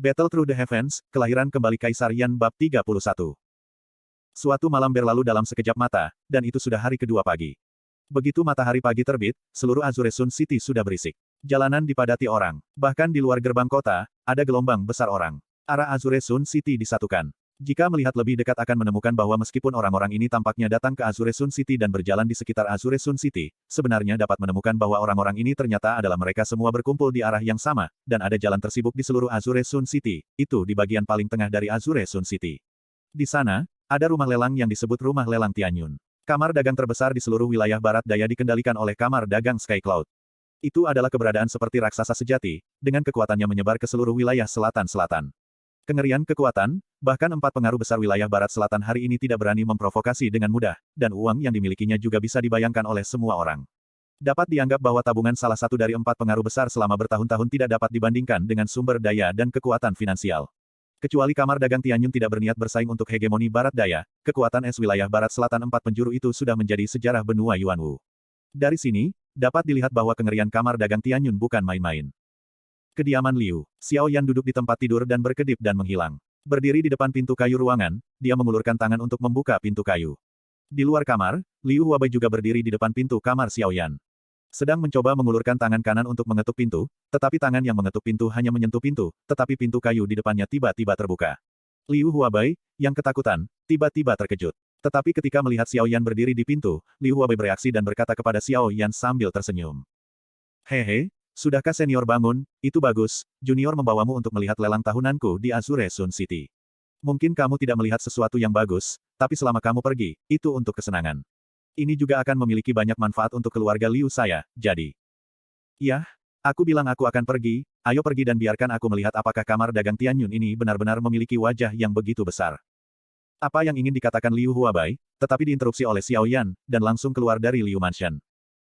Battle Through the Heavens, Kelahiran Kembali Kaisar Yan Bab 31. Suatu malam berlalu dalam sekejap mata, dan itu sudah hari kedua pagi. Begitu matahari pagi terbit, seluruh Azure Sun City sudah berisik. Jalanan dipadati orang. Bahkan di luar gerbang kota, ada gelombang besar orang. Arah Azure Sun City disatukan. Jika melihat lebih dekat akan menemukan bahwa meskipun orang-orang ini tampaknya datang ke Azure Sun City dan berjalan di sekitar Azure Sun City, sebenarnya dapat menemukan bahwa orang-orang ini ternyata adalah mereka semua berkumpul di arah yang sama, dan ada jalan tersibuk di seluruh Azure Sun City, itu di bagian paling tengah dari Azure Sun City. Di sana, ada rumah lelang yang disebut Rumah Lelang Tianyun. Kamar dagang terbesar di seluruh wilayah barat daya dikendalikan oleh Kamar Dagang Sky Cloud. Itu adalah keberadaan seperti raksasa sejati, dengan kekuatannya menyebar ke seluruh wilayah selatan-selatan. Kengerian kekuatan, bahkan 4 pengaruh besar wilayah barat selatan hari ini tidak berani memprovokasi dengan mudah, dan uang yang dimilikinya juga bisa dibayangkan oleh semua orang. Dapat dianggap bahwa tabungan salah satu dari 4 pengaruh besar selama bertahun-tahun tidak dapat dibandingkan dengan sumber daya dan kekuatan finansial. Kecuali Kamar Dagang Tianyun tidak berniat bersaing untuk hegemoni barat daya, kekuatan es wilayah barat selatan 4 penjuru itu sudah menjadi sejarah benua Yuanwu. Dari sini, dapat dilihat bahwa kengerian Kamar Dagang Tianyun bukan main-main. Kediaman Liu. Xiao Yan duduk di tempat tidur dan berkedip dan menghilang. Berdiri di depan pintu kayu ruangan, dia mengulurkan tangan untuk membuka pintu kayu. Di luar kamar, Liu Huabai juga berdiri di depan pintu kamar Xiao Yan. Sedang mencoba mengulurkan tangan kanan untuk mengetuk pintu, tetapi tangan yang mengetuk pintu hanya menyentuh pintu, tetapi pintu kayu di depannya tiba-tiba terbuka. Liu Huabai, yang ketakutan, tiba-tiba terkejut. Tetapi ketika melihat Xiao Yan berdiri di pintu, Liu Huabai bereaksi dan berkata kepada Xiao Yan sambil tersenyum. Hehe, sudahkah senior bangun? Itu bagus, junior membawamu untuk melihat lelang tahunanku di Azure Sun City. Mungkin kamu tidak melihat sesuatu yang bagus, tapi selama kamu pergi, itu untuk kesenangan. Ini juga akan memiliki banyak manfaat untuk keluarga Liu saya, jadi. Yah, aku bilang aku akan pergi, ayo pergi dan biarkan aku melihat apakah Kamar Dagang Tianyun ini benar-benar memiliki wajah yang begitu besar. Apa yang ingin dikatakan Liu Huabai, tetapi diinterupsi oleh Xiao Yan, dan langsung keluar dari Liu Mansion.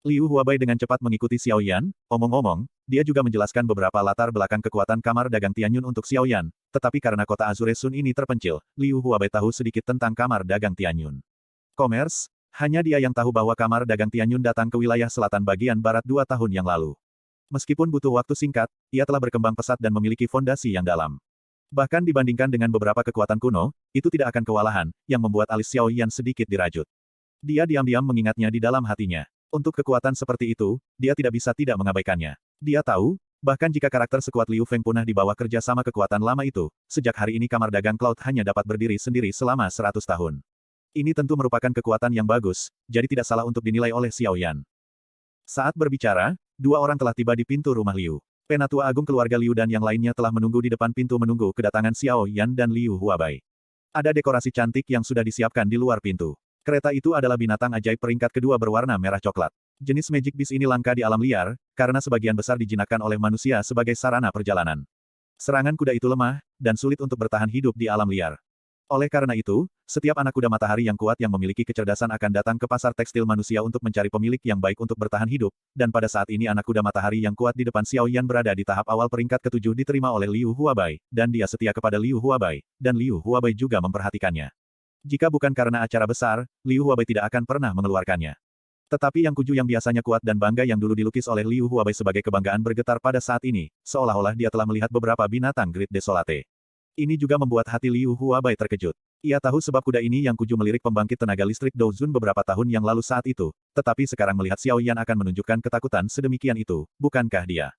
Liu Huabai dengan cepat mengikuti Xiao Yan, omong-omong, dia juga menjelaskan beberapa latar belakang kekuatan Kamar Dagang Tianyun untuk Xiao Yan, tetapi karena kota Azure Sun ini terpencil, Liu Huabai tahu sedikit tentang Kamar Dagang Tianyun. Komers, hanya dia yang tahu bahwa Kamar Dagang Tianyun datang ke wilayah selatan bagian barat 2 tahun yang lalu. Meskipun butuh waktu singkat, ia telah berkembang pesat dan memiliki fondasi yang dalam. Bahkan dibandingkan dengan beberapa kekuatan kuno, itu tidak akan kewalahan, yang membuat alis Xiao Yan sedikit dirajut. Dia diam-diam mengingatnya di dalam hatinya. Untuk kekuatan seperti itu, dia tidak bisa tidak mengabaikannya. Dia tahu, bahkan jika karakter sekuat Liu Feng punah di bawah kerja sama kekuatan lama itu, sejak hari ini Kamar Dagang Cloud hanya dapat berdiri sendiri selama 100 tahun. Ini tentu merupakan kekuatan yang bagus, jadi tidak salah untuk dinilai oleh Xiao Yan. Saat berbicara, 2 orang telah tiba di pintu rumah Liu. Penatua Agung keluarga Liu dan yang lainnya telah menunggu di depan pintu menunggu kedatangan Xiao Yan dan Liu Huabai. Ada dekorasi cantik yang sudah disiapkan di luar pintu. Kereta itu adalah binatang ajaib peringkat kedua berwarna merah coklat. Jenis Magic Beast ini langka di alam liar, karena sebagian besar dijinakkan oleh manusia sebagai sarana perjalanan. Serangan kuda itu lemah, dan sulit untuk bertahan hidup di alam liar. Oleh karena itu, setiap anak kuda matahari yang kuat yang memiliki kecerdasan akan datang ke pasar tekstil manusia untuk mencari pemilik yang baik untuk bertahan hidup, dan pada saat ini anak kuda matahari yang kuat di depan Xiao Yan berada di tahap awal peringkat ke-7 diterima oleh Liu Huabai, dan dia setia kepada Liu Huabai, dan Liu Huabai juga memperhatikannya. Jika bukan karena acara besar, Liu Huabai tidak akan pernah mengeluarkannya. Tetapi yang kuju yang biasanya kuat dan bangga yang dulu dilukis oleh Liu Huabai sebagai kebanggaan bergetar pada saat ini, seolah-olah dia telah melihat beberapa binatang Great Desolate. Ini juga membuat hati Liu Huabai terkejut. Ia tahu sebab kuda ini yang kuju melirik pembangkit tenaga listrik Douzun beberapa tahun yang lalu saat itu, tetapi sekarang melihat Xiao Yan akan menunjukkan ketakutan sedemikian itu, bukankah dia?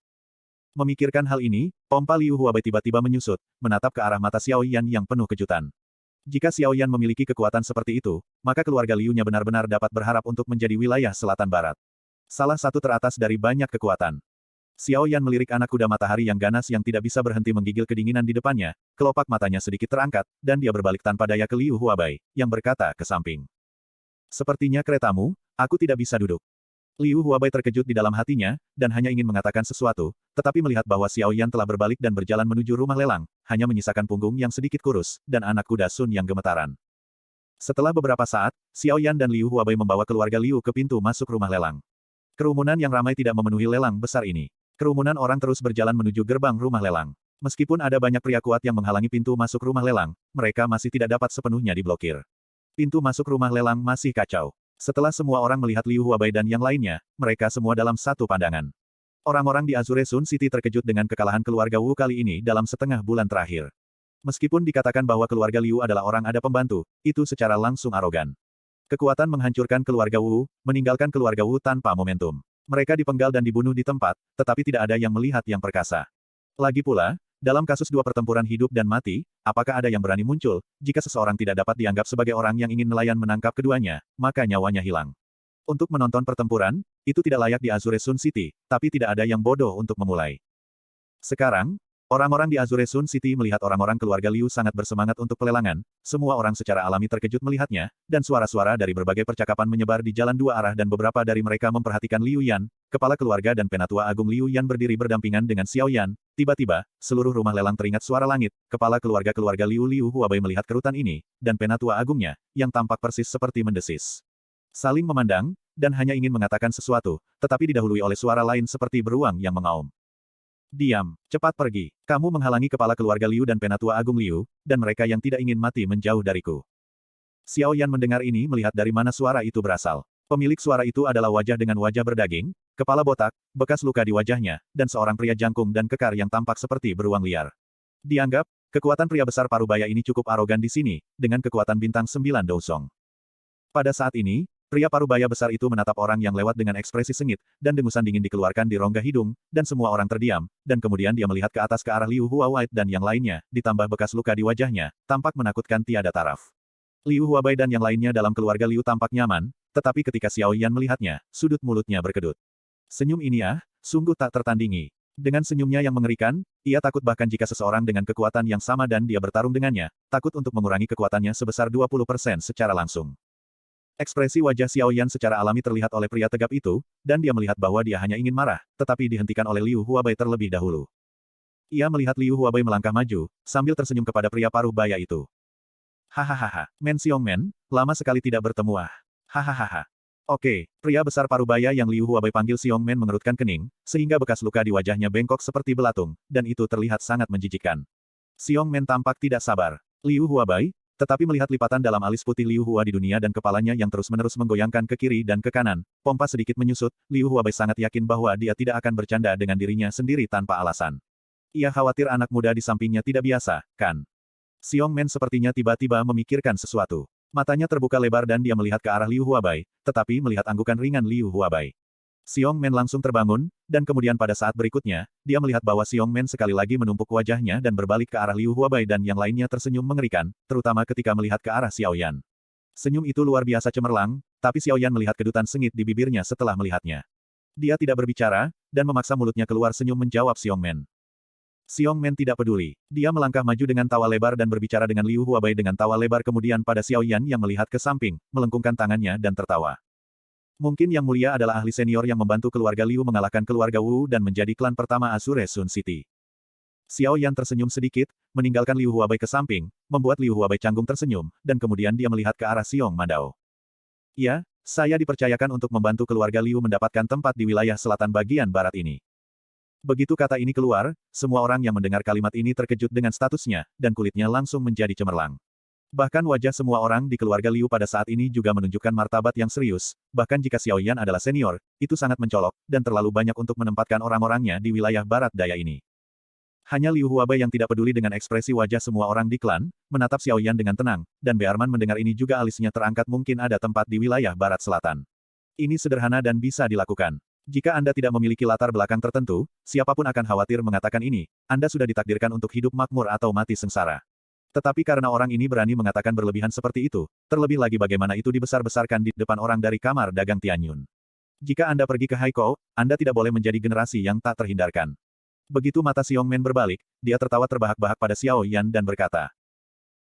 Memikirkan hal ini, pompa Liu Huabai tiba-tiba menyusut, menatap ke arah mata Xiao Yan yang penuh kejutan. Jika Xiao Yan memiliki kekuatan seperti itu, maka keluarga Liu-nya benar-benar dapat berharap untuk menjadi wilayah selatan barat. Salah satu teratas dari banyak kekuatan. Xiao Yan melirik anak kuda matahari yang ganas yang tidak bisa berhenti menggigil kedinginan di depannya, kelopak matanya sedikit terangkat, dan dia berbalik tanpa daya ke Liu Huabai, yang berkata ke samping. Sepertinya keretamu, aku tidak bisa duduk. Liu Huabai terkejut di dalam hatinya, dan hanya ingin mengatakan sesuatu, tetapi melihat bahwa Xiao Yan telah berbalik dan berjalan menuju rumah lelang, hanya menyisakan punggung yang sedikit kurus, dan anak kuda Sun yang gemetaran. Setelah beberapa saat, Xiao Yan dan Liu Huabai membawa keluarga Liu ke pintu masuk rumah lelang. Kerumunan yang ramai tidak memenuhi lelang besar ini. Kerumunan orang terus berjalan menuju gerbang rumah lelang. Meskipun ada banyak pria kuat yang menghalangi pintu masuk rumah lelang, mereka masih tidak dapat sepenuhnya diblokir. Pintu masuk rumah lelang masih kacau. Setelah semua orang melihat Liu Huabai dan yang lainnya, mereka semua dalam satu pandangan. Orang-orang di Azure Sun City terkejut dengan kekalahan keluarga Wu kali ini dalam setengah bulan terakhir. Meskipun dikatakan bahwa keluarga Liu adalah orang ada pembantu, itu secara langsung arogan. Kekuatan menghancurkan keluarga Wu, meninggalkan keluarga Wu tanpa momentum. Mereka dipenggal dan dibunuh di tempat, tetapi tidak ada yang melihat yang perkasa. Lagi pula, dalam kasus dua pertempuran hidup dan mati, apakah ada yang berani muncul, jika seseorang tidak dapat dianggap sebagai orang yang ingin nelayan menangkap keduanya, maka nyawanya hilang. Untuk menonton pertempuran, itu tidak layak di Azure Sun City, tapi tidak ada yang bodoh untuk memulai. Sekarang, orang-orang di Azure Sun City melihat orang-orang keluarga Liu sangat bersemangat untuk pelelangan, semua orang secara alami terkejut melihatnya, dan suara-suara dari berbagai percakapan menyebar di jalan dua arah dan beberapa dari mereka memperhatikan Liu Yan, kepala keluarga dan penatua agung Liu Yan berdiri berdampingan dengan Xiao Yan. Tiba-tiba, seluruh rumah lelang teringat suara langit, kepala keluarga Liu Huabai melihat kerutan ini, dan penatua agungnya, yang tampak persis seperti mendesis. Saling memandang, dan hanya ingin mengatakan sesuatu, tetapi didahului oleh suara lain seperti beruang yang mengaum. Diam, cepat pergi. Kamu menghalangi kepala keluarga Liu dan penatua agung Liu, dan mereka yang tidak ingin mati menjauh dariku. Xiao Yan mendengar ini melihat dari mana suara itu berasal. Pemilik suara itu adalah wajah dengan wajah berdaging, kepala botak, bekas luka di wajahnya, dan seorang pria jangkung dan kekar yang tampak seperti beruang liar. Dianggap, kekuatan pria besar parubaya ini cukup arogan di sini, dengan kekuatan bintang 9 Dousong. Pada saat ini, pria parubaya besar itu menatap orang yang lewat dengan ekspresi sengit, dan dengusan dingin dikeluarkan di rongga hidung, dan semua orang terdiam, dan kemudian dia melihat ke atas ke arah Liu Huabai dan yang lainnya, ditambah bekas luka di wajahnya, tampak menakutkan tiada taraf. Liu Huabai dan yang lainnya dalam keluarga Liu tampak nyaman, tetapi ketika Xiao Yan melihatnya, sudut mulutnya berkedut. Senyum ini sungguh tak tertandingi. Dengan senyumnya yang mengerikan, ia takut bahkan jika seseorang dengan kekuatan yang sama dan dia bertarung dengannya, takut untuk mengurangi kekuatannya sebesar 20% secara langsung. Ekspresi wajah Xiao Yan secara alami terlihat oleh pria tegap itu, dan dia melihat bahwa dia hanya ingin marah, tetapi dihentikan oleh Liu Huabai terlebih dahulu. Ia melihat Liu Huabai melangkah maju, sambil tersenyum kepada pria paruh baya itu. Hahaha, Men Xiongmen, lama sekali tidak bertemu Hahaha. Oke, pria besar parubaya yang Liu Huabai panggil Xiongmen mengerutkan kening, sehingga bekas luka di wajahnya bengkok seperti belatung, dan itu terlihat sangat menjijikkan. Xiongmen tampak tidak sabar. Liu Huabai, tetapi melihat lipatan dalam alis putih Liu Hua di dunia dan kepalanya yang terus-menerus menggoyangkan ke kiri dan ke kanan, pompa sedikit menyusut, Liu Huabai sangat yakin bahwa dia tidak akan bercanda dengan dirinya sendiri tanpa alasan. Ia khawatir anak muda di sampingnya tidak biasa, kan? Xiongmen sepertinya tiba-tiba memikirkan sesuatu. Matanya terbuka lebar dan dia melihat ke arah Liu Huabai, tetapi melihat anggukan ringan Liu Huabai. Xiongmen langsung terbangun, dan kemudian pada saat berikutnya, dia melihat bahwa Xiongmen sekali lagi menumpuk wajahnya dan berbalik ke arah Liu Huabai dan yang lainnya tersenyum mengerikan, terutama ketika melihat ke arah Xiao Yan. Senyum itu luar biasa cemerlang, tapi Xiao Yan melihat kedutan sengit di bibirnya setelah melihatnya. Dia tidak berbicara, dan memaksa mulutnya keluar senyum menjawab Xiongmen. Xiongmen tidak peduli. Dia melangkah maju dengan tawa lebar dan berbicara dengan Liu Huabai dengan tawa lebar kemudian pada Xiao Yan yang melihat ke samping, melengkungkan tangannya dan tertawa. Mungkin Yang Mulia adalah ahli senior yang membantu keluarga Liu mengalahkan keluarga Wu dan menjadi klan pertama Azure Sun City. Xiao Yan tersenyum sedikit, meninggalkan Liu Huabai ke samping, membuat Liu Huabai canggung tersenyum, dan kemudian dia melihat ke arah Xiong Mandao. Ya, saya dipercayakan untuk membantu keluarga Liu mendapatkan tempat di wilayah selatan bagian barat ini. Begitu kata ini keluar, semua orang yang mendengar kalimat ini terkejut dengan statusnya, dan kulitnya langsung menjadi cemerlang. Bahkan wajah semua orang di keluarga Liu pada saat ini juga menunjukkan martabat yang serius, bahkan jika Xiao Yan adalah senior, itu sangat mencolok, dan terlalu banyak untuk menempatkan orang-orangnya di wilayah barat daya ini. Hanya Liu Huabai yang tidak peduli dengan ekspresi wajah semua orang di klan, menatap Xiao Yan dengan tenang, dan Bearman mendengar ini juga alisnya terangkat mungkin ada tempat di wilayah barat selatan. Ini sederhana dan bisa dilakukan. Jika Anda tidak memiliki latar belakang tertentu, siapapun akan khawatir mengatakan ini, Anda sudah ditakdirkan untuk hidup makmur atau mati sengsara. Tetapi karena orang ini berani mengatakan berlebihan seperti itu, terlebih lagi bagaimana itu dibesar-besarkan di depan orang dari kamar dagang Tianyun. Jika Anda pergi ke Haikou, Anda tidak boleh menjadi generasi yang tak terhindarkan. Begitu mata Xiongmen berbalik, dia tertawa terbahak-bahak pada Xiao Yan dan berkata,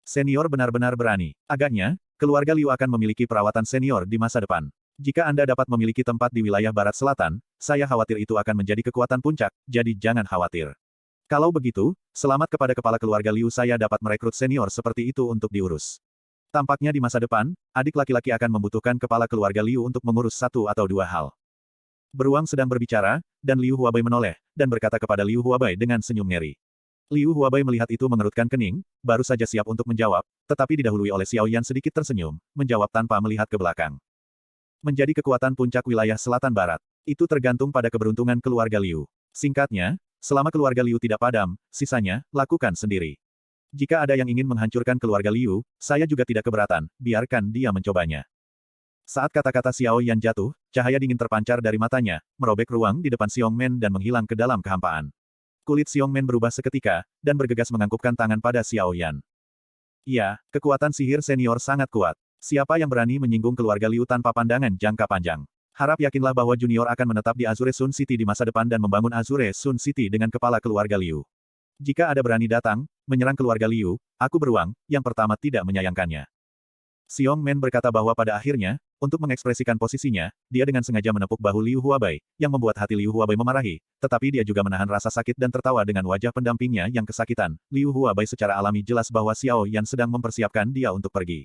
"Senior benar-benar berani. Agaknya, keluarga Liu akan memiliki perawatan senior di masa depan. Jika Anda dapat memiliki tempat di wilayah barat selatan, saya khawatir itu akan menjadi kekuatan puncak, jadi jangan khawatir. Kalau begitu, selamat kepada kepala keluarga Liu saya dapat merekrut senior seperti itu untuk diurus. Tampaknya di masa depan, adik laki-laki akan membutuhkan kepala keluarga Liu untuk mengurus satu atau dua hal." Beruang sedang berbicara, dan Liu Huabai menoleh, dan berkata kepada Liu Huabai dengan senyum ngeri. Liu Huabai melihat itu mengerutkan kening, baru saja siap untuk menjawab, tetapi didahului oleh Xiao Yan sedikit tersenyum, menjawab tanpa melihat ke belakang. Menjadi kekuatan puncak wilayah selatan barat. Itu tergantung pada keberuntungan keluarga Liu. Singkatnya, selama keluarga Liu tidak padam, sisanya, lakukan sendiri. Jika ada yang ingin menghancurkan keluarga Liu, saya juga tidak keberatan, biarkan dia mencobanya. Saat kata-kata Xiao Yan jatuh, cahaya dingin terpancar dari matanya, merobek ruang di depan Xiong Men dan menghilang ke dalam kehampaan. Kulit Xiong Men berubah seketika, dan bergegas menganggukkan tangan pada Xiao Yan. Ya, kekuatan sihir senior sangat kuat. Siapa yang berani menyinggung keluarga Liu tanpa pandangan jangka panjang? Harap yakinlah bahwa junior akan menetap di Azure Sun City di masa depan dan membangun Azure Sun City dengan kepala keluarga Liu. Jika ada berani datang, menyerang keluarga Liu, aku beruang, yang pertama tidak menyayangkannya. Xiong Men berkata bahwa pada akhirnya, untuk mengekspresikan posisinya, dia dengan sengaja menepuk bahu Liu Huabai, yang membuat hati Liu Huabai memarahi, tetapi dia juga menahan rasa sakit dan tertawa dengan wajah pendampingnya yang kesakitan. Liu Huabai secara alami jelas bahwa Xiao Yan sedang mempersiapkan dia untuk pergi.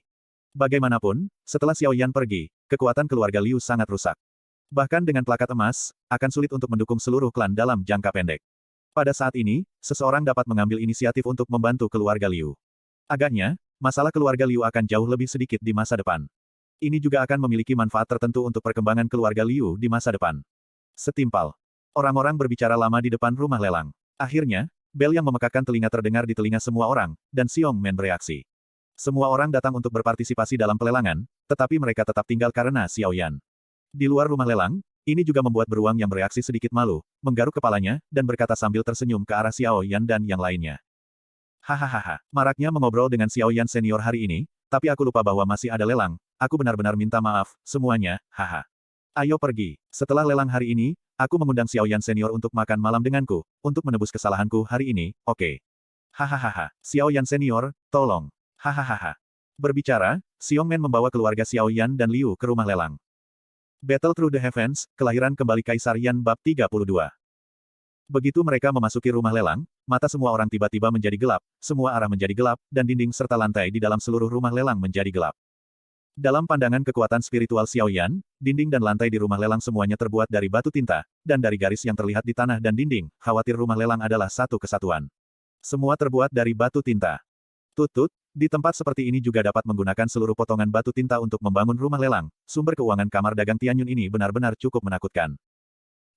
Bagaimanapun, setelah Xiao Yan pergi, kekuatan keluarga Liu sangat rusak. Bahkan dengan plakat emas, akan sulit untuk mendukung seluruh klan dalam jangka pendek. Pada saat ini, seseorang dapat mengambil inisiatif untuk membantu keluarga Liu. Agaknya, masalah keluarga Liu akan jauh lebih sedikit di masa depan. Ini juga akan memiliki manfaat tertentu untuk perkembangan keluarga Liu di masa depan. Setimpal. Orang-orang berbicara lama di depan rumah lelang. Akhirnya, bel yang memekakkan telinga terdengar di telinga semua orang, dan Xiong Men bereaksi. Semua orang datang untuk berpartisipasi dalam pelelangan, tetapi mereka tetap tinggal karena Xiao Yan. Di luar rumah lelang, ini juga membuat beruang yang bereaksi sedikit malu, menggaruk kepalanya, dan berkata sambil tersenyum ke arah Xiao Yan dan yang lainnya. Hahaha, maraknya mengobrol dengan Xiao Yan senior hari ini, tapi aku lupa bahwa masih ada lelang, aku benar-benar minta maaf, semuanya, haha. Ayo pergi. Setelah lelang hari ini, aku mengundang Xiao Yan senior untuk makan malam denganku, untuk menebus kesalahanku hari ini, oke. Hahaha, Xiao Yan senior, tolong. Hahaha. Berbicara, Xiong Men membawa keluarga Xiao Yan dan Liu ke rumah lelang. Battle Through the Heavens, kelahiran kembali Kaisar Yan bab 32. Begitu mereka memasuki rumah lelang, mata semua orang tiba-tiba menjadi gelap, semua arah menjadi gelap, dan dinding serta lantai di dalam seluruh rumah lelang menjadi gelap. Dalam pandangan kekuatan spiritual Xiao Yan, dinding dan lantai di rumah lelang semuanya terbuat dari batu tinta, dan dari garis yang terlihat di tanah dan dinding, khawatir rumah lelang adalah satu kesatuan. Semua terbuat dari batu tinta. Tut-tut, di tempat seperti ini juga dapat menggunakan seluruh potongan batu tinta untuk membangun rumah lelang, sumber keuangan kamar dagang Tianyun ini benar-benar cukup menakutkan.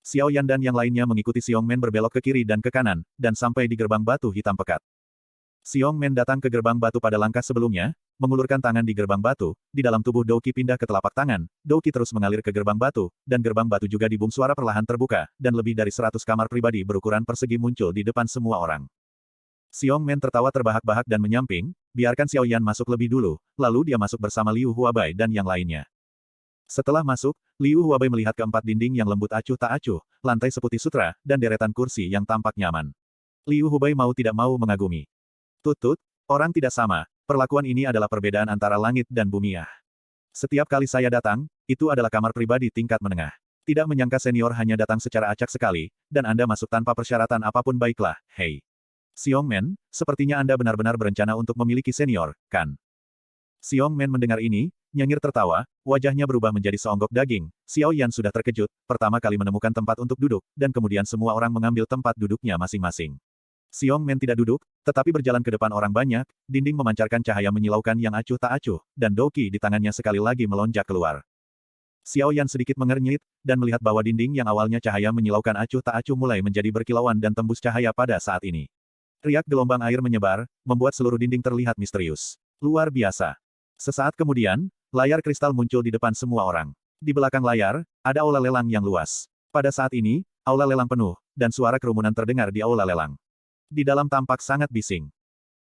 Xiao Yan dan yang lainnya mengikuti Xiong Men berbelok ke kiri dan ke kanan, dan sampai di gerbang batu hitam pekat. Xiong Men datang ke gerbang batu pada langkah sebelumnya, mengulurkan tangan di gerbang batu, di dalam tubuh Douqi pindah ke telapak tangan, Douqi terus mengalir ke gerbang batu, dan gerbang batu juga di bum suara perlahan terbuka, dan lebih dari 100 kamar pribadi berukuran persegi muncul di depan semua orang. Xiong Men tertawa terbahak-bahak dan menyamping, biarkan Xiao Yan masuk lebih dulu, lalu dia masuk bersama Liu Huabai dan yang lainnya. Setelah masuk, Liu Huabai melihat keempat dinding yang lembut acuh tak acuh, lantai seputih sutra, dan deretan kursi yang tampak nyaman. Liu Huabai mau tidak mau mengagumi. Tut-tut, orang tidak sama, perlakuan ini adalah perbedaan antara langit dan bumi ah. Setiap kali saya datang, itu adalah kamar pribadi tingkat menengah. Tidak menyangka senior hanya datang secara acak sekali, dan Anda masuk tanpa persyaratan apapun baiklah, hei. Xiong Men, sepertinya Anda benar-benar berencana untuk memiliki senior, kan? Xiong Men mendengar ini, nyengir tertawa, wajahnya berubah menjadi seonggok daging. Xiao Yan sudah terkejut, pertama kali menemukan tempat untuk duduk, dan kemudian semua orang mengambil tempat duduknya masing-masing. Xiong Men tidak duduk, tetapi berjalan ke depan orang banyak, dinding memancarkan cahaya menyilaukan yang acuh tak acuh, dan Douqi di tangannya sekali lagi melonjak keluar. Xiao Yan sedikit mengernyit, dan melihat bahwa dinding yang awalnya cahaya menyilaukan acuh tak acuh mulai menjadi berkilauan dan tembus cahaya pada saat ini. Riak gelombang air menyebar, membuat seluruh dinding terlihat misterius. Luar biasa. Sesaat kemudian, layar kristal muncul di depan semua orang. Di belakang layar, ada aula lelang yang luas. Pada saat ini, aula lelang penuh, dan suara kerumunan terdengar di aula lelang. Di dalam tampak sangat bising.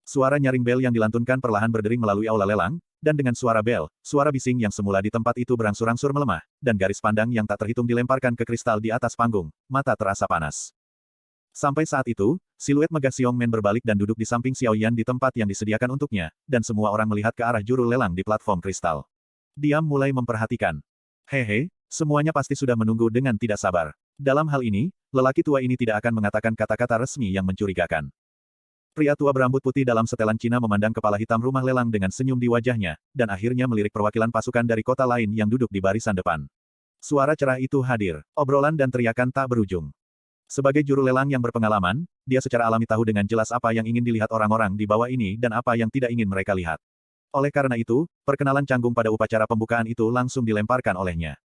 Suara nyaring bel yang dilantunkan perlahan berdering melalui aula lelang, dan dengan suara bel, suara bising yang semula di tempat itu berangsur-angsur melemah, dan garis pandang yang tak terhitung dilemparkan ke kristal di atas panggung, mata terasa panas. Sampai saat itu, siluet megah Xiong Men berbalik dan duduk di samping Xiao Yan di tempat yang disediakan untuknya, dan semua orang melihat ke arah juru lelang di platform kristal. Dia mulai memperhatikan. Hehe, semuanya pasti sudah menunggu dengan tidak sabar. Dalam hal ini, lelaki tua ini tidak akan mengatakan kata-kata resmi yang mencurigakan. Pria tua berambut putih dalam setelan Cina memandang kepala hitam rumah lelang dengan senyum di wajahnya, dan akhirnya melirik perwakilan pasukan dari kota lain yang duduk di barisan depan. Suara cerah itu hadir, obrolan dan teriakan tak berujung. Sebagai juru lelang yang berpengalaman, dia secara alami tahu dengan jelas apa yang ingin dilihat orang-orang di bawah ini dan apa yang tidak ingin mereka lihat. Oleh karena itu, perkenalan canggung pada upacara pembukaan itu langsung dilemparkan olehnya.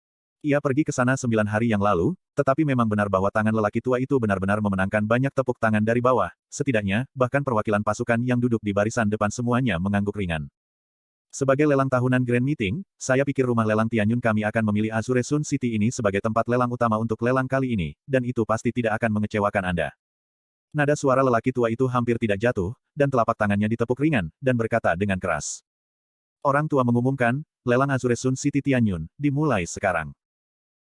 Ia pergi ke sana 9 hari yang lalu, tetapi memang benar bahwa tangan lelaki tua itu benar-benar memenangkan banyak tepuk tangan dari bawah, setidaknya, bahkan perwakilan pasukan yang duduk di barisan depan semuanya mengangguk ringan. Sebagai lelang tahunan Grand Meeting, saya pikir rumah lelang Tianyun kami akan memilih Azure Sun City ini sebagai tempat lelang utama untuk lelang kali ini, dan itu pasti tidak akan mengecewakan Anda. Nada suara lelaki tua itu hampir tidak jatuh, dan telapak tangannya ditepuk ringan, dan berkata dengan keras. Orang tua mengumumkan, lelang Azure Sun City Tianyun, dimulai sekarang.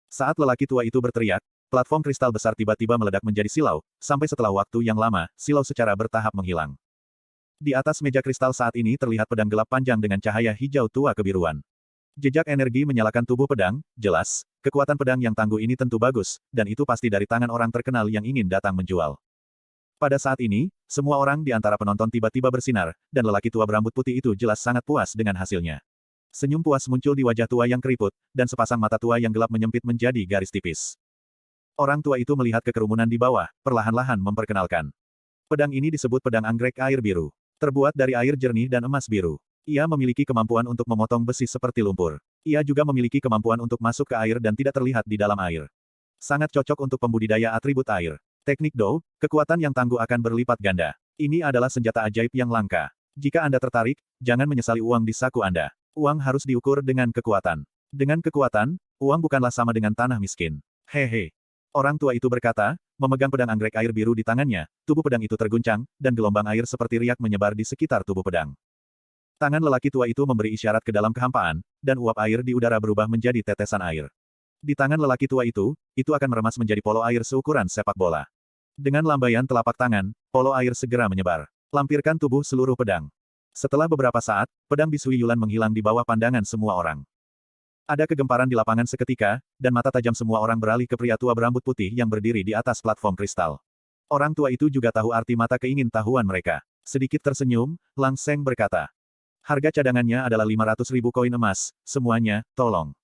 Saat lelaki tua itu berteriak, platform kristal besar tiba-tiba meledak menjadi silau, sampai setelah waktu yang lama, silau secara bertahap menghilang. Di atas meja kristal saat ini terlihat pedang gelap panjang dengan cahaya hijau tua kebiruan. Jejak energi menyalakan tubuh pedang, jelas, kekuatan pedang yang tangguh ini tentu bagus, dan itu pasti dari tangan orang terkenal yang ingin datang menjual. Pada saat ini, semua orang di antara penonton tiba-tiba bersinar, dan lelaki tua berambut putih itu jelas sangat puas dengan hasilnya. Senyum puas muncul di wajah tua yang keriput, dan sepasang mata tua yang gelap menyempit menjadi garis tipis. Orang tua itu melihat ke kerumunan di bawah, perlahan-lahan memperkenalkan. Pedang ini disebut pedang anggrek air biru. Terbuat dari air jernih dan emas biru. Ia memiliki kemampuan untuk memotong besi seperti lumpur. Ia juga memiliki kemampuan untuk masuk ke air dan tidak terlihat di dalam air. Sangat cocok untuk pembudidaya atribut air. Teknik Dou, kekuatan yang tangguh akan berlipat ganda. Ini adalah senjata ajaib yang langka. Jika Anda tertarik, jangan menyesali uang di saku Anda. Uang harus diukur dengan kekuatan. Dengan kekuatan, uang bukanlah sama dengan tanah miskin. Hehe. Orang tua itu berkata, memegang pedang anggrek air biru di tangannya, tubuh pedang itu terguncang, dan gelombang air seperti riak menyebar di sekitar tubuh pedang. Tangan lelaki tua itu memberi isyarat ke dalam kehampaan, dan uap air di udara berubah menjadi tetesan air. Di tangan lelaki tua itu akan meremas menjadi polo air seukuran sepak bola. Dengan lambaian telapak tangan, polo air segera menyebar. Lampirkan tubuh seluruh pedang. Setelah beberapa saat, pedang bisu Yulan menghilang di bawah pandangan semua orang. Ada kegemparan di lapangan seketika, dan mata tajam semua orang beralih ke pria tua berambut putih yang berdiri di atas platform kristal. Orang tua itu juga tahu arti mata keingin-tahuan mereka. Sedikit tersenyum, Lang Seng berkata. Harga cadangannya adalah 500.000 koin emas, semuanya, tolong.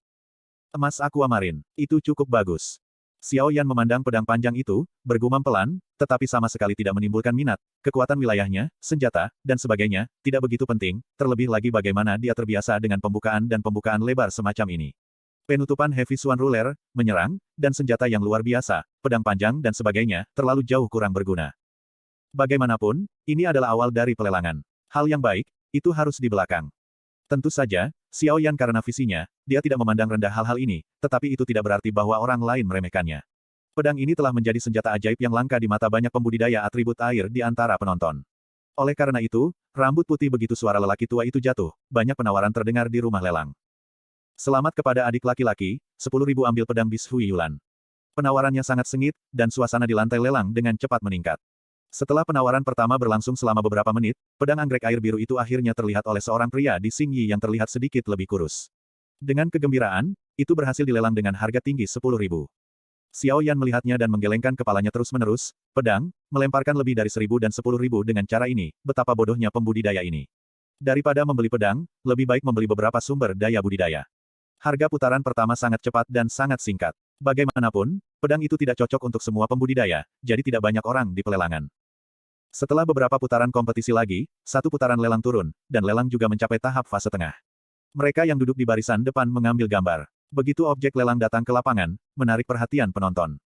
Emas aquamarine, itu cukup bagus. Xiao Yan memandang pedang panjang itu, bergumam pelan, tetapi sama sekali tidak menimbulkan minat. Kekuatan wilayahnya, senjata, dan sebagainya, tidak begitu penting, terlebih lagi bagaimana dia terbiasa dengan pembukaan dan pembukaan lebar semacam ini. Penutupan Heavy Swan Ruler, menyerang, dan senjata yang luar biasa, pedang panjang dan sebagainya, terlalu jauh kurang berguna. Bagaimanapun, ini adalah awal dari pelelangan. Hal yang baik, itu harus di belakang. Tentu saja, Xiao Yan karena visinya, dia tidak memandang rendah hal-hal ini, tetapi itu tidak berarti bahwa orang lain meremehkannya. Pedang ini telah menjadi senjata ajaib yang langka di mata banyak pembudidaya atribut air di antara penonton. Oleh karena itu, rambut putih begitu suara lelaki tua itu jatuh, banyak penawaran terdengar di rumah lelang. Selamat kepada adik laki-laki, 10.000 ambil pedang bis Hui Yulan. Penawarannya sangat sengit, dan suasana di lantai lelang dengan cepat meningkat. Setelah penawaran pertama berlangsung selama beberapa menit, pedang anggrek air biru itu akhirnya terlihat oleh seorang pria di Xingyi yang terlihat sedikit lebih kurus. Dengan kegembiraan, itu berhasil dilelang dengan harga tinggi 10.000. Xiao Yan melihatnya dan menggelengkan kepalanya terus-menerus, pedang, melemparkan lebih dari 1.000 dan 10.000 dengan cara ini, betapa bodohnya pembudidaya ini. Daripada membeli pedang, lebih baik membeli beberapa sumber daya budidaya. Harga putaran pertama sangat cepat dan sangat singkat. Bagaimanapun, pedang itu tidak cocok untuk semua pembudidaya, jadi tidak banyak orang di pelelangan. Setelah beberapa putaran kompetisi lagi, satu putaran lelang turun, dan lelang juga mencapai tahap fase tengah. Mereka yang duduk di barisan depan mengambil gambar. Begitu objek lelang datang ke lapangan, menarik perhatian penonton.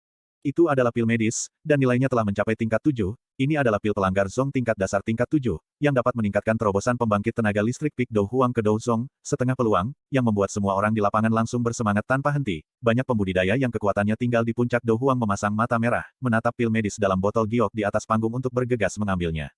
Itu adalah pil medis, dan nilainya telah mencapai tingkat 7, ini adalah pil pelanggar Zong tingkat dasar tingkat 7, yang dapat meningkatkan terobosan pembangkit tenaga listrik Pik Dou Huang ke Dou Zong, setengah peluang, yang membuat semua orang di lapangan langsung bersemangat tanpa henti. Banyak pembudidaya yang kekuatannya tinggal di puncak Dou Huang memasang mata merah, menatap pil medis dalam botol giok di atas panggung untuk bergegas mengambilnya.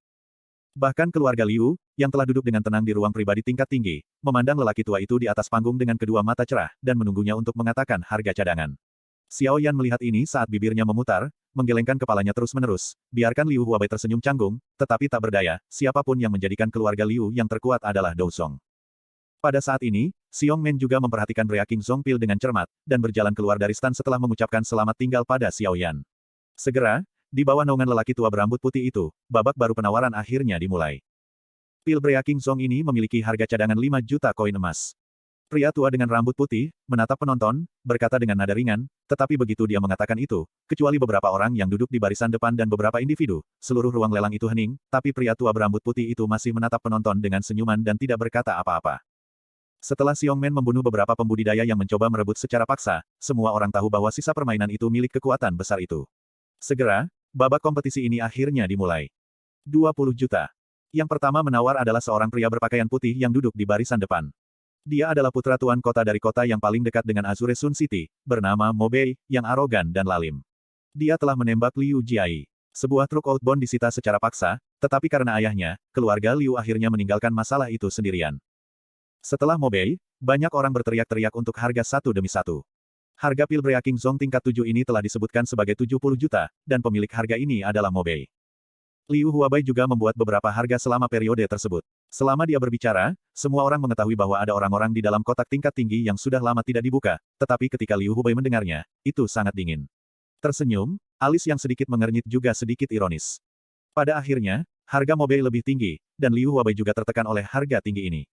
Bahkan keluarga Liu, yang telah duduk dengan tenang di ruang pribadi tingkat tinggi, memandang lelaki tua itu di atas panggung dengan kedua mata cerah, dan menunggunya untuk mengatakan harga cadangan. Xiao Yan melihat ini saat bibirnya memutar, menggelengkan kepalanya terus-menerus, biarkan Liu Huabai tersenyum canggung, tetapi tak berdaya, siapapun yang menjadikan keluarga Liu yang terkuat adalah Dou Zong. Pada saat ini, Xiong Men juga memperhatikan Breaking Zong Pil dengan cermat, dan berjalan keluar dari stan setelah mengucapkan selamat tinggal pada Xiao Yan. Segera, di bawah naungan lelaki tua berambut putih itu, babak baru penawaran akhirnya dimulai. Pil Breaking Zong ini memiliki harga cadangan 5 juta koin emas. Pria tua dengan rambut putih, menatap penonton, berkata dengan nada ringan, tetapi begitu dia mengatakan itu, kecuali beberapa orang yang duduk di barisan depan dan beberapa individu, seluruh ruang lelang itu hening, tapi pria tua berambut putih itu masih menatap penonton dengan senyuman dan tidak berkata apa-apa. Setelah Xiongmen membunuh beberapa pembudidaya yang mencoba merebut secara paksa, semua orang tahu bahwa sisa permainan itu milik kekuatan besar itu. Segera, babak kompetisi ini akhirnya dimulai. 20 juta. Yang pertama menawar adalah seorang pria berpakaian putih yang duduk di barisan depan. Dia adalah putra tuan kota dari kota yang paling dekat dengan Azure Sun City, bernama Mo Bei, yang arogan dan lalim. Dia telah menembak Liu Jiai. Sebuah truk outbound disita secara paksa, tetapi karena ayahnya, keluarga Liu akhirnya meninggalkan masalah itu sendirian. Setelah Mo Bei, banyak orang berteriak-teriak untuk harga satu demi satu. Harga pil Breaking Zone tingkat 7 ini telah disebutkan sebagai 70 juta, dan pemilik harga ini adalah Mo Bei. Liu Huabai juga membuat beberapa harga selama periode tersebut. Selama dia berbicara, semua orang mengetahui bahwa ada orang-orang di dalam kotak tingkat tinggi yang sudah lama tidak dibuka, tetapi ketika Liu Huabai mendengarnya, itu sangat dingin. Tersenyum, alis yang sedikit mengernyit juga sedikit ironis. Pada akhirnya, harga Mo Bei lebih tinggi, dan Liu Huabai juga tertekan oleh harga tinggi ini.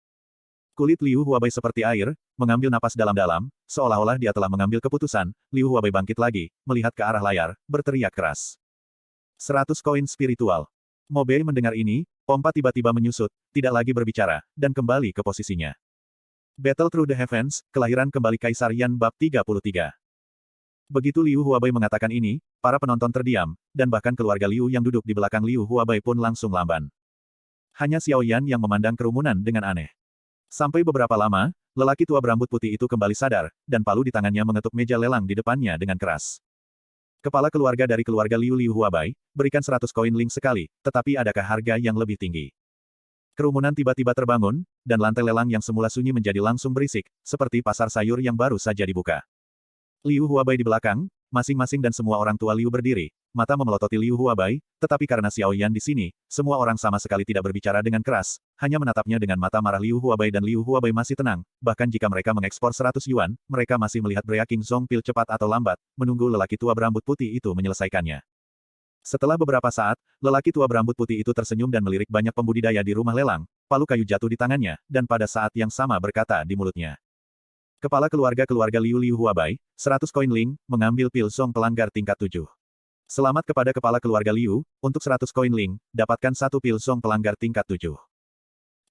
Kulit Liu Huabai seperti air, mengambil napas dalam-dalam, seolah-olah dia telah mengambil keputusan. Liu Huabai bangkit lagi, melihat ke arah layar, berteriak keras. 100 koin spiritual. Mo Bei mendengar ini, pompa tiba-tiba menyusut, tidak lagi berbicara, dan kembali ke posisinya. Battle Through the Heavens, kelahiran kembali Kaisar Yan bab 33. Begitu Liu Huabai mengatakan ini, para penonton terdiam, dan bahkan keluarga Liu yang duduk di belakang Liu Huabai pun langsung lamban. Hanya Xiao Yan yang memandang kerumunan dengan aneh. Sampai beberapa lama, lelaki tua berambut putih itu kembali sadar, dan palu di tangannya mengetuk meja lelang di depannya dengan keras. Kepala keluarga dari keluarga Liu Huabai, berikan 100 koin ling sekali, tetapi adakah harga yang lebih tinggi? Kerumunan tiba-tiba terbangun, dan lantai lelang yang semula sunyi menjadi langsung berisik, seperti pasar sayur yang baru saja dibuka. Liu Huabai di belakang, masing-masing dan semua orang tua Liu berdiri, mata memelototi Liu Huabai, tetapi karena Xiao Yan di sini, semua orang sama sekali tidak berbicara dengan keras, hanya menatapnya dengan mata marah. Liu Huabai dan Liu Huabai masih tenang, bahkan jika mereka mengekspor 100 yuan, mereka masih melihat Breaking Zone pil cepat atau lambat, menunggu lelaki tua berambut putih itu menyelesaikannya. Setelah beberapa saat, lelaki tua berambut putih itu tersenyum dan melirik banyak pembudidaya di rumah lelang, palu kayu jatuh di tangannya, dan pada saat yang sama berkata di mulutnya. Kepala keluarga Liu Huabai, 100 koin ling, mengambil pil song pelanggar tingkat 7. Selamat kepada kepala keluarga Liu, untuk 100 koin ling, dapatkan satu pil song pelanggar tingkat 7.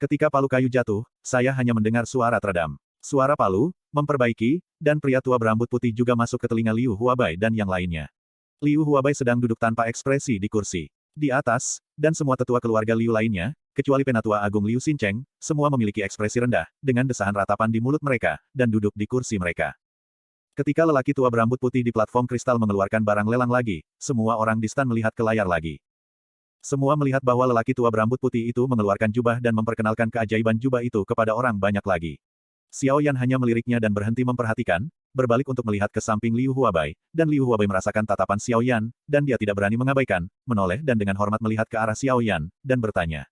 Ketika palu kayu jatuh, saya hanya mendengar suara teredam. Suara palu, memperbaiki, dan pria tua berambut putih juga masuk ke telinga Liu Huabai dan yang lainnya. Liu Huabai sedang duduk tanpa ekspresi di kursi. Di atas, dan semua tetua keluarga Liu lainnya, kecuali Penatua Agung Liu Xincheng, semua memiliki ekspresi rendah, dengan desahan ratapan di mulut mereka, dan duduk di kursi mereka. Ketika lelaki tua berambut putih di platform kristal mengeluarkan barang lelang lagi, semua orang di stan melihat ke layar lagi. Semua melihat bahwa lelaki tua berambut putih itu mengeluarkan jubah dan memperkenalkan keajaiban jubah itu kepada orang banyak lagi. Xiao Yan hanya meliriknya dan berhenti memperhatikan, berbalik untuk melihat ke samping Liu Huabai, dan Liu Huabai merasakan tatapan Xiao Yan, dan dia tidak berani mengabaikan, menoleh dan dengan hormat melihat ke arah Xiao Yan, dan bertanya.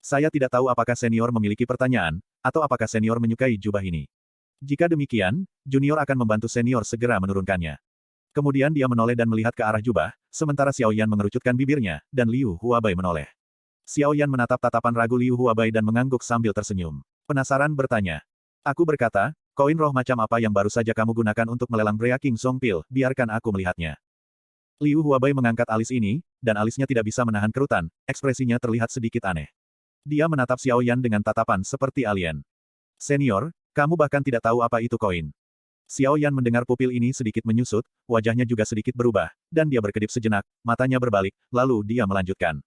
Saya tidak tahu apakah senior memiliki pertanyaan, atau apakah senior menyukai jubah ini. Jika demikian, junior akan membantu senior segera menurunkannya. Kemudian dia menoleh dan melihat ke arah jubah, sementara Xiao Yan mengerucutkan bibirnya, dan Liu Huabai menoleh. Xiao Yan menatap tatapan ragu Liu Huabai dan mengangguk sambil tersenyum. Penasaran bertanya. Aku berkata, koin roh macam apa yang baru saja kamu gunakan untuk melelang Breaking Zone Pil, biarkan aku melihatnya. Liu Huabai mengangkat alis ini, dan alisnya tidak bisa menahan kerutan, ekspresinya terlihat sedikit aneh. Dia menatap Xiao Yan dengan tatapan seperti alien. Senior, kamu bahkan tidak tahu apa itu koin. Xiao Yan mendengar pupil ini sedikit menyusut, wajahnya juga sedikit berubah, dan dia berkedip sejenak, matanya berbalik, lalu dia melanjutkan.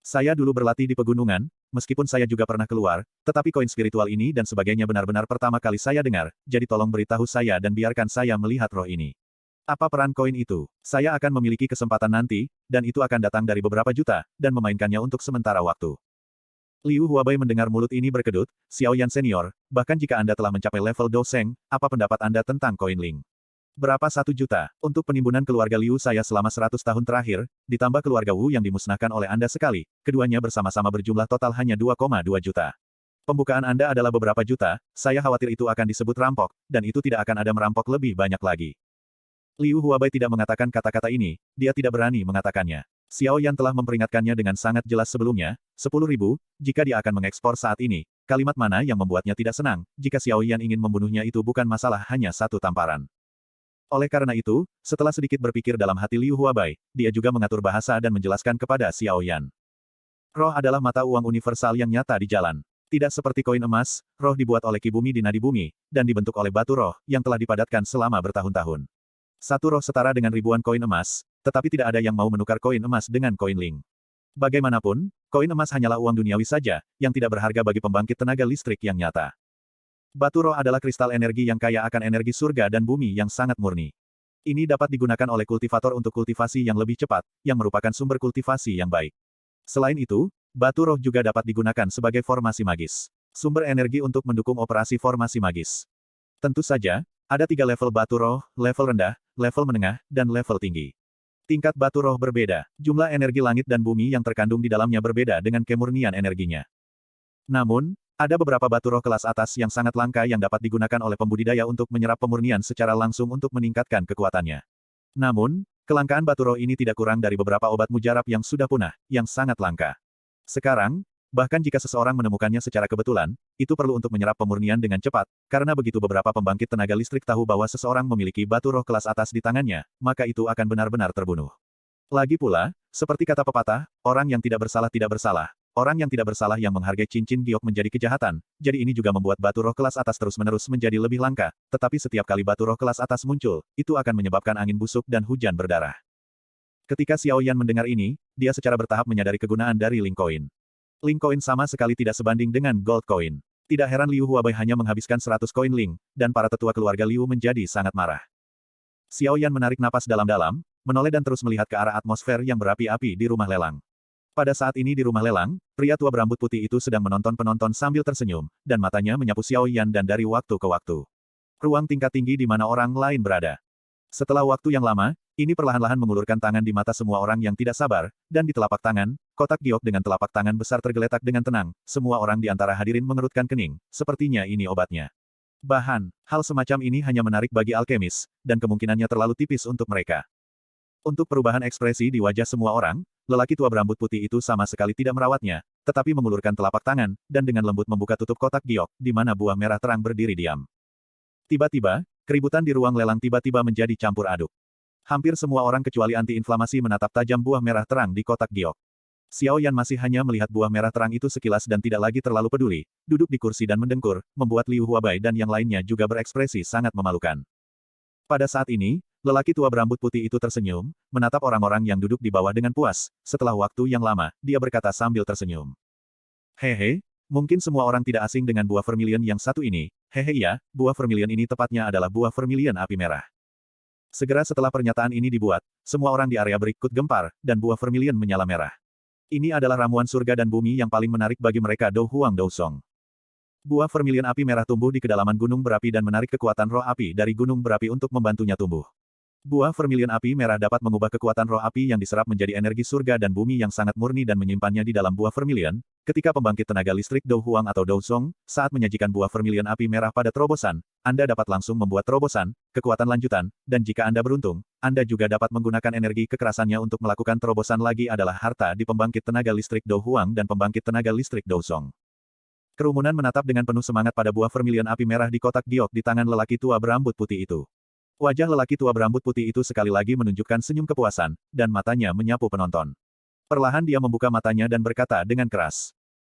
Saya dulu berlatih di pegunungan, meskipun saya juga pernah keluar, tetapi koin spiritual ini dan sebagainya benar-benar pertama kali saya dengar, jadi tolong beritahu saya dan biarkan saya melihat roh ini. Apa peran koin itu? Saya akan memiliki kesempatan nanti, dan itu akan datang dari beberapa juta, dan memainkannya untuk sementara waktu. Liu Huabai mendengar mulut ini berkedut, Xiao Yan senior, bahkan jika Anda telah mencapai level Doseng, apa pendapat Anda tentang koin ling? Berapa 1 juta? Untuk penimbunan keluarga Liu saya selama 100 tahun terakhir, ditambah keluarga Wu yang dimusnahkan oleh Anda sekali, keduanya bersama-sama berjumlah total hanya 2,2 juta. Pembukaan Anda adalah beberapa juta, saya khawatir itu akan disebut rampok, dan itu tidak akan ada merampok lebih banyak lagi. Liu Huabai tidak mengatakan kata-kata ini, dia tidak berani mengatakannya. Xiao Yan telah memperingatkannya dengan sangat jelas sebelumnya, 10.000, jika dia akan mengekspor saat ini, kalimat mana yang membuatnya tidak senang, jika Xiao Yan ingin membunuhnya itu bukan masalah hanya satu tamparan. Oleh karena itu, setelah sedikit berpikir dalam hati Liu Huabai, dia juga mengatur bahasa dan menjelaskan kepada Xiao Yan. Roh adalah mata uang universal yang nyata di jalan. Tidak seperti koin emas, roh dibuat oleh Ki Bumi di nadi bumi, dan dibentuk oleh batu roh, yang telah dipadatkan selama bertahun-tahun. Satu roh setara dengan ribuan koin emas, tetapi tidak ada yang mau menukar koin emas dengan koin Ling. Bagaimanapun, koin emas hanyalah uang duniawi saja, yang tidak berharga bagi pembangkit tenaga listrik yang nyata. Batu roh adalah kristal energi yang kaya akan energi surga dan bumi yang sangat murni. Ini dapat digunakan oleh kultivator untuk kultivasi yang lebih cepat, yang merupakan sumber kultivasi yang baik. Selain itu, batu roh juga dapat digunakan sebagai formasi magis. Sumber energi untuk mendukung operasi formasi magis. Tentu saja, ada 3 level batu roh, level rendah, level menengah, dan level tinggi. Tingkat batu roh berbeda, jumlah energi langit dan bumi yang terkandung di dalamnya berbeda dengan kemurnian energinya. Namun, ada beberapa batu roh kelas atas yang sangat langka yang dapat digunakan oleh pembudidaya untuk menyerap pemurnian secara langsung untuk meningkatkan kekuatannya. Namun, kelangkaan batu roh ini tidak kurang dari beberapa obat mujarab yang sudah punah, yang sangat langka. Sekarang, bahkan jika seseorang menemukannya secara kebetulan, itu perlu untuk menyerap pemurnian dengan cepat, karena begitu beberapa pembangkit tenaga listrik tahu bahwa seseorang memiliki batu roh kelas atas di tangannya, maka itu akan benar-benar terbunuh. Lagi pula, seperti kata pepatah, orang yang tidak bersalah tidak bersalah. Orang yang tidak bersalah yang menghargai cincin giok menjadi kejahatan, jadi ini juga membuat batu roh kelas atas terus-menerus menjadi lebih langka, tetapi setiap kali batu roh kelas atas muncul, itu akan menyebabkan angin busuk dan hujan berdarah. Ketika Xiao Yan mendengar ini, dia secara bertahap menyadari kegunaan dari Ling Coin. Ling Coin sama sekali tidak sebanding dengan Gold Coin. Tidak heran Liu Huabai hanya menghabiskan 100 koin Ling, dan para tetua keluarga Liu menjadi sangat marah. Xiao Yan menarik napas dalam-dalam, menoleh dan terus melihat ke arah atmosfer yang berapi-api di rumah lelang. Pada saat ini di rumah lelang, pria tua berambut putih itu sedang menonton penonton sambil tersenyum, dan matanya menyapu Xiao Yan dan dari waktu ke waktu. Ruang tingkat tinggi di mana orang lain berada. Setelah waktu yang lama, ini perlahan-lahan mengulurkan tangan di mata semua orang yang tidak sabar, dan di telapak tangan, kotak giok dengan telapak tangan besar tergeletak dengan tenang, semua orang di antara hadirin mengerutkan kening, sepertinya ini obatnya. Hal semacam ini hanya menarik bagi alkemis, dan kemungkinannya terlalu tipis untuk mereka. Untuk perubahan ekspresi di wajah semua orang, lelaki tua berambut putih itu sama sekali tidak merawatnya, tetapi mengulurkan telapak tangan, dan dengan lembut membuka tutup kotak giok, di mana buah merah terang berdiri diam. Tiba-tiba, keributan di ruang lelang tiba-tiba menjadi campur aduk. Hampir semua orang kecuali anti-inflamasi menatap tajam buah merah terang di kotak giok. Xiao Yan masih hanya melihat buah merah terang itu sekilas dan tidak lagi terlalu peduli, duduk di kursi dan mendengkur, membuat Liu Huabai dan yang lainnya juga berekspresi sangat memalukan. Pada saat ini, lelaki tua berambut putih itu tersenyum, menatap orang-orang yang duduk di bawah dengan puas. Setelah waktu yang lama, dia berkata sambil tersenyum. Hehe, mungkin semua orang tidak asing dengan buah vermilion yang satu ini. Hehe ya, buah vermilion ini tepatnya adalah buah vermilion api merah. Segera setelah pernyataan ini dibuat, semua orang di area berikut gempar, dan buah vermilion menyala merah. Ini adalah ramuan surga dan bumi yang paling menarik bagi mereka Dou Huang Dou Song. Buah vermilion api merah tumbuh di kedalaman gunung berapi dan menarik kekuatan roh api dari gunung berapi untuk membantunya tumbuh. Buah vermilion api merah dapat mengubah kekuatan roh api yang diserap menjadi energi surga dan bumi yang sangat murni dan menyimpannya di dalam buah vermilion. Ketika pembangkit tenaga listrik Dou Huang atau Dou Song, saat menyajikan buah vermilion api merah pada terobosan, Anda dapat langsung membuat terobosan, kekuatan lanjutan, dan jika Anda beruntung, Anda juga dapat menggunakan energi kekerasannya untuk melakukan terobosan lagi adalah harta di pembangkit tenaga listrik Dou Huang dan pembangkit tenaga listrik Dou Song. Kerumunan menatap dengan penuh semangat pada buah vermilion api merah di kotak giok di tangan lelaki tua berambut putih itu. Wajah lelaki tua berambut putih itu sekali lagi menunjukkan senyum kepuasan, dan matanya menyapu penonton. Perlahan dia membuka matanya dan berkata dengan keras.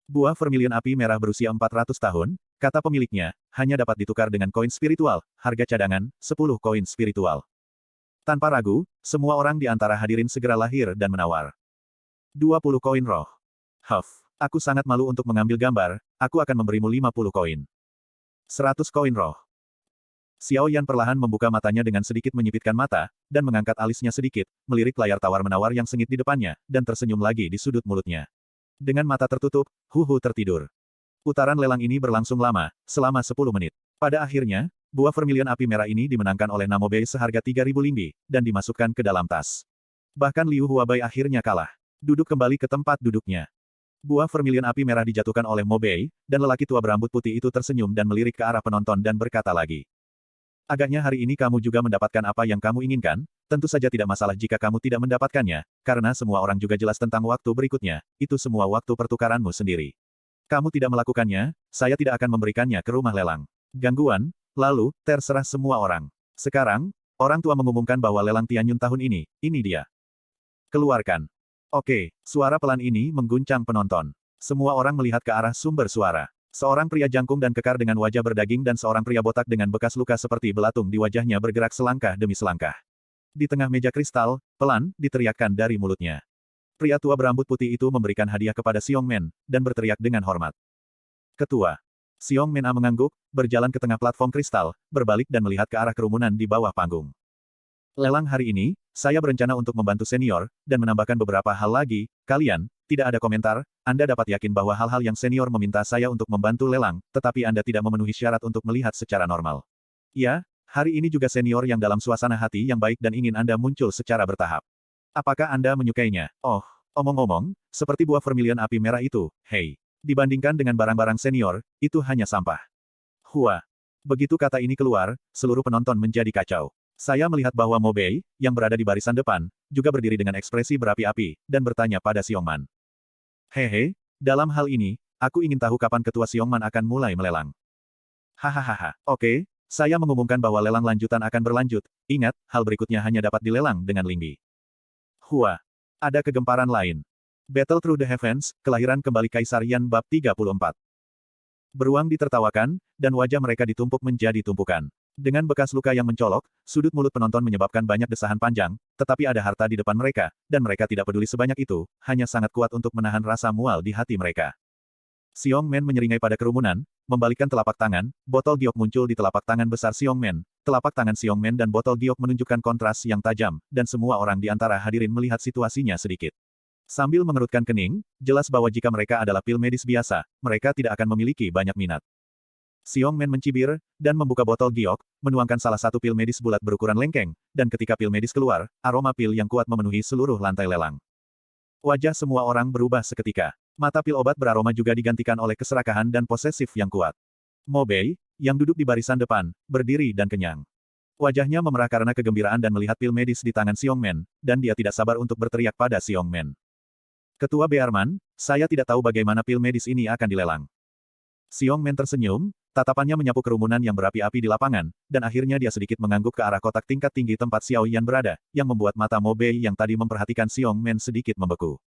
Buah vermilion api merah berusia 400 tahun, kata pemiliknya, hanya dapat ditukar dengan koin spiritual, harga cadangan, 10 koin spiritual. Tanpa ragu, semua orang di antara hadirin segera lahir dan menawar. 20 koin roh. Aku sangat malu untuk mengambil gambar, aku akan memberimu 50 koin. 100 koin roh. Xiao Yan perlahan membuka matanya dengan sedikit menyipitkan mata, dan mengangkat alisnya sedikit, melirik layar tawar-menawar yang sengit di depannya, dan tersenyum lagi di sudut mulutnya. Dengan mata tertutup, Hu tertidur. Putaran lelang ini berlangsung lama, selama 10 menit. Pada akhirnya, buah vermilion api merah ini dimenangkan oleh Namobei seharga 3.000 limbi, dan dimasukkan ke dalam tas. Bahkan Liu Huabai akhirnya kalah. Duduk kembali ke tempat duduknya. Buah vermilion api merah dijatuhkan oleh Mo Bei, dan lelaki tua berambut putih itu tersenyum dan melirik ke arah penonton dan berkata lagi. Agaknya hari ini kamu juga mendapatkan apa yang kamu inginkan, tentu saja tidak masalah jika kamu tidak mendapatkannya, karena semua orang juga jelas tentang waktu berikutnya, itu semua waktu pertukaranmu sendiri. Kamu tidak melakukannya, saya tidak akan memberikannya ke rumah lelang. Gangguan, lalu, terserah semua orang. Sekarang, orang tua mengumumkan bahwa lelang Tianyun tahun ini dia. Keluarkan. Oke, suara pelan ini mengguncang penonton. Semua orang melihat ke arah sumber suara. Seorang pria jangkung dan kekar dengan wajah berdaging dan seorang pria botak dengan bekas luka seperti belatung di wajahnya bergerak selangkah demi selangkah. Di tengah meja kristal, pelan, diteriakkan dari mulutnya. Pria tua berambut putih itu memberikan hadiah kepada Xiong Men, dan berteriak dengan hormat. Ketua. Xiong Men mengangguk, berjalan ke tengah platform kristal, berbalik dan melihat ke arah kerumunan di bawah panggung. Lelang hari ini, saya berencana untuk membantu senior, dan menambahkan beberapa hal lagi. Kalian, tidak ada komentar, Anda dapat yakin bahwa hal-hal yang senior meminta saya untuk membantu lelang, tetapi Anda tidak memenuhi syarat untuk melihat secara normal. Ya, hari ini juga senior yang dalam suasana hati yang baik dan ingin Anda muncul secara bertahap. Apakah Anda menyukainya? Oh, omong-omong, seperti buah vermilion api merah itu, hei. Dibandingkan dengan barang-barang senior, itu hanya sampah. Hua. Begitu kata ini keluar, seluruh penonton menjadi kacau. Saya melihat bahwa Mo Bei, yang berada di barisan depan, juga berdiri dengan ekspresi berapi-api, dan bertanya pada Xiongman. Hehe, dalam hal ini, aku ingin tahu kapan ketua Xiongman akan mulai melelang. Hahaha, oke, saya mengumumkan bahwa lelang lanjutan akan berlanjut, ingat, hal berikutnya hanya dapat dilelang dengan Lingbi. Hua. Ada kegemparan lain. Battle Through the Heavens, kelahiran kembali Kaisar Yan bab 34. Beruang ditertawakan, dan wajah mereka ditumpuk menjadi tumpukan. Dengan bekas luka yang mencolok, sudut mulut penonton menyebabkan banyak desahan panjang, tetapi ada harta di depan mereka, dan mereka tidak peduli sebanyak itu, hanya sangat kuat untuk menahan rasa mual di hati mereka. Xiong Men menyeringai pada kerumunan, membalikkan telapak tangan, botol giok muncul di telapak tangan besar Xiong Men. Telapak tangan Xiong Men dan botol giok menunjukkan kontras yang tajam, dan semua orang di antara hadirin melihat situasinya sedikit. Sambil mengerutkan kening, jelas bahwa jika mereka adalah pil medis biasa, mereka tidak akan memiliki banyak minat. Xiong Men mencibir, dan membuka botol giok, menuangkan salah satu pil medis bulat berukuran lengkeng, dan ketika pil medis keluar, aroma pil yang kuat memenuhi seluruh lantai lelang. Wajah semua orang berubah seketika. Mata pil obat beraroma juga digantikan oleh keserakahan dan posesif yang kuat. Mo Bei, yang duduk di barisan depan, berdiri dan kenyang. Wajahnya memerah karena kegembiraan dan melihat pil medis di tangan Xiong Men, dan dia tidak sabar untuk berteriak pada Xiong Men. Ketua Bearman, saya tidak tahu bagaimana pil medis ini akan dilelang. Xiong Men tersenyum, tatapannya menyapu kerumunan yang berapi-api di lapangan, dan akhirnya dia sedikit mengangguk ke arah kotak tingkat tinggi tempat Xiao Yan berada, yang membuat mata Mo Bei yang tadi memperhatikan Xiong Men sedikit membeku.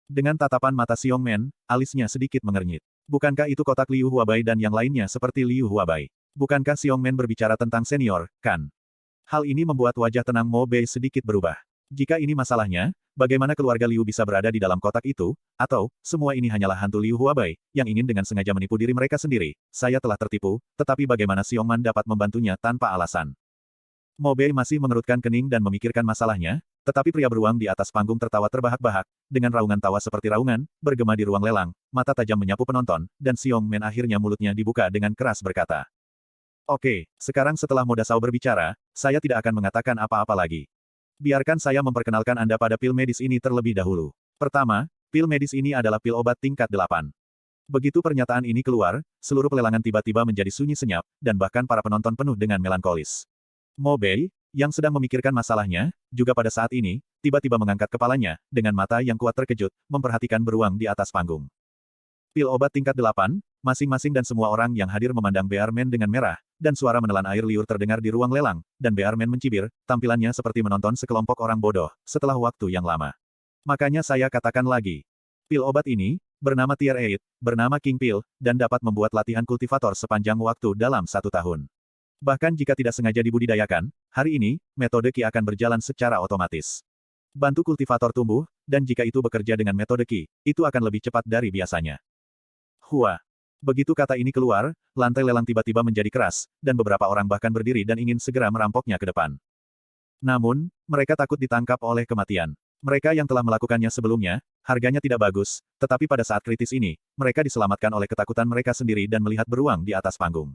Dengan tatapan mata Xiong Men, alisnya sedikit mengernyit. Bukankah itu kotak Liu Huabai dan yang lainnya seperti Liu Huabai? Bukankah Xiong Men berbicara tentang senior, kan? Hal ini membuat wajah tenang Mo Bei sedikit berubah. Jika ini masalahnya, bagaimana keluarga Liu bisa berada di dalam kotak itu, atau, semua ini hanyalah hantu Liu Huabai, yang ingin dengan sengaja menipu diri mereka sendiri. Saya telah tertipu, tetapi bagaimana Xiongman dapat membantunya tanpa alasan? Mo Bei masih mengerutkan kening dan memikirkan masalahnya, tetapi pria beruang di atas panggung tertawa terbahak-bahak, dengan raungan tawa seperti raungan, bergema di ruang lelang, mata tajam menyapu penonton, dan Xiongman akhirnya mulutnya dibuka dengan keras berkata. Oke, sekarang setelah Modasao berbicara, saya tidak akan mengatakan apa-apa lagi. Biarkan saya memperkenalkan Anda pada pil medis ini terlebih dahulu. Pertama, pil medis ini adalah pil obat tingkat 8. Begitu pernyataan ini keluar, seluruh pelelangan tiba-tiba menjadi sunyi senyap, dan bahkan para penonton penuh dengan melankolis. Mo Bei, yang sedang memikirkan masalahnya, juga pada saat ini, tiba-tiba mengangkat kepalanya, dengan mata yang kuat terkejut, memperhatikan beruang di atas panggung. Pil obat tingkat 8, masing-masing dan semua orang yang hadir memandang Bearman dengan merah, dan suara menelan air liur terdengar di ruang lelang, dan Bearman mencibir, tampilannya seperti menonton sekelompok orang bodoh, setelah waktu yang lama. Makanya saya katakan lagi. Pil obat ini, bernama Tier 8, bernama King Pill, dan dapat membuat latihan kultivator sepanjang waktu dalam 1 tahun. Bahkan jika tidak sengaja dibudidayakan, hari ini, metode Qi akan berjalan secara otomatis. Bantu kultivator tumbuh, dan jika itu bekerja dengan metode Qi, itu akan lebih cepat dari biasanya. Hua. Begitu kata ini keluar, lantai lelang tiba-tiba menjadi keras, dan beberapa orang bahkan berdiri dan ingin segera merampoknya ke depan. Namun, mereka takut ditangkap oleh kematian. Mereka yang telah melakukannya sebelumnya, harganya tidak bagus, tetapi pada saat kritis ini, mereka diselamatkan oleh ketakutan mereka sendiri dan melihat beruang di atas panggung.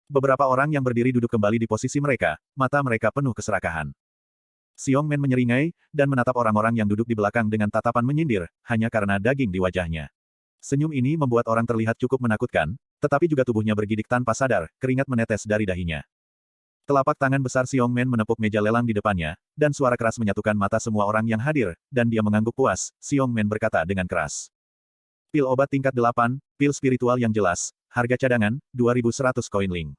Beberapa orang yang berdiri duduk kembali di posisi mereka, mata mereka penuh keserakahan. Xiong Men menyeringai, dan menatap orang-orang yang duduk di belakang dengan tatapan menyindir, hanya karena daging di wajahnya. Senyum ini membuat orang terlihat cukup menakutkan, tetapi juga tubuhnya bergidik tanpa sadar, keringat menetes dari dahinya. Telapak tangan besar Xiong Men menepuk meja lelang di depannya, dan suara keras menyatukan mata semua orang yang hadir, dan dia mengangguk puas. Xiong Men berkata dengan keras. Pil obat tingkat 8, pil spiritual yang jelas, harga cadangan, 2.100 koin Ling.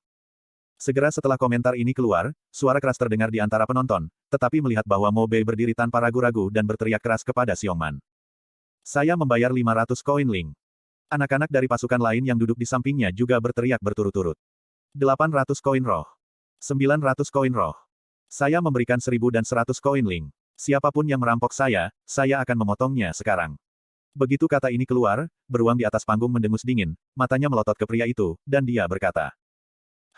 Segera setelah komentar ini keluar, suara keras terdengar di antara penonton, tetapi melihat bahwa Mo Bei berdiri tanpa ragu-ragu dan berteriak keras kepada Xiongman. Saya membayar 500 koin Ling. Anak-anak dari pasukan lain yang duduk di sampingnya juga berteriak berturut-turut. 800 koin roh. 900 koin roh. Saya memberikan 1000 dan 100 koin ling. Siapapun yang merampok saya akan memotongnya sekarang. Begitu kata ini keluar, beruang di atas panggung mendengus dingin, matanya melotot ke pria itu, dan dia berkata,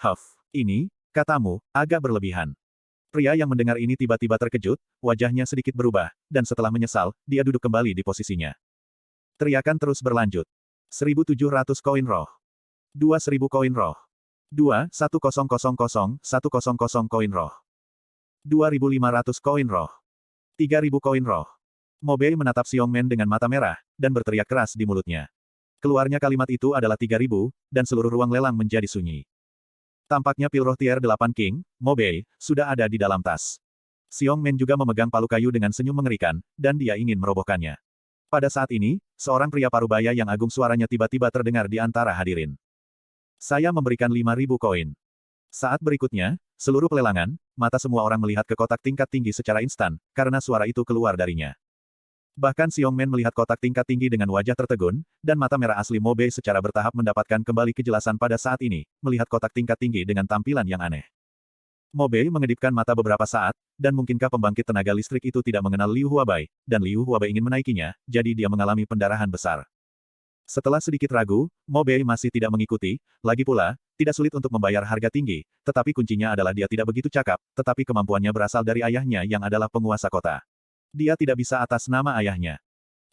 "Huff, ini, katamu, agak berlebihan." Pria yang mendengar ini tiba-tiba terkejut, wajahnya sedikit berubah, dan setelah menyesal, dia duduk kembali di posisinya. Teriakan terus berlanjut. 1.700 koin roh. 2.000 koin roh. 2.100.100 koin roh. 2.500 koin roh. 3.000 koin roh. Mobei menatap Xiong Men dengan mata merah, dan berteriak keras di mulutnya. Keluarnya kalimat itu adalah 3.000, dan seluruh ruang lelang menjadi sunyi. Tampaknya pil roh tier 8 King, Mobei, sudah ada di dalam tas. Xiong Men juga memegang palu kayu dengan senyum mengerikan, dan dia ingin merobohkannya. Pada saat ini, seorang pria parubaya yang agung suaranya tiba-tiba terdengar di antara hadirin. Saya memberikan 5.000 koin. Saat berikutnya, seluruh pelelangan, mata semua orang melihat ke kotak tingkat tinggi secara instan, karena suara itu keluar darinya. Bahkan Xiong Men melihat kotak tingkat tinggi dengan wajah tertegun, dan mata merah asli Mobei secara bertahap mendapatkan kembali kejelasan pada saat ini, melihat kotak tingkat tinggi dengan tampilan yang aneh. Mobei mengedipkan mata beberapa saat, dan mungkinkah pembangkit tenaga listrik itu tidak mengenal Liu Huabai, dan Liu Huabai ingin menaikinya, jadi dia mengalami pendarahan besar. Setelah sedikit ragu, Mobei masih tidak mengikuti, lagi pula, tidak sulit untuk membayar harga tinggi, tetapi kuncinya adalah dia tidak begitu cakap, tetapi kemampuannya berasal dari ayahnya yang adalah penguasa kota. Dia tidak bisa atas nama ayahnya.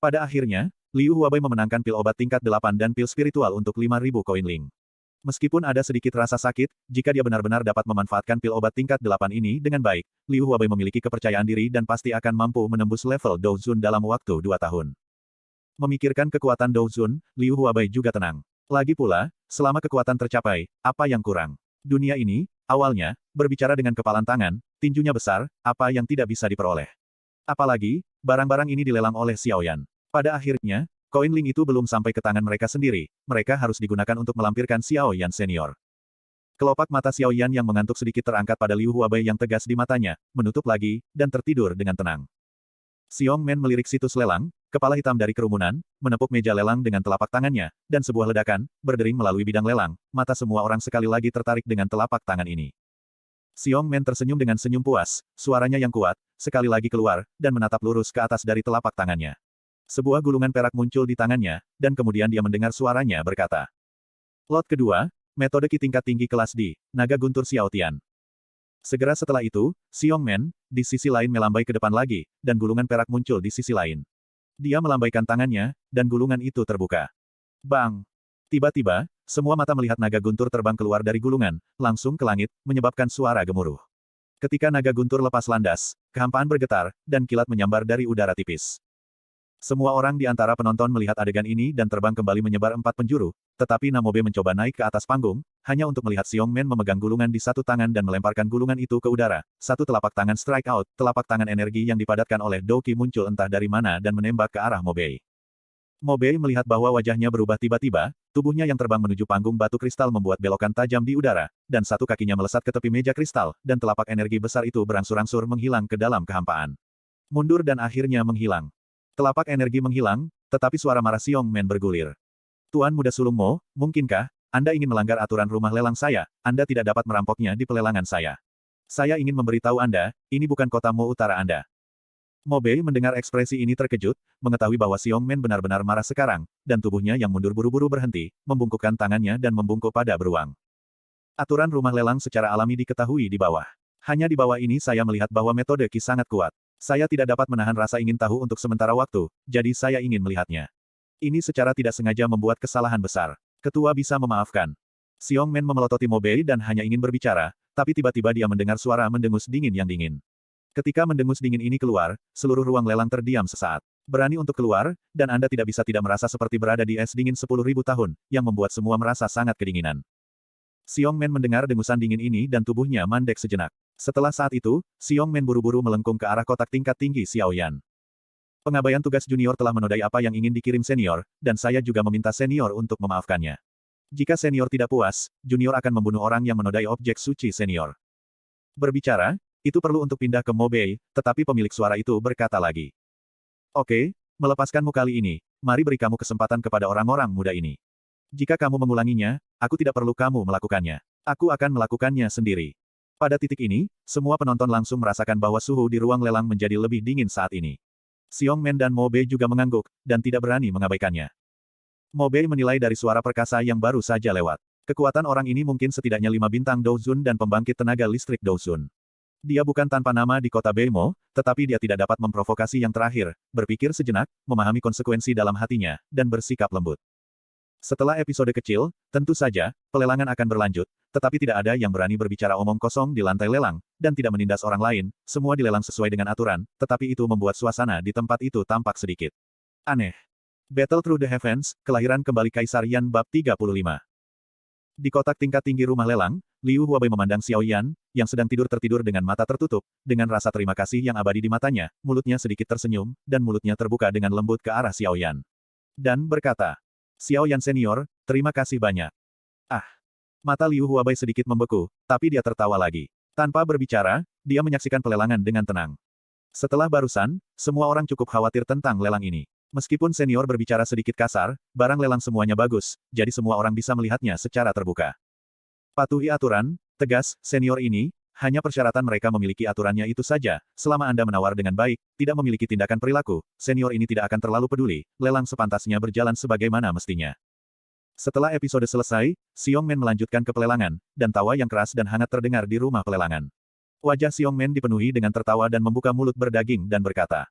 Pada akhirnya, Liu Huabai memenangkan pil obat tingkat 8 dan pil spiritual untuk 5.000 koin ling. Meskipun ada sedikit rasa sakit, jika dia benar-benar dapat memanfaatkan pil obat tingkat 8 ini dengan baik, Liu Huabai memiliki kepercayaan diri dan pasti akan mampu menembus level Douzun dalam waktu 2 tahun. Memikirkan kekuatan Douzun, Liu Huabai juga tenang. Lagi pula, selama kekuatan tercapai, apa yang kurang? Dunia ini, awalnya, berbicara dengan kepalan tangan, tinjunya besar, apa yang tidak bisa diperoleh. Apalagi, barang-barang ini dilelang oleh Xiaoyan. Pada akhirnya, koin ling itu belum sampai ke tangan mereka sendiri, mereka harus digunakan untuk melampirkan Xiaoyan senior. Kelopak mata Xiaoyan yang mengantuk sedikit terangkat pada Liu Huabai yang tegas di matanya, menutup lagi, dan tertidur dengan tenang. Xiong Men melirik situs lelang, kepala hitam dari kerumunan, menepuk meja lelang dengan telapak tangannya, dan sebuah ledakan, berdering melalui bidang lelang, mata semua orang sekali lagi tertarik dengan telapak tangan ini. Xiong Men tersenyum dengan senyum puas, suaranya yang kuat, sekali lagi keluar, dan menatap lurus ke atas dari telapak tangannya. Sebuah gulungan perak muncul di tangannya, dan kemudian dia mendengar suaranya berkata. Lot kedua, metode Qi tingkat tinggi kelas D, Naga Guntur Xiaotian. Segera setelah itu, Xiong Men, di sisi lain melambai ke depan lagi, dan gulungan perak muncul di sisi lain. Dia melambaikan tangannya, dan gulungan itu terbuka. Bang! Tiba-tiba, semua mata melihat naga guntur terbang keluar dari gulungan, langsung ke langit, menyebabkan suara gemuruh. Ketika naga guntur lepas landas, kehampaan bergetar, dan kilat menyambar dari udara tipis. Semua orang di antara penonton melihat adegan ini dan terbang kembali menyebar 4 penjuru, tetapi Namobe mencoba naik ke atas panggung, hanya untuk melihat Xiong Men memegang gulungan di satu tangan dan melemparkan gulungan itu ke udara. Satu telapak tangan strike out, telapak tangan energi yang dipadatkan oleh Doki muncul entah dari mana dan menembak ke arah Mobei. Mobei melihat bahwa wajahnya berubah tiba-tiba, tubuhnya yang terbang menuju panggung batu kristal membuat belokan tajam di udara, dan satu kakinya melesat ke tepi meja kristal, dan telapak energi besar itu berangsur-angsur menghilang ke dalam kehampaan. Mundur dan akhirnya menghilang. Telapak energi menghilang, tetapi suara marah Xiong Men bergulir. Tuan Muda Sulung Mo, mungkinkah Anda ingin melanggar aturan rumah lelang saya? Anda tidak dapat merampoknya di pelelangan saya. Saya ingin memberitahu Anda, ini bukan kota Mo Utara Anda. Mobei mendengar ekspresi ini terkejut, mengetahui bahwa Xiong Men benar-benar marah sekarang, dan tubuhnya yang mundur buru-buru berhenti, membungkukkan tangannya dan membungkuk pada beruang. Aturan rumah lelang secara alami diketahui di bawah. Hanya di bawah ini saya melihat bahwa metode Qi sangat kuat. Saya tidak dapat menahan rasa ingin tahu untuk sementara waktu, jadi saya ingin melihatnya. Ini secara tidak sengaja membuat kesalahan besar. Ketua bisa memaafkan. Xiong Men memelototi Mobei dan hanya ingin berbicara, tapi tiba-tiba dia mendengar suara mendengus dingin yang dingin. Ketika mendengus dingin ini keluar, seluruh ruang lelang terdiam sesaat. Berani untuk keluar, dan Anda tidak merasa seperti berada di es dingin 10.000 tahun, yang membuat semua merasa sangat kedinginan. Xiong Men mendengar dengusan dingin ini dan tubuhnya mandek sejenak. Setelah saat itu, Xiong Men buru-buru melengkung ke arah kotak tingkat tinggi Xiaoyan. Pengabaian tugas junior telah menodai apa yang ingin dikirim senior, dan saya juga meminta senior untuk memaafkannya. Jika senior tidak puas, junior akan membunuh orang yang menodai objek suci senior. Berbicara, itu perlu untuk pindah ke Mobei, tetapi pemilik suara itu berkata lagi. Oke, melepaskanmu kali ini, mari beri kamu kesempatan kepada orang-orang muda ini. Jika kamu mengulanginya, aku tidak perlu kamu melakukannya. Aku akan melakukannya sendiri. Pada titik ini, semua penonton langsung merasakan bahwa suhu di ruang lelang menjadi lebih dingin saat ini. Xiong Men dan Mo Bei juga mengangguk, dan tidak berani mengabaikannya. Mo Bei menilai dari suara perkasa yang baru saja lewat. Kekuatan orang ini mungkin setidaknya 5 bintang Douzun dan pembangkit tenaga listrik Douzun. Dia bukan tanpa nama di kota Beimo, tetapi dia tidak dapat memprovokasi yang terakhir, berpikir sejenak, memahami konsekuensi dalam hatinya, dan bersikap lembut. Setelah episode kecil, tentu saja, pelelangan akan berlanjut, tetapi tidak ada yang berani berbicara omong kosong di lantai lelang, dan tidak menindas orang lain, semua dilelang sesuai dengan aturan, tetapi itu membuat suasana di tempat itu tampak sedikit aneh. Battle Through the Heavens, Kelahiran Kembali Kaisar Yan Bab 35. Di kotak tingkat tinggi rumah lelang, Liu Huabai memandang Xiao Yan, yang sedang tertidur dengan mata tertutup, dengan rasa terima kasih yang abadi di matanya, mulutnya sedikit tersenyum, dan mulutnya terbuka dengan lembut ke arah Xiao Yan. Dan berkata, Xiao Yan Senior, terima kasih banyak. Ah! Mata Liu Huabai sedikit membeku, tapi dia tertawa lagi. Tanpa berbicara, dia menyaksikan pelelangan dengan tenang. Setelah barusan, semua orang cukup khawatir tentang lelang ini. Meskipun senior berbicara sedikit kasar, barang lelang semuanya bagus, jadi semua orang bisa melihatnya secara terbuka. Patuhi aturan, tegas, senior ini, hanya persyaratan mereka memiliki aturannya itu saja, selama Anda menawar dengan baik, tidak memiliki tindakan perilaku, senior ini tidak akan terlalu peduli, lelang sepantasnya berjalan sebagaimana mestinya. Setelah episode selesai, Xiong Men melanjutkan ke pelelangan, dan tawa yang keras dan hangat terdengar di rumah pelelangan. Wajah Xiong Men dipenuhi dengan tertawa dan membuka mulut berdaging dan berkata,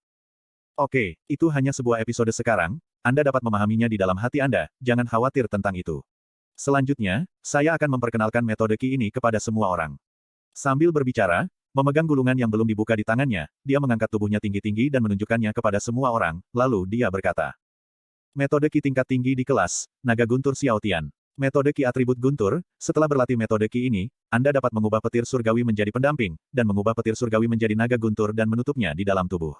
Oke, itu hanya sebuah episode sekarang, Anda dapat memahaminya di dalam hati Anda, jangan khawatir tentang itu. Selanjutnya, saya akan memperkenalkan metode Qi ini kepada semua orang. Sambil berbicara, memegang gulungan yang belum dibuka di tangannya, dia mengangkat tubuhnya tinggi-tinggi dan menunjukkannya kepada semua orang, lalu dia berkata. Metode Qi tingkat tinggi di kelas, Naga Guntur Xiao Tian. Metode Qi atribut Guntur, setelah berlatih metode Qi ini, Anda dapat mengubah petir surgawi menjadi pendamping, dan mengubah petir surgawi menjadi naga guntur dan menutupnya di dalam tubuh.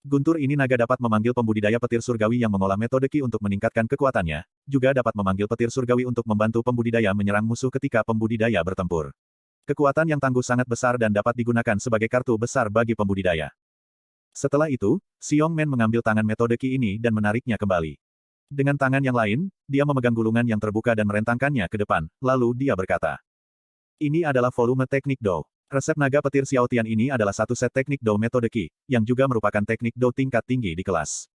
Guntur ini naga dapat memanggil pembudidaya petir surgawi yang mengolah metode Qi untuk meningkatkan kekuatannya, juga dapat memanggil petir surgawi untuk membantu pembudidaya menyerang musuh ketika pembudidaya bertempur. Kekuatan yang tangguh sangat besar dan dapat digunakan sebagai kartu besar bagi pembudidaya. Setelah itu, Xiong Men mengambil tangan metode Qi ini dan menariknya kembali. Dengan tangan yang lain, dia memegang gulungan yang terbuka dan merentangkannya ke depan, lalu dia berkata. Ini adalah volume teknik Do. Resep naga petir Xiao Tian ini adalah satu set teknik Do metode Qi, yang juga merupakan teknik Do tingkat tinggi di kelas.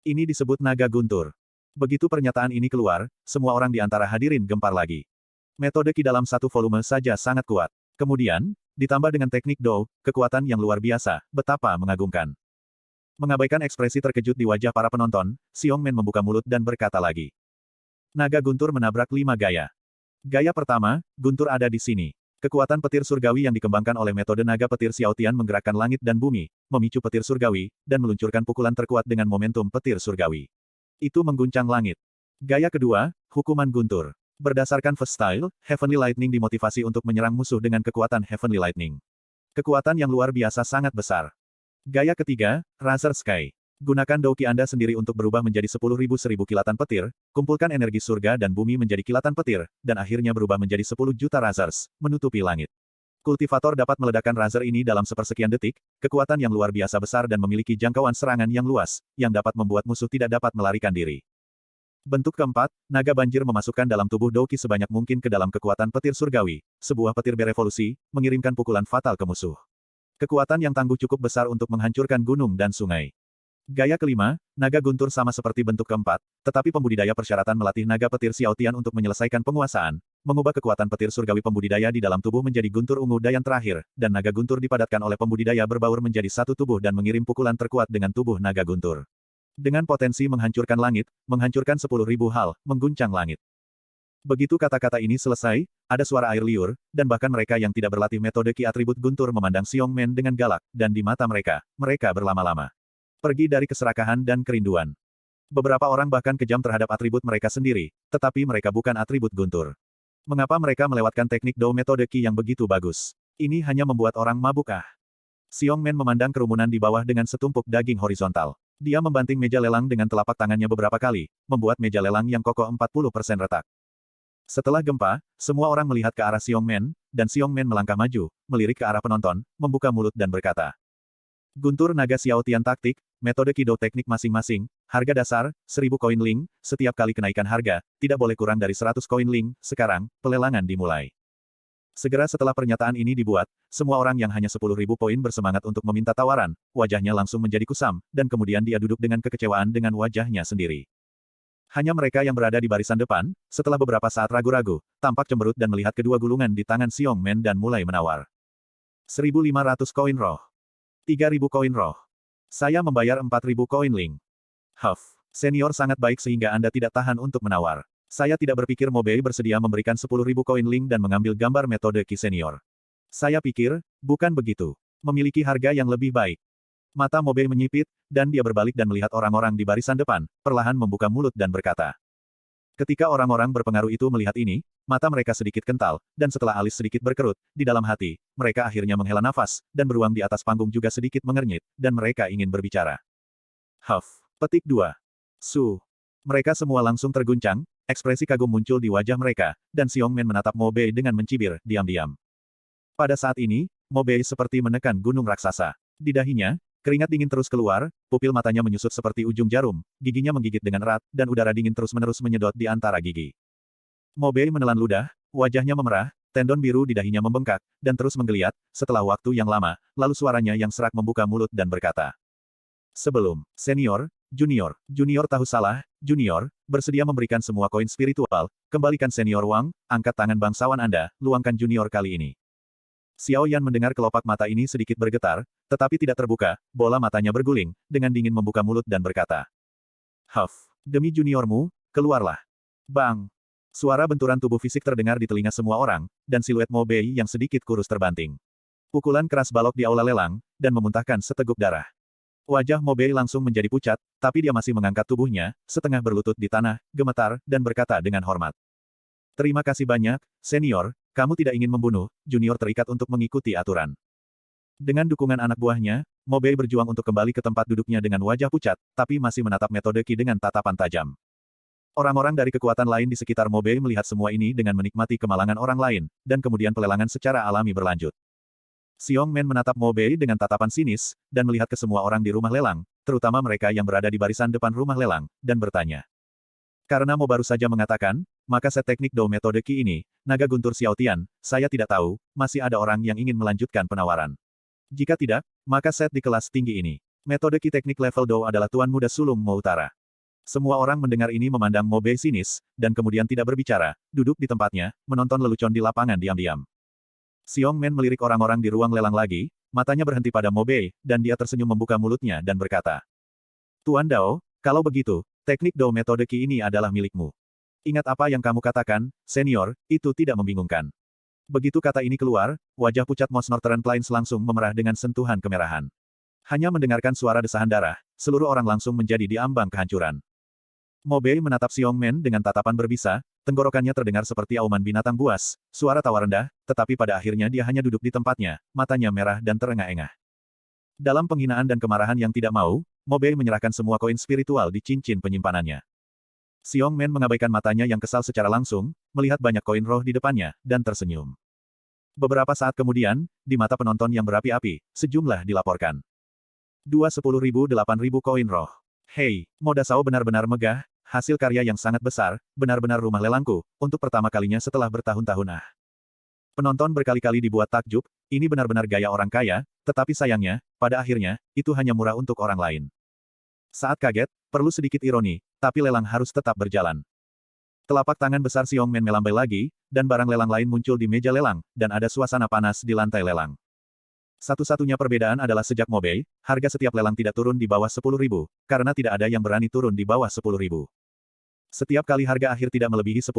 Ini disebut naga guntur. Begitu pernyataan ini keluar, semua orang di antara hadirin gempar lagi. Metode Qi dalam satu volume saja sangat kuat. Kemudian, ditambah dengan teknik Do, kekuatan yang luar biasa, betapa mengagumkan. Mengabaikan ekspresi terkejut di wajah para penonton, Xiong Men membuka mulut dan berkata lagi. Naga guntur menabrak 5 gaya. Gaya pertama, guntur ada di sini. Kekuatan petir surgawi yang dikembangkan oleh metode naga petir Xiao Tian menggerakkan langit dan bumi, memicu petir surgawi, dan meluncurkan pukulan terkuat dengan momentum petir surgawi. Itu mengguncang langit. Gaya kedua, hukuman guntur. Berdasarkan First Style, Heavenly Lightning dimotivasi untuk menyerang musuh dengan kekuatan Heavenly Lightning. Kekuatan yang luar biasa sangat besar. Gaya ketiga, Razor Sky. Gunakan Douki Anda sendiri untuk berubah menjadi 10.000 kilatan petir, kumpulkan energi surga dan bumi menjadi kilatan petir, dan akhirnya berubah menjadi 10 juta razors, menutupi langit. Kultivator dapat meledakkan razor ini dalam sepersekian detik, kekuatan yang luar biasa besar dan memiliki jangkauan serangan yang luas, yang dapat membuat musuh tidak dapat melarikan diri. Bentuk keempat, naga banjir memasukkan dalam tubuh Douki sebanyak mungkin ke dalam kekuatan petir surgawi, sebuah petir berevolusi, mengirimkan pukulan fatal ke musuh. Kekuatan yang tangguh cukup besar untuk menghancurkan gunung dan sungai. Gaya kelima, naga guntur sama seperti bentuk keempat, tetapi pembudidaya persyaratan melatih naga petir Xiao Tian untuk menyelesaikan penguasaan, mengubah kekuatan petir surgawi pembudidaya di dalam tubuh menjadi guntur ungu dayan terakhir, dan naga guntur dipadatkan oleh pembudidaya berbaur menjadi satu tubuh dan mengirim pukulan terkuat dengan tubuh naga guntur. Dengan potensi menghancurkan langit, menghancurkan 10.000 hal, mengguncang langit. Begitu kata-kata ini selesai, ada suara air liur, dan bahkan mereka yang tidak berlatih metode Qi atribut guntur memandang Xiong Men dengan galak, dan di mata mereka, mereka berlama-lama pergi dari keserakahan dan kerinduan. Beberapa orang bahkan kejam terhadap atribut mereka sendiri, tetapi mereka bukan atribut guntur. Mengapa mereka melewatkan teknik Do metode Qi yang begitu bagus? Ini hanya membuat orang mabuk ah. Xiong Men memandang kerumunan di bawah dengan setumpuk daging horizontal. Dia membanting meja lelang dengan telapak tangannya beberapa kali, membuat meja lelang yang kokoh 40% retak. Setelah gempa, semua orang melihat ke arah Xiong Men, dan Xiong Men melangkah maju, melirik ke arah penonton, membuka mulut dan berkata. Guntur naga Xiao Tian taktik, metode Qi Do teknik masing-masing, Harga dasar, 1000 koin Ling, setiap kali kenaikan harga, tidak boleh kurang dari 100 koin Ling. Sekarang, pelelangan dimulai. Segera setelah pernyataan ini dibuat, semua orang yang hanya 10.000 poin bersemangat untuk meminta tawaran, wajahnya langsung menjadi kusam, dan kemudian dia duduk dengan kekecewaan dengan wajahnya sendiri. Hanya mereka yang berada di barisan depan, setelah beberapa saat ragu-ragu, tampak cemberut dan melihat kedua gulungan di tangan Xiong Men dan mulai menawar. 1.500 koin roh. 3.000 koin roh. Saya membayar 4.000 koin Ling. Huff, senior sangat baik sehingga Anda tidak tahan untuk menawar. Saya tidak berpikir Mobei bersedia memberikan 10.000 koin Ling dan mengambil gambar metode Ki senior. Saya pikir, bukan begitu. Memiliki harga yang lebih baik. Mata Mobei menyipit, dan dia berbalik dan melihat orang-orang di barisan depan, perlahan membuka mulut dan berkata. Ketika orang-orang berpengaruh itu melihat ini, mata mereka sedikit kental, dan setelah alis sedikit berkerut, di dalam hati, mereka akhirnya menghela nafas, dan beruang di atas panggung juga sedikit mengernyit, dan mereka ingin berbicara. Huff. Petik 2. Su. Mereka semua langsung terguncang, ekspresi kagum muncul di wajah mereka, dan Xiong Men menatap Mobei dengan mencibir, diam-diam. Pada saat ini, Mobei seperti menekan gunung raksasa. Di dahinya, keringat dingin terus keluar, pupil matanya menyusut seperti ujung jarum, giginya menggigit dengan erat, dan udara dingin terus-menerus menyedot di antara gigi. Mobei menelan ludah, wajahnya memerah, tendon biru di dahinya membengkak, dan terus menggeliat, setelah waktu yang lama, lalu suaranya yang serak membuka mulut dan berkata. Sebelum, senior, junior tahu salah, junior, bersedia memberikan semua koin spiritual, kembalikan senior Wang, angkat tangan bangsawan Anda, luangkan junior kali ini. Xiao Yan mendengar kelopak mata ini sedikit bergetar, tetapi tidak terbuka, bola matanya berguling, dengan dingin membuka mulut dan berkata. Huff, demi juniormu, keluarlah. Bang! Suara benturan tubuh fisik terdengar di telinga semua orang, dan siluet Mobei yang sedikit kurus terbanting. Pukulan keras balok di aula lelang, dan memuntahkan seteguk darah. Wajah Mobei langsung menjadi pucat, tapi dia masih mengangkat tubuhnya, setengah berlutut di tanah, gemetar, dan berkata dengan hormat. Terima kasih banyak, senior, kamu tidak ingin membunuh, junior terikat untuk mengikuti aturan. Dengan dukungan anak buahnya, Mobei berjuang untuk kembali ke tempat duduknya dengan wajah pucat, tapi masih menatap metode Ki dengan tatapan tajam. Orang-orang dari kekuatan lain di sekitar Mobei melihat semua ini dengan menikmati kemalangan orang lain, dan kemudian pelelangan secara alami berlanjut. Xiong Men menatap Mobei dengan tatapan sinis, dan melihat ke semua orang di rumah lelang, terutama mereka yang berada di barisan depan rumah lelang, dan bertanya. Karena Mo baru saja mengatakan, maka set teknik Do metode Ki ini, naga guntur Xiaotian, saya tidak tahu, masih ada orang yang ingin melanjutkan penawaran. Jika tidak, maka set di kelas tinggi ini. Metode Ki teknik level Do adalah Tuan Muda Sulung Mo Utara. Semua orang mendengar ini memandang Mobei sinis, dan kemudian tidak berbicara, duduk di tempatnya, menonton lelucon di lapangan diam-diam. Xiong Men melirik orang-orang di ruang lelang lagi, matanya berhenti pada Mobei, dan dia tersenyum membuka mulutnya dan berkata. Tuan Dao, kalau begitu, teknik Do metode Ki ini adalah milikmu. Ingat apa yang kamu katakan, senior, itu tidak membingungkan. Begitu kata ini keluar, wajah pucat Mos Northern Plains langsung memerah dengan sentuhan kemerahan. Hanya mendengarkan suara desahan darah, seluruh orang langsung menjadi di ambang kehancuran. Mobei menatap Xiong Men dengan tatapan berbisa, tenggorokannya terdengar seperti auman binatang buas, suara tawa rendah, tetapi pada akhirnya dia hanya duduk di tempatnya, matanya merah dan terengah-engah. Dalam penghinaan dan kemarahan yang tidak mau, Mobei menyerahkan semua koin spiritual di cincin penyimpanannya. Xiong Men mengabaikan matanya yang kesal secara langsung, melihat banyak koin roh di depannya, dan tersenyum. Beberapa saat kemudian, di mata penonton yang berapi-api, sejumlah dilaporkan. 10.000 8.000 koin roh. Hei, Moda Sao benar-benar megah, hasil karya yang sangat besar, benar-benar rumah lelangku, untuk pertama kalinya setelah bertahun-tahun Penonton berkali-kali dibuat takjub, ini benar-benar gaya orang kaya, tetapi sayangnya, pada akhirnya, itu hanya murah untuk orang lain. Saat kaget, perlu sedikit ironi, tapi lelang harus tetap berjalan. Telapak tangan besar Xiong Men melambai lagi, dan barang lelang lain muncul di meja lelang, dan ada suasana panas di lantai lelang. Satu-satunya perbedaan adalah sejak Mobei, harga setiap lelang tidak turun di bawah 10.000, karena tidak ada yang berani turun di bawah 10.000. Setiap kali harga akhir tidak melebihi 10.000,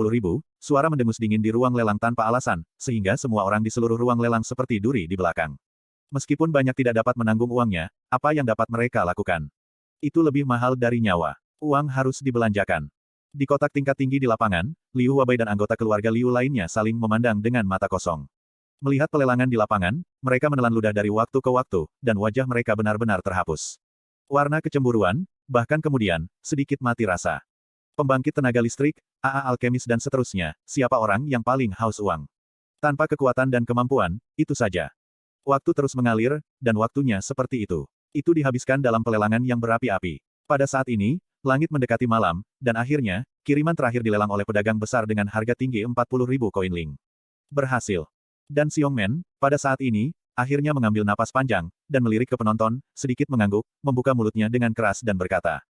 suara mendengus dingin di ruang lelang tanpa alasan, sehingga semua orang di seluruh ruang lelang seperti duri di belakang. Meskipun banyak tidak dapat menanggung uangnya, apa yang dapat mereka lakukan? Itu lebih mahal dari nyawa. Uang harus dibelanjakan. Di kotak tingkat tinggi di lapangan, Liu Huabai dan anggota keluarga Liu lainnya saling memandang dengan mata kosong. Melihat pelelangan di lapangan, mereka menelan ludah dari waktu ke waktu, dan wajah mereka benar-benar terhapus. Warna kecemburuan, bahkan kemudian, sedikit mati rasa. Pembangkit tenaga listrik, AA alkemis dan seterusnya, siapa orang yang paling haus uang? Tanpa kekuatan dan kemampuan, itu saja. Waktu terus mengalir, dan waktunya seperti itu. Itu dihabiskan dalam pelelangan yang berapi-api. Pada saat ini, langit mendekati malam, dan akhirnya, kiriman terakhir dilelang oleh pedagang besar dengan harga tinggi 40.000 koin Ling. Berhasil. Dan Xiongmen, pada saat ini, akhirnya mengambil napas panjang, dan melirik ke penonton, sedikit mengangguk, membuka mulutnya dengan keras dan berkata,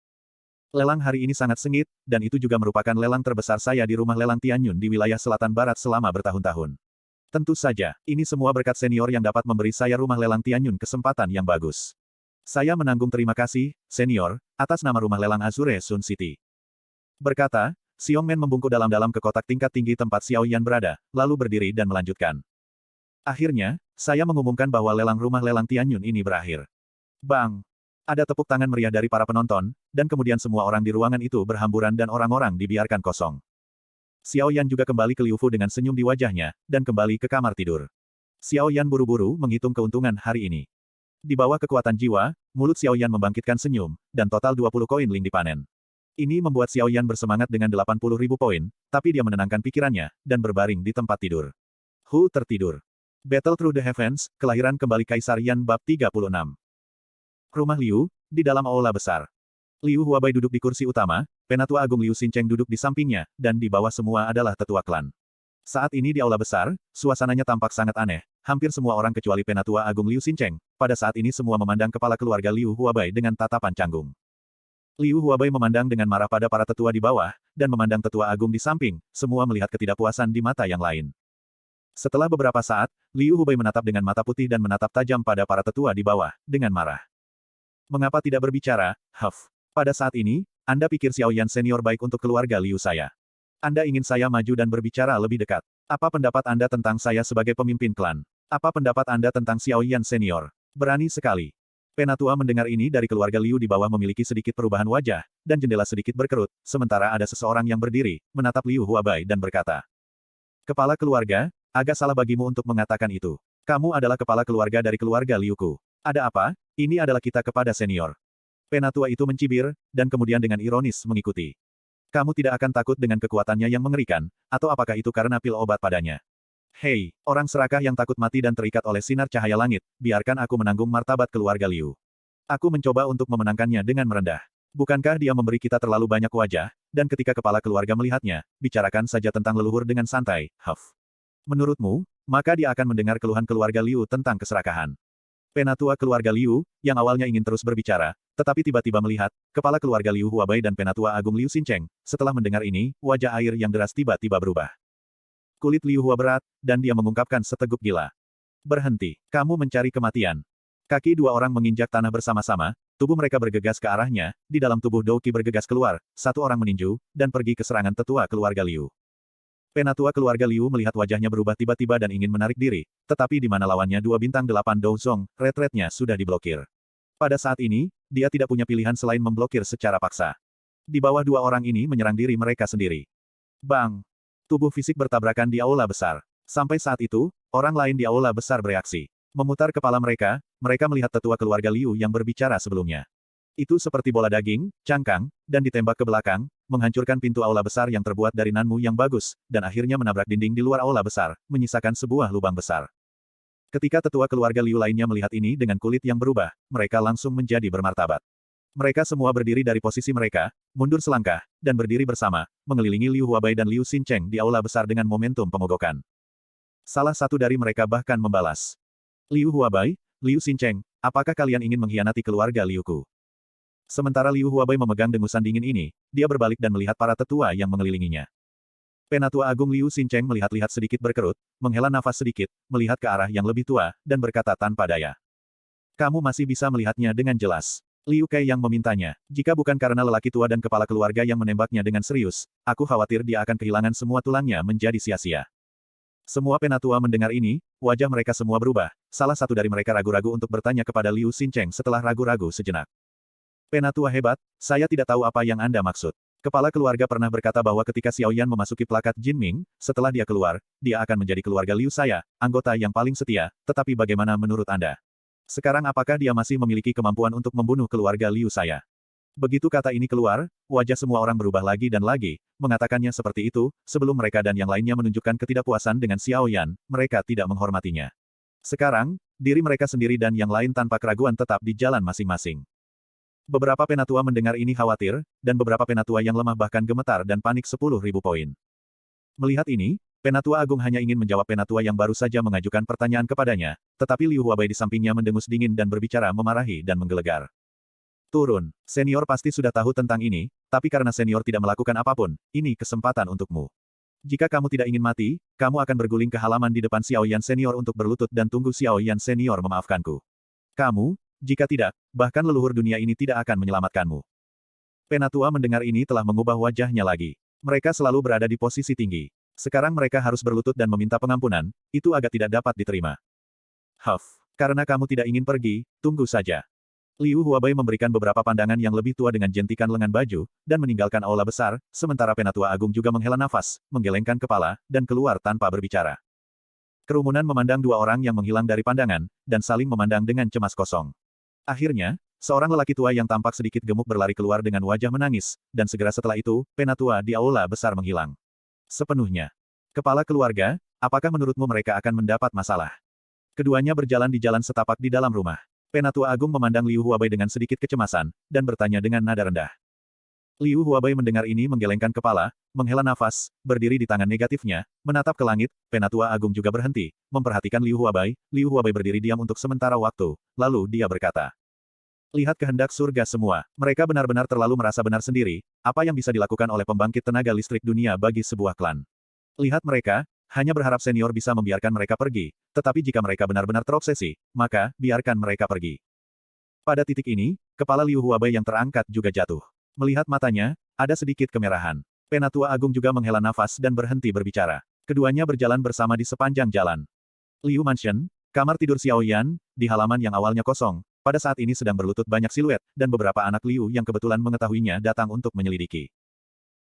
lelang hari ini sangat sengit, dan itu juga merupakan lelang terbesar saya di rumah lelang Tianyun di wilayah selatan barat selama bertahun-tahun. Tentu saja, ini semua berkat senior yang dapat memberi saya rumah lelang Tianyun kesempatan yang bagus. Saya menanggung terima kasih, senior, atas nama rumah lelang Azure Sun City. Berkata, Xiongmen membungkuk dalam-dalam ke kotak tingkat tinggi tempat Xiao Yan berada, lalu berdiri dan melanjutkan. Akhirnya, saya mengumumkan bahwa lelang rumah lelang Tianyun ini berakhir. Bang! Ada tepuk tangan meriah dari para penonton, dan kemudian semua orang di ruangan itu berhamburan dan orang-orang dibiarkan kosong. Xiao Yan juga kembali ke Liu Fu dengan senyum di wajahnya, dan kembali ke kamar tidur. Xiao Yan buru-buru menghitung keuntungan hari ini. Di bawah kekuatan jiwa, mulut Xiao Yan membangkitkan senyum, dan total 20 koin Ling dipanen. Ini membuat Xiao Yan bersemangat dengan 80.000 poin, tapi dia menenangkan pikirannya, dan berbaring di tempat tidur. Hu tertidur. Battle Through the Heavens, Kelahiran Kembali Kaisar Yan Bab 36. Rumah Liu, di dalam aula besar. Liu Huabai duduk di kursi utama, Penatua Agung Liu Xincheng duduk di sampingnya, dan di bawah semua adalah tetua klan. Saat ini di aula besar, suasananya tampak sangat aneh. Hampir semua orang kecuali Penatua Agung Liu Xincheng, pada saat ini semua memandang kepala keluarga Liu Huabai dengan tatapan canggung. Liu Huabai memandang dengan marah pada para tetua di bawah, dan memandang tetua agung di samping, semua melihat ketidakpuasan di mata yang lain. Setelah beberapa saat, Liu Huabai menatap dengan mata putih dan menatap tajam pada para tetua di bawah, dengan marah. Mengapa tidak berbicara, Huff? Pada saat ini, Anda pikir Xiao Yan senior baik untuk keluarga Liu saya. Anda ingin saya maju dan berbicara lebih dekat. Apa pendapat Anda tentang saya sebagai pemimpin klan? Apa pendapat Anda tentang Xiao Yan senior? Berani sekali. Penatua mendengar ini dari keluarga Liu di bawah memiliki sedikit perubahan wajah, dan jendela sedikit berkerut, sementara ada seseorang yang berdiri, menatap Liu Huabai dan berkata. Kepala keluarga, agak salah bagimu untuk mengatakan itu. Kamu adalah kepala keluarga dari keluarga Liuku. Ada apa? Ini adalah kita kepada senior. Penatua itu mencibir, dan kemudian dengan ironis mengikuti. Kamu tidak akan takut dengan kekuatannya yang mengerikan, atau apakah itu karena pil obat padanya? Hei, orang serakah yang takut mati dan terikat oleh sinar cahaya langit, biarkan aku menanggung martabat keluarga Liu. Aku mencoba untuk memenangkannya dengan merendah. Bukankah dia memberi kita terlalu banyak wajah, dan ketika kepala keluarga melihatnya, bicarakan saja tentang leluhur dengan santai, Huff. Menurutmu, maka dia akan mendengar keluhan keluarga Liu tentang keserakahan. Penatua keluarga Liu, yang awalnya ingin terus berbicara, tetapi tiba-tiba melihat, kepala keluarga Liu Huabai dan Penatua Agung Liu Xincheng, setelah mendengar ini, wajah air yang deras tiba-tiba berubah. Kulit Liu Hua berat, dan dia mengungkapkan seteguk gila. Berhenti, kamu mencari kematian. Kaki dua orang menginjak tanah bersama-sama, tubuh mereka bergegas ke arahnya, di dalam tubuh Douki bergegas keluar, satu orang meninju, dan pergi ke serangan tetua keluarga Liu. Penatua keluarga Liu melihat wajahnya berubah tiba-tiba dan ingin menarik diri, tetapi di mana lawannya 2 bintang 8 Douzong, retretnya sudah diblokir. Pada saat ini, dia tidak punya pilihan selain memblokir secara paksa. Di bawah dua orang ini menyerang diri mereka sendiri. Bang! Tubuh fisik bertabrakan di aula besar. Sampai saat itu, orang lain di aula besar bereaksi. Memutar kepala mereka, mereka melihat tetua keluarga Liu yang berbicara sebelumnya. Itu seperti bola daging, cangkang, dan ditembak ke belakang, menghancurkan pintu aula besar yang terbuat dari nanmu yang bagus, dan akhirnya menabrak dinding di luar aula besar, menyisakan sebuah lubang besar. Ketika tetua keluarga Liu lainnya melihat ini dengan kulit yang berubah, mereka langsung menjadi bermartabat. Mereka semua berdiri dari posisi mereka, mundur selangkah, dan berdiri bersama, mengelilingi Liu Huabai dan Liu Xincheng di aula besar dengan momentum pemogokan. Salah satu dari mereka bahkan membalas. Liu Huabai, Liu Xincheng, apakah kalian ingin mengkhianati keluarga Liuku? Sementara Liu Huabai memegang dengusan dingin ini, dia berbalik dan melihat para tetua yang mengelilinginya. Penatua Agung Liu Xincheng melihat-lihat sedikit berkerut, menghela nafas sedikit, melihat ke arah yang lebih tua, dan berkata tanpa daya. Kamu masih bisa melihatnya dengan jelas. Liu Kai yang memintanya. Jika bukan karena lelaki tua dan kepala keluarga yang menembaknya dengan serius, aku khawatir dia akan kehilangan semua tulangnya menjadi sia-sia. Semua penatua mendengar ini, wajah mereka semua berubah. Salah satu dari mereka ragu-ragu untuk bertanya kepada Liu Xincheng setelah ragu-ragu sejenak. Penatua hebat, saya tidak tahu apa yang Anda maksud. Kepala keluarga pernah berkata bahwa ketika Xiao Yan memasuki plakat Jinming, setelah dia keluar, dia akan menjadi keluarga Liu saya, anggota yang paling setia, tetapi bagaimana menurut Anda? Sekarang apakah dia masih memiliki kemampuan untuk membunuh keluarga Liu saya? Begitu kata ini keluar, wajah semua orang berubah lagi dan lagi, mengatakannya seperti itu, sebelum mereka dan yang lainnya menunjukkan ketidakpuasan dengan Xiao Yan, mereka tidak menghormatinya. Sekarang, diri mereka sendiri dan yang lain tanpa keraguan tetap di jalan masing-masing. Beberapa penatua mendengar ini khawatir, dan beberapa penatua yang lemah bahkan gemetar dan panik 10.000 poin. Melihat ini, Penatua Agung hanya ingin menjawab penatua yang baru saja mengajukan pertanyaan kepadanya, tetapi Liu Huabai di sampingnya mendengus dingin dan berbicara memarahi dan menggelegar. Turun, senior pasti sudah tahu tentang ini, tapi karena senior tidak melakukan apapun, ini kesempatan untukmu. Jika kamu tidak ingin mati, kamu akan berguling ke halaman di depan Xiao Yan senior untuk berlutut dan tunggu Xiao Yan senior memaafkanku. Kamu, jika tidak, bahkan leluhur dunia ini tidak akan menyelamatkanmu. Penatua mendengar ini telah mengubah wajahnya lagi. Mereka selalu berada di posisi tinggi. Sekarang mereka harus berlutut dan meminta pengampunan, itu agak tidak dapat diterima. Huff, karena kamu tidak ingin pergi, tunggu saja. Liu Huabai memberikan beberapa pandangan yang lebih tua dengan jentikan lengan baju, dan meninggalkan aula besar, sementara Penatua Agung juga menghela nafas, menggelengkan kepala, dan keluar tanpa berbicara. Kerumunan memandang dua orang yang menghilang dari pandangan, dan saling memandang dengan cemas kosong. Akhirnya, seorang lelaki tua yang tampak sedikit gemuk berlari keluar dengan wajah menangis, dan segera setelah itu, Penatua di aula besar menghilang. Sepenuhnya. Kepala keluarga, apakah menurutmu mereka akan mendapat masalah? Keduanya berjalan di jalan setapak di dalam rumah. Penatua Agung memandang Liu Huabai dengan sedikit kecemasan, dan bertanya dengan nada rendah. Liu Huabai mendengar ini menggelengkan kepala, menghela nafas, berdiri di tangan negatifnya, menatap ke langit. Penatua Agung juga berhenti, memperhatikan Liu Huabai. Liu Huabai berdiri diam untuk sementara waktu, lalu dia berkata. Lihat kehendak surga semua, mereka benar-benar terlalu merasa benar sendiri, apa yang bisa dilakukan oleh pembangkit tenaga listrik dunia bagi sebuah klan. Lihat mereka, hanya berharap senior bisa membiarkan mereka pergi, tetapi jika mereka benar-benar terobsesi, maka, biarkan mereka pergi. Pada titik ini, kepala Liu Huabai yang terangkat juga jatuh. Melihat matanya, ada sedikit kemerahan. Penatua Agung juga menghela nafas dan berhenti berbicara. Keduanya berjalan bersama di sepanjang jalan. Liu Mansion, kamar tidur Xiao Yan, di halaman yang awalnya kosong, pada saat ini sedang berlutut banyak siluet, dan beberapa anak Liu yang kebetulan mengetahuinya datang untuk menyelidiki.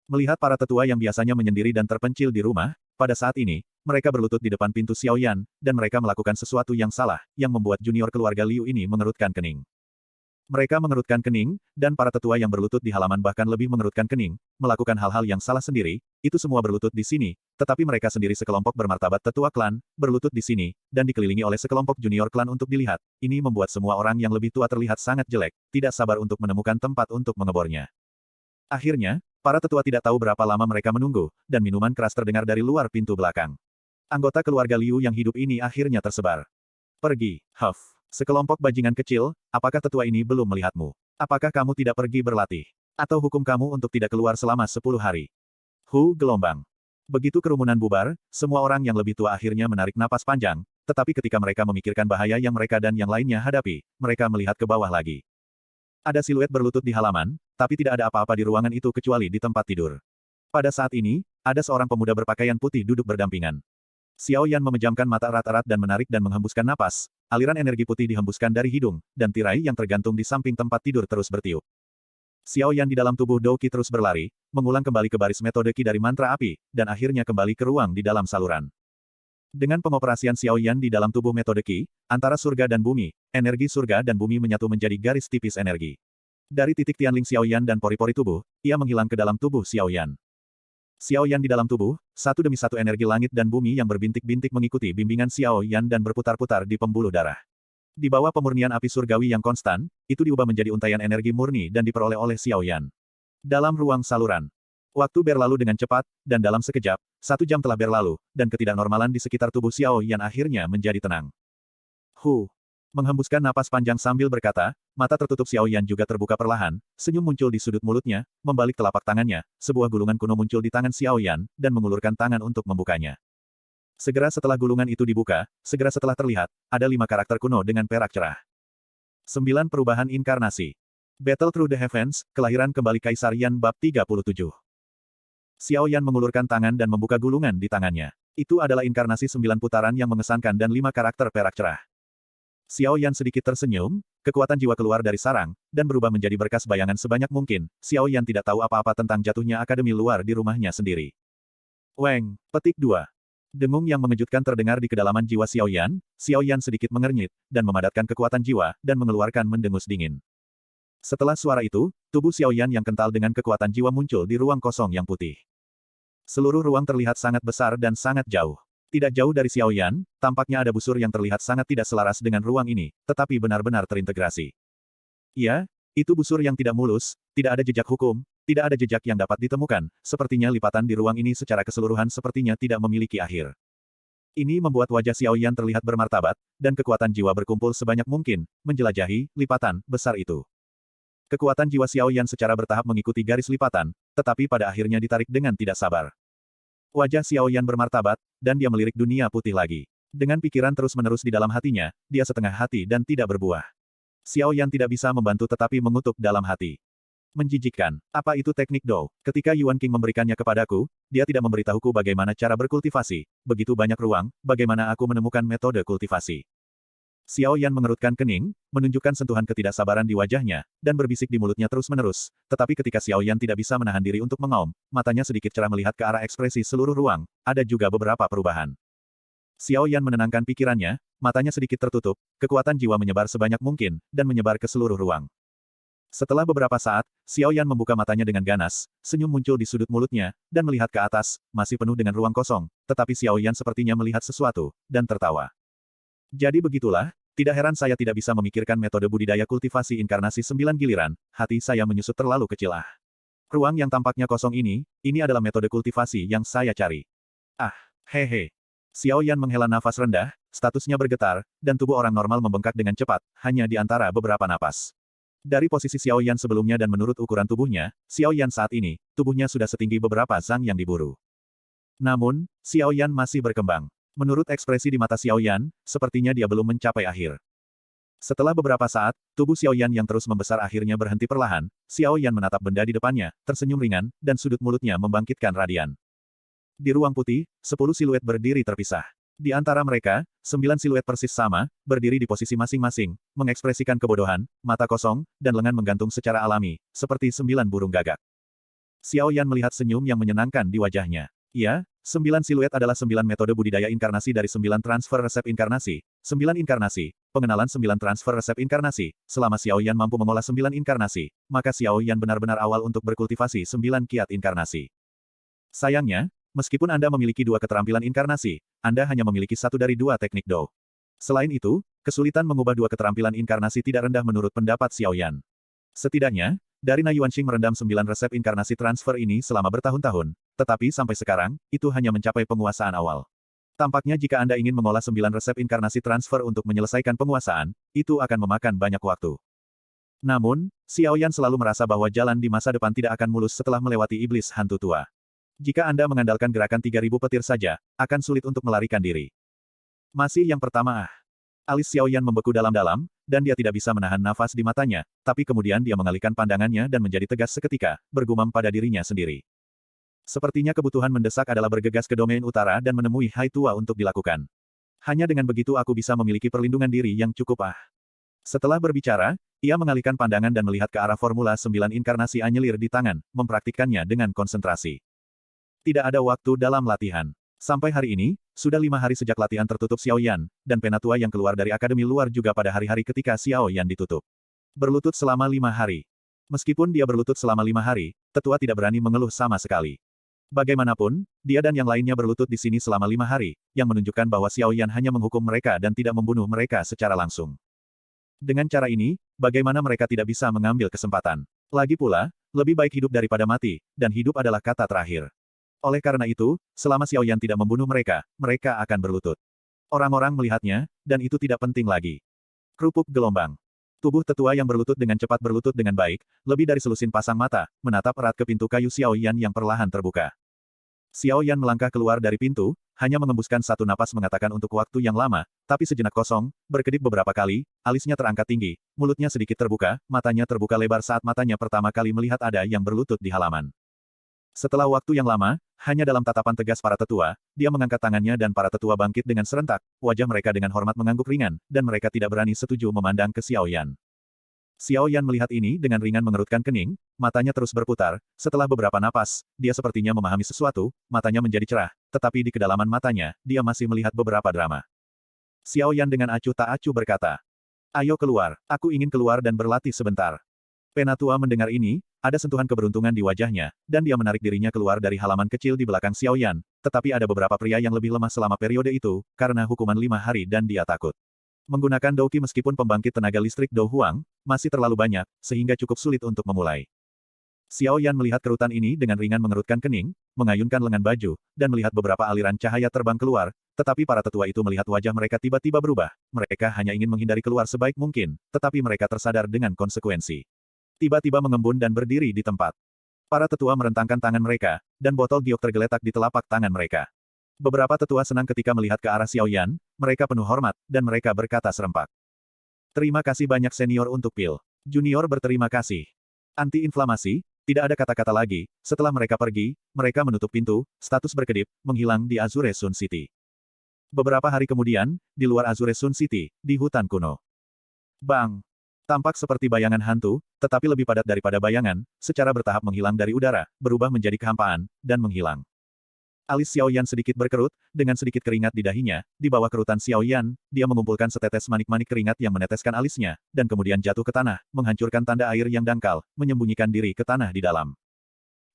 Melihat para tetua yang biasanya menyendiri dan terpencil di rumah, pada saat ini, mereka berlutut di depan pintu Xiao Yan, dan mereka melakukan sesuatu yang salah, yang membuat junior keluarga Liu ini mengerutkan kening. Mereka mengerutkan kening, dan para tetua yang berlutut di halaman bahkan lebih mengerutkan kening, melakukan hal-hal yang salah sendiri, itu semua berlutut di sini, tetapi mereka sendiri sekelompok bermartabat tetua klan, berlutut di sini, dan dikelilingi oleh sekelompok junior klan untuk dilihat. Ini membuat semua orang yang lebih tua terlihat sangat jelek, tidak sabar untuk menemukan tempat untuk mengebornya. Akhirnya, para tetua tidak tahu berapa lama mereka menunggu, dan minuman keras terdengar dari luar pintu belakang. Anggota keluarga Liu yang hidup ini akhirnya tersebar. Pergi, Huff. Sekelompok bajingan kecil, apakah tetua ini belum melihatmu? Apakah kamu tidak pergi berlatih? Atau hukum kamu untuk tidak keluar selama 10 hari? Gelombang. Begitu kerumunan bubar, semua orang yang lebih tua akhirnya menarik napas panjang, tetapi ketika mereka memikirkan bahaya yang mereka dan yang lainnya hadapi, mereka melihat ke bawah lagi. Ada siluet berlutut di halaman, tapi tidak ada apa-apa di ruangan itu kecuali di tempat tidur. Pada saat ini, ada seorang pemuda berpakaian putih duduk berdampingan. Xiao Yan memejamkan mata erat-erat dan menarik dan menghembuskan napas, aliran energi putih dihembuskan dari hidung, dan tirai yang tergantung di samping tempat tidur terus bertiup. Xiao Yan di dalam tubuh Dou Qi terus berlari, mengulang kembali ke baris metode Qi dari mantra api, dan akhirnya kembali ke ruang di dalam saluran. Dengan pengoperasian Xiao Yan di dalam tubuh metode Qi, antara surga dan bumi, energi surga dan bumi menyatu menjadi garis tipis energi. Dari titik Tianling Xiao Yan dan pori-pori tubuh, ia menghilang ke dalam tubuh Xiao Yan. Xiao Yan di dalam tubuh, satu demi satu energi langit dan bumi yang berbintik-bintik mengikuti bimbingan Xiao Yan dan berputar-putar di pembuluh darah. Di bawah pemurnian api surgawi yang konstan, itu diubah menjadi untaian energi murni dan diperoleh oleh Xiao Yan. Dalam ruang saluran. Waktu berlalu dengan cepat, dan dalam sekejap, 1 jam telah berlalu, dan ketidaknormalan di sekitar tubuh Xiao Yan akhirnya menjadi tenang. Menghembuskan napas panjang sambil berkata, mata tertutup Xiao Yan juga terbuka perlahan, senyum muncul di sudut mulutnya, membalik telapak tangannya, sebuah gulungan kuno muncul di tangan Xiao Yan, dan mengulurkan tangan untuk membukanya. Segera setelah gulungan itu dibuka, segera setelah terlihat, ada 5 karakter kuno dengan perak cerah. 9 perubahan inkarnasi. Battle Through the Heavens, kelahiran kembali Kaisar Yan bab 37. Xiao Yan mengulurkan tangan dan membuka gulungan di tangannya. Itu adalah inkarnasi 9 putaran yang mengesankan dan 5 karakter perak cerah. Xiao Yan sedikit tersenyum, kekuatan jiwa keluar dari sarang, dan berubah menjadi berkas bayangan sebanyak mungkin. Xiao Yan tidak tahu apa-apa tentang jatuhnya akademi luar di rumahnya sendiri. Weng, petik 2. Dengung yang mengejutkan terdengar di kedalaman jiwa Xiao Yan sedikit mengernyit, dan memadatkan kekuatan jiwa, dan mengeluarkan mendengus dingin. Setelah suara itu, tubuh Xiao Yan yang kental dengan kekuatan jiwa muncul di ruang kosong yang putih. Seluruh ruang terlihat sangat besar dan sangat jauh. Tidak jauh dari Xiao Yan, tampaknya ada busur yang terlihat sangat tidak selaras dengan ruang ini, tetapi benar-benar terintegrasi. Iya, Itu busur yang tidak mulus, tidak ada jejak hukum, tidak ada jejak yang dapat ditemukan, sepertinya lipatan di ruang ini secara keseluruhan sepertinya tidak memiliki akhir. Ini membuat wajah Xiao Yan terlihat bermartabat, dan kekuatan jiwa berkumpul sebanyak mungkin, menjelajahi lipatan besar itu. Kekuatan jiwa Xiao Yan secara bertahap mengikuti garis lipatan, tetapi pada akhirnya ditarik dengan tidak sabar. Wajah Xiao Yan bermartabat, dan dia melirik dunia putih lagi. Dengan pikiran terus-menerus di dalam hatinya, dia setengah hati dan tidak berbuah. Xiao Yan tidak bisa membantu tetapi mengutuk dalam hati. Menjijikkan. Apa itu teknik Dou? Ketika Yuan King memberikannya kepadaku, dia tidak memberitahuku bagaimana cara berkultivasi. Begitu banyak ruang, bagaimana aku menemukan metode kultivasi. Xiao Yan mengerutkan kening, menunjukkan sentuhan ketidaksabaran di wajahnya, dan berbisik di mulutnya terus-menerus. Tetapi ketika Xiao Yan tidak bisa menahan diri untuk mengaum, matanya sedikit cerah melihat ke arah ekspresi seluruh ruang, ada juga beberapa perubahan. Xiao Yan menenangkan pikirannya, matanya sedikit tertutup, kekuatan jiwa menyebar sebanyak mungkin, dan menyebar ke seluruh ruang. Setelah beberapa saat, Xiao Yan membuka matanya dengan ganas, senyum muncul di sudut mulutnya, dan melihat ke atas, masih penuh dengan ruang kosong, tetapi Xiao Yan sepertinya melihat sesuatu, dan tertawa. Jadi begitulah, tidak heran saya tidak bisa memikirkan metode budidaya kultivasi inkarnasi 9 giliran, hati saya menyusut terlalu kecil ah. Ruang yang tampaknya kosong ini adalah metode kultivasi yang saya cari. Ah, hehe. Xiao Yan menghela nafas rendah, statusnya bergetar, dan tubuh orang normal membengkak dengan cepat, hanya di antara beberapa napas. Dari posisi Xiao Yan sebelumnya dan menurut ukuran tubuhnya, Xiao Yan saat ini, tubuhnya sudah setinggi beberapa zhang yang diburu. Namun, Xiao Yan masih berkembang. Menurut ekspresi di mata Xiao Yan, sepertinya dia belum mencapai akhir. Setelah beberapa saat, tubuh Xiao Yan yang terus membesar akhirnya berhenti perlahan, Xiao Yan menatap benda di depannya, tersenyum ringan, dan sudut mulutnya membangkitkan radian. Di ruang putih, 10 siluet berdiri terpisah. Di antara mereka, 9 siluet persis sama, berdiri di posisi masing-masing, mengekspresikan kebodohan, mata kosong, dan lengan menggantung secara alami, seperti 9 burung gagak. Xiao Yan melihat senyum yang menyenangkan di wajahnya. Ya, 9 siluet adalah 9 metode budidaya inkarnasi dari 9 transfer resep inkarnasi. 9 inkarnasi, pengenalan 9 transfer resep inkarnasi. Selama Xiao Yan mampu mengolah 9 inkarnasi, maka Xiao Yan benar-benar awal untuk berkultivasi 9 kiat inkarnasi. Sayangnya, meskipun Anda memiliki 2 keterampilan inkarnasi, Anda hanya memiliki 1 dari 2 teknik Dou. Selain itu, kesulitan mengubah 2 keterampilan inkarnasi tidak rendah menurut pendapat Xiao Yan. Setidaknya, dari Na Yuanxing merendam 9 resep inkarnasi transfer ini selama bertahun-tahun, tetapi sampai sekarang, itu hanya mencapai penguasaan awal. Tampaknya jika Anda ingin mengolah 9 resep inkarnasi transfer untuk menyelesaikan penguasaan, itu akan memakan banyak waktu. Namun, Xiao Yan selalu merasa bahwa jalan di masa depan tidak akan mulus setelah melewati iblis hantu tua. Jika Anda mengandalkan gerakan 3000 petir saja, akan sulit untuk melarikan diri. Masih yang pertama ah. Alis Xiao Yan membeku dalam-dalam, dan dia tidak bisa menahan nafas di matanya, tapi kemudian dia mengalihkan pandangannya dan menjadi tegas seketika, bergumam pada dirinya sendiri. Sepertinya kebutuhan mendesak adalah bergegas ke domain utara dan menemui Hai Tua untuk dilakukan. Hanya dengan begitu aku bisa memiliki perlindungan diri yang cukup ah. Setelah berbicara, ia mengalihkan pandangan dan melihat ke arah formula 9 inkarnasi anyelir di tangan, mempraktikkannya dengan konsentrasi. Tidak ada waktu dalam latihan. Sampai hari ini, sudah 5 hari sejak latihan tertutup Xiao Yan, dan penatua yang keluar dari akademi luar juga pada hari-hari ketika Xiao Yan ditutup. Berlutut selama 5 hari. Meskipun dia berlutut selama 5 hari, tetua tidak berani mengeluh sama sekali. Bagaimanapun, dia dan yang lainnya berlutut di sini selama 5 hari, yang menunjukkan bahwa Xiao Yan hanya menghukum mereka dan tidak membunuh mereka secara langsung. Dengan cara ini, bagaimana mereka tidak bisa mengambil kesempatan? Lagi pula, lebih baik hidup daripada mati, dan hidup adalah kata terakhir. Oleh karena itu, selama Xiao Yan tidak membunuh mereka, mereka akan berlutut. Orang-orang melihatnya, dan itu tidak penting lagi. Kerupuk gelombang. Tubuh tetua yang berlutut dengan cepat berlutut dengan baik, lebih dari selusin pasang mata, menatap erat ke pintu kayu Xiao Yan yang perlahan terbuka. Xiao Yan melangkah keluar dari pintu, hanya mengembuskan satu napas mengatakan untuk waktu yang lama, tapi sejenak kosong, berkedip beberapa kali, alisnya terangkat tinggi, mulutnya sedikit terbuka, matanya terbuka lebar saat matanya pertama kali melihat ada yang berlutut di halaman. Setelah waktu yang lama, hanya dalam tatapan tegas para tetua, dia mengangkat tangannya dan para tetua bangkit dengan serentak, wajah mereka dengan hormat mengangguk ringan, dan mereka tidak berani setuju memandang ke Xiao Yan. Xiao Yan melihat ini dengan ringan mengerutkan kening, matanya terus berputar, setelah beberapa napas, dia sepertinya memahami sesuatu, matanya menjadi cerah, tetapi di kedalaman matanya, dia masih melihat beberapa drama. Xiao Yan dengan acuh tak acuh berkata, "Ayo keluar, aku ingin keluar dan berlatih sebentar." Penatua mendengar ini, ada sentuhan keberuntungan di wajahnya, dan dia menarik dirinya keluar dari halaman kecil di belakang Xiao Yan, tetapi ada beberapa pria yang lebih lemah selama periode itu, karena hukuman 5 hari dan dia takut. Menggunakan Douqi meskipun pembangkit tenaga listrik Do Huang, masih terlalu banyak, sehingga cukup sulit untuk memulai. Xiao Yan melihat kerutan ini dengan ringan mengerutkan kening, mengayunkan lengan baju, dan melihat beberapa aliran cahaya terbang keluar, tetapi para tetua itu melihat wajah mereka tiba-tiba berubah. Mereka hanya ingin menghindari keluar sebaik mungkin, tetapi mereka tersadar dengan konsekuensi. Tiba-tiba mengembun dan berdiri di tempat. Para tetua merentangkan tangan mereka, dan botol giok tergeletak di telapak tangan mereka. Beberapa tetua senang ketika melihat ke arah Xiao Yan, mereka penuh hormat, dan mereka berkata serempak. Terima kasih banyak senior untuk pil. Junior berterima kasih. Anti-inflamasi, tidak ada kata-kata lagi. Setelah mereka pergi, mereka menutup pintu, status berkedip, menghilang di Azure Sun City. Beberapa hari kemudian, di luar Azure Sun City, di hutan kuno. Bang! Tampak seperti bayangan hantu, tetapi lebih padat daripada bayangan, secara bertahap menghilang dari udara, berubah menjadi kehampaan, dan menghilang. Alis Xiao Yan sedikit berkerut, dengan sedikit keringat di dahinya, di bawah kerutan Xiao Yan, dia mengumpulkan setetes manik-manik keringat yang meneteskan alisnya, dan kemudian jatuh ke tanah, menghancurkan tanda air yang dangkal, menyembunyikan diri ke tanah di dalam.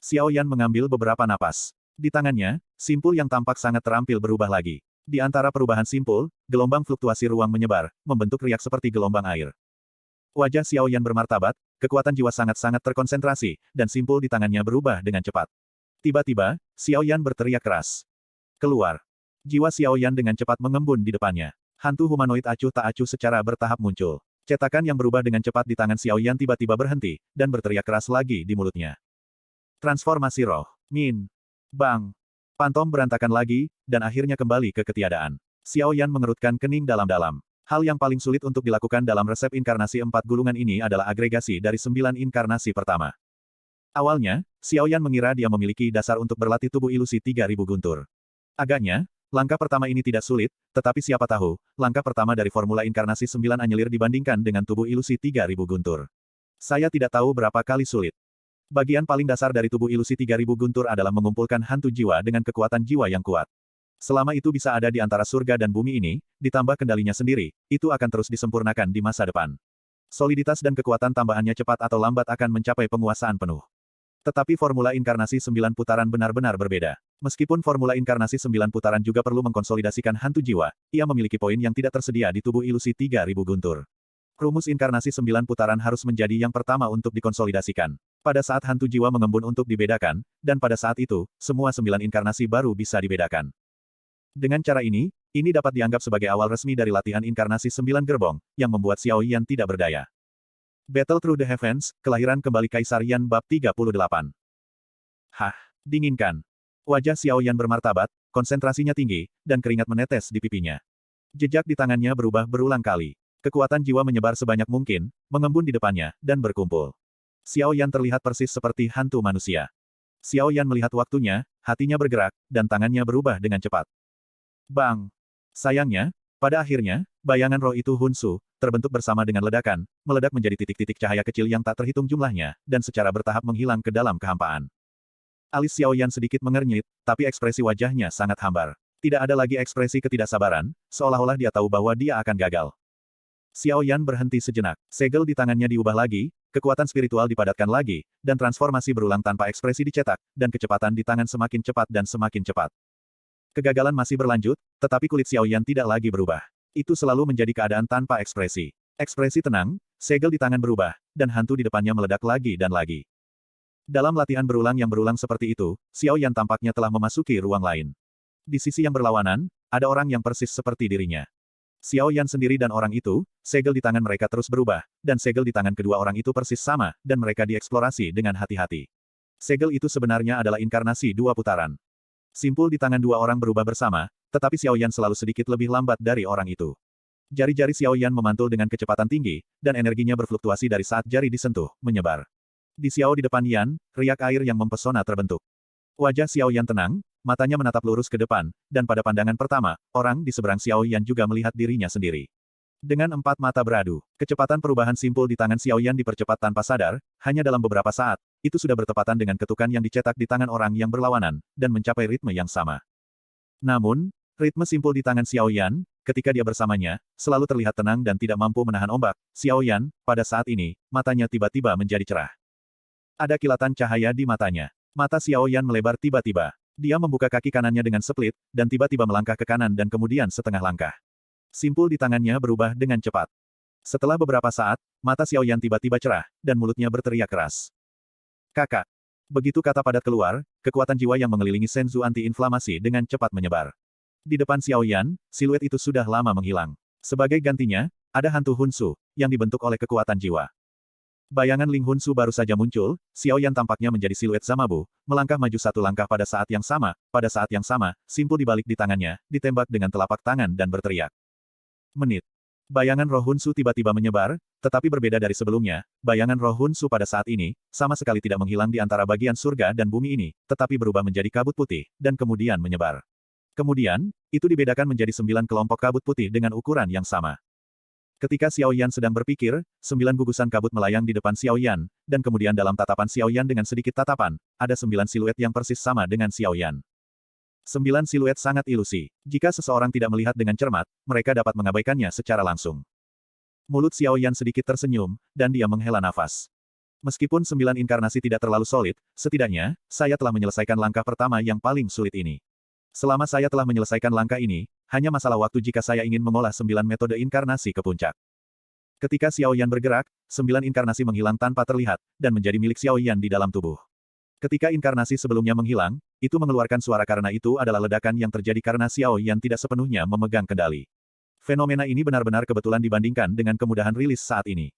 Xiao Yan mengambil beberapa napas. Di tangannya, simpul yang tampak sangat terampil berubah lagi. Di antara perubahan simpul, gelombang fluktuasi ruang menyebar, membentuk riak seperti gelombang air. Wajah Xiao Yan bermartabat, kekuatan jiwa sangat-sangat terkonsentrasi, dan simpul di tangannya berubah dengan cepat. Tiba-tiba, Xiao Yan berteriak keras. Keluar. Jiwa Xiao Yan dengan cepat mengembun di depannya. Hantu humanoid acuh tak acuh secara bertahap muncul. Cetakan yang berubah dengan cepat di tangan Xiao Yan tiba-tiba berhenti, dan berteriak keras lagi di mulutnya. Transformasi roh. Min. Bang. Pantom berantakan lagi, dan akhirnya kembali ke ketiadaan. Xiao Yan mengerutkan kening dalam-dalam. Hal yang paling sulit untuk dilakukan dalam resep inkarnasi 4 gulungan ini adalah agregasi dari 9 inkarnasi pertama. Awalnya, Xiao Yan mengira dia memiliki dasar untuk berlatih tubuh ilusi 3000 guntur. Agaknya, langkah pertama ini tidak sulit, tetapi siapa tahu, langkah pertama dari formula inkarnasi 9 anyelir dibandingkan dengan tubuh ilusi 3000 guntur. Saya tidak tahu berapa kali sulit. Bagian paling dasar dari tubuh ilusi 3000 guntur adalah mengumpulkan hantu jiwa dengan kekuatan jiwa yang kuat. Selama itu bisa ada di antara surga dan bumi ini, ditambah kendalinya sendiri, itu akan terus disempurnakan di masa depan. Soliditas dan kekuatan tambahannya cepat atau lambat akan mencapai penguasaan penuh. Tetapi formula inkarnasi 9 putaran benar-benar berbeda. Meskipun formula inkarnasi 9 putaran juga perlu mengkonsolidasikan hantu jiwa, ia memiliki poin yang tidak tersedia di tubuh ilusi 3000 guntur. Rumus inkarnasi 9 putaran harus menjadi yang pertama untuk dikonsolidasikan. Pada saat hantu jiwa mengembun untuk dibedakan, dan pada saat itu, semua 9 inkarnasi baru bisa dibedakan. Dengan cara ini dapat dianggap sebagai awal resmi dari latihan inkarnasi 9 gerbong, yang membuat Xiao Yan tidak berdaya. Battle Through the Heavens, Kelahiran Kembali Kaisar Yan Bab 38. Hah, dinginkan. Wajah Xiao Yan bermartabat, konsentrasinya tinggi, dan keringat menetes di pipinya. Jejak di tangannya berubah berulang kali. Kekuatan jiwa menyebar sebanyak mungkin, mengembun di depannya, dan berkumpul. Xiao Yan terlihat persis seperti hantu manusia. Xiao Yan melihat waktunya, hatinya bergerak, dan tangannya berubah dengan cepat. Bang! Sayangnya, pada akhirnya, bayangan roh itu Hunsu, terbentuk bersama dengan ledakan, meledak menjadi titik-titik cahaya kecil yang tak terhitung jumlahnya, dan secara bertahap menghilang ke dalam kehampaan. Alis Xiao Yan sedikit mengernyit, tapi ekspresi wajahnya sangat hambar. Tidak ada lagi ekspresi ketidaksabaran, seolah-olah dia tahu bahwa dia akan gagal. Xiao Yan berhenti sejenak. Segel di tangannya diubah lagi, kekuatan spiritual dipadatkan lagi, dan transformasi berulang tanpa ekspresi dicetak, dan kecepatan di tangan semakin cepat dan semakin cepat. Kegagalan masih berlanjut, tetapi kulit Xiao Yan tidak lagi berubah. Itu selalu menjadi keadaan tanpa ekspresi. Ekspresi tenang, segel di tangan berubah, dan hantu di depannya meledak lagi dan lagi. Dalam latihan berulang yang berulang seperti itu, Xiao Yan tampaknya telah memasuki ruang lain. Di sisi yang berlawanan, ada orang yang persis seperti dirinya. Xiao Yan sendiri dan orang itu, segel di tangan mereka terus berubah, dan segel di tangan kedua orang itu persis sama, dan mereka dieksplorasi dengan hati-hati. Segel itu sebenarnya adalah inkarnasi 2 putaran. Simpul di tangan dua orang berubah bersama, tetapi Xiao Yan selalu sedikit lebih lambat dari orang itu. Jari-jari Xiao Yan memantul dengan kecepatan tinggi, dan energinya berfluktuasi dari saat jari disentuh, menyebar. Di Xiao di depan Yan, riak air yang mempesona terbentuk. Wajah Xiao Yan tenang, matanya menatap lurus ke depan, dan pada pandangan pertama, orang di seberang Xiao Yan juga melihat dirinya sendiri. Dengan 4 mata beradu, kecepatan perubahan simpul di tangan Xiao Yan dipercepat tanpa sadar, hanya dalam beberapa saat, itu sudah bertepatan dengan ketukan yang dicetak di tangan orang yang berlawanan, dan mencapai ritme yang sama. Namun, ritme simpul di tangan Xiao Yan, ketika dia bersamanya, selalu terlihat tenang dan tidak mampu menahan ombak. Xiao Yan, pada saat ini, matanya tiba-tiba menjadi cerah. Ada kilatan cahaya di matanya. Mata Xiao Yan melebar tiba-tiba. Dia membuka kaki kanannya dengan split, dan tiba-tiba melangkah ke kanan dan kemudian setengah langkah. Simpul di tangannya berubah dengan cepat. Setelah beberapa saat, mata Xiao Yan tiba-tiba cerah, dan mulutnya berteriak keras. Kakak. Begitu kata padat keluar, kekuatan jiwa yang mengelilingi senzu anti-inflamasi dengan cepat menyebar. Di depan Xiao Yan, siluet itu sudah lama menghilang. Sebagai gantinya, ada hantu Hunsu, yang dibentuk oleh kekuatan jiwa. Bayangan Ling Hunsu baru saja muncul, Xiao Yan tampaknya menjadi siluet Zamabu, melangkah maju satu langkah pada saat yang sama, simpul dibalik di tangannya, ditembak dengan telapak tangan dan berteriak. Menit. Bayangan roh Hunsu tiba-tiba menyebar, tetapi berbeda dari sebelumnya, bayangan roh Hunsu pada saat ini, sama sekali tidak menghilang di antara bagian surga dan bumi ini, tetapi berubah menjadi kabut putih, dan kemudian menyebar. Kemudian, itu dibedakan menjadi 9 kelompok kabut putih dengan ukuran yang sama. Ketika Xiao Yan sedang berpikir, 9 gugusan kabut melayang di depan Xiao Yan, dan kemudian dalam tatapan Xiao Yan dengan sedikit tatapan, ada 9 siluet yang persis sama dengan Xiao Yan. 9 siluet sangat ilusi. Jika seseorang tidak melihat dengan cermat, mereka dapat mengabaikannya secara langsung. Mulut Xiao Yan sedikit tersenyum, dan dia menghela nafas. Meskipun 9 inkarnasi tidak terlalu solid, setidaknya, saya telah menyelesaikan langkah pertama yang paling sulit ini. Selama saya telah menyelesaikan langkah ini, hanya masalah waktu jika saya ingin mengolah 9 metode inkarnasi ke puncak. Ketika Xiao Yan bergerak, 9 inkarnasi menghilang tanpa terlihat, dan menjadi milik Xiao Yan di dalam tubuh. Ketika inkarnasi sebelumnya menghilang, itu mengeluarkan suara karena itu adalah ledakan yang terjadi karena Xiao Yan tidak sepenuhnya memegang kendali. Fenomena ini benar-benar kebetulan dibandingkan dengan kemudahan rilis saat ini.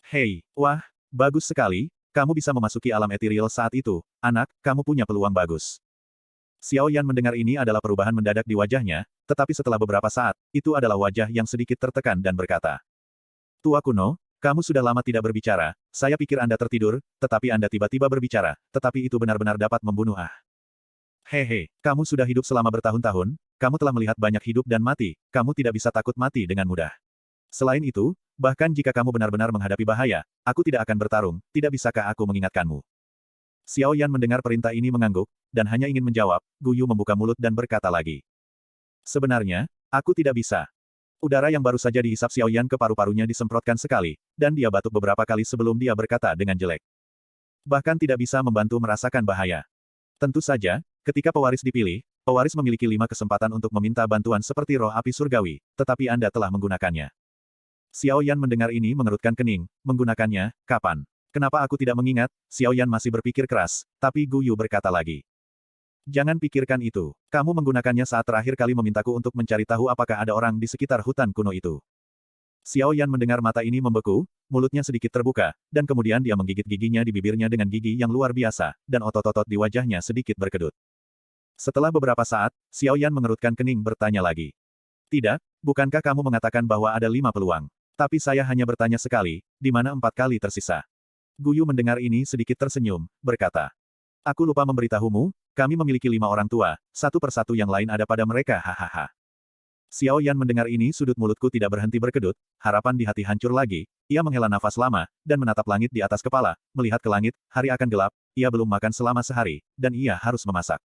Hei, wah, bagus sekali, kamu bisa memasuki alam ethereal saat itu, anak, kamu punya peluang bagus. Xiao Yan mendengar ini adalah perubahan mendadak di wajahnya, tetapi setelah beberapa saat, itu adalah wajah yang sedikit tertekan dan berkata. Tua kuno, kamu sudah lama tidak berbicara, saya pikir Anda tertidur, tetapi Anda tiba-tiba berbicara, tetapi itu benar-benar dapat membunuh Hehe, kamu sudah hidup selama bertahun-tahun, kamu telah melihat banyak hidup dan mati, kamu tidak bisa takut mati dengan mudah. Selain itu, bahkan jika kamu benar-benar menghadapi bahaya, aku tidak akan bertarung, tidak bisakah aku mengingatkanmu? Xiao Yan mendengar perintah ini mengangguk, dan hanya ingin menjawab, Guyu membuka mulut dan berkata lagi. Sebenarnya, aku tidak bisa. Udara yang baru saja dihisap Xiao Yan ke paru-parunya disemprotkan sekali, dan dia batuk beberapa kali sebelum dia berkata dengan jelek. Bahkan tidak bisa membantu merasakan bahaya. Tentu saja, ketika pewaris dipilih, pewaris memiliki 5 kesempatan untuk meminta bantuan seperti roh api surgawi, tetapi Anda telah menggunakannya. Xiao Yan mendengar ini mengerutkan kening, menggunakannya, kapan? Kenapa aku tidak mengingat? Xiao Yan masih berpikir keras, tapi Guyu berkata lagi. Jangan pikirkan itu. Kamu menggunakannya saat terakhir kali memintaku untuk mencari tahu apakah ada orang di sekitar hutan kuno itu. Xiao Yan mendengar mata ini membeku, mulutnya sedikit terbuka, dan kemudian dia menggigit giginya di bibirnya dengan gigi yang luar biasa, dan otot-otot di wajahnya sedikit berkedut. Setelah beberapa saat, Xiao Yan mengerutkan kening bertanya lagi. Tidak, bukankah kamu mengatakan bahwa ada 5 peluang? Tapi saya hanya bertanya sekali, di mana 4 kali tersisa? Guyu mendengar ini sedikit tersenyum, berkata. Aku lupa memberitahumu, kami memiliki 5 orang tua, satu persatu yang lain ada pada mereka hahaha. Xiao Yan mendengar ini sudut mulutku tidak berhenti berkedut, harapan di hati hancur lagi, ia menghela nafas lama, dan menatap langit di atas kepala, melihat ke langit, hari akan gelap, ia belum makan selama sehari, dan ia harus memasak.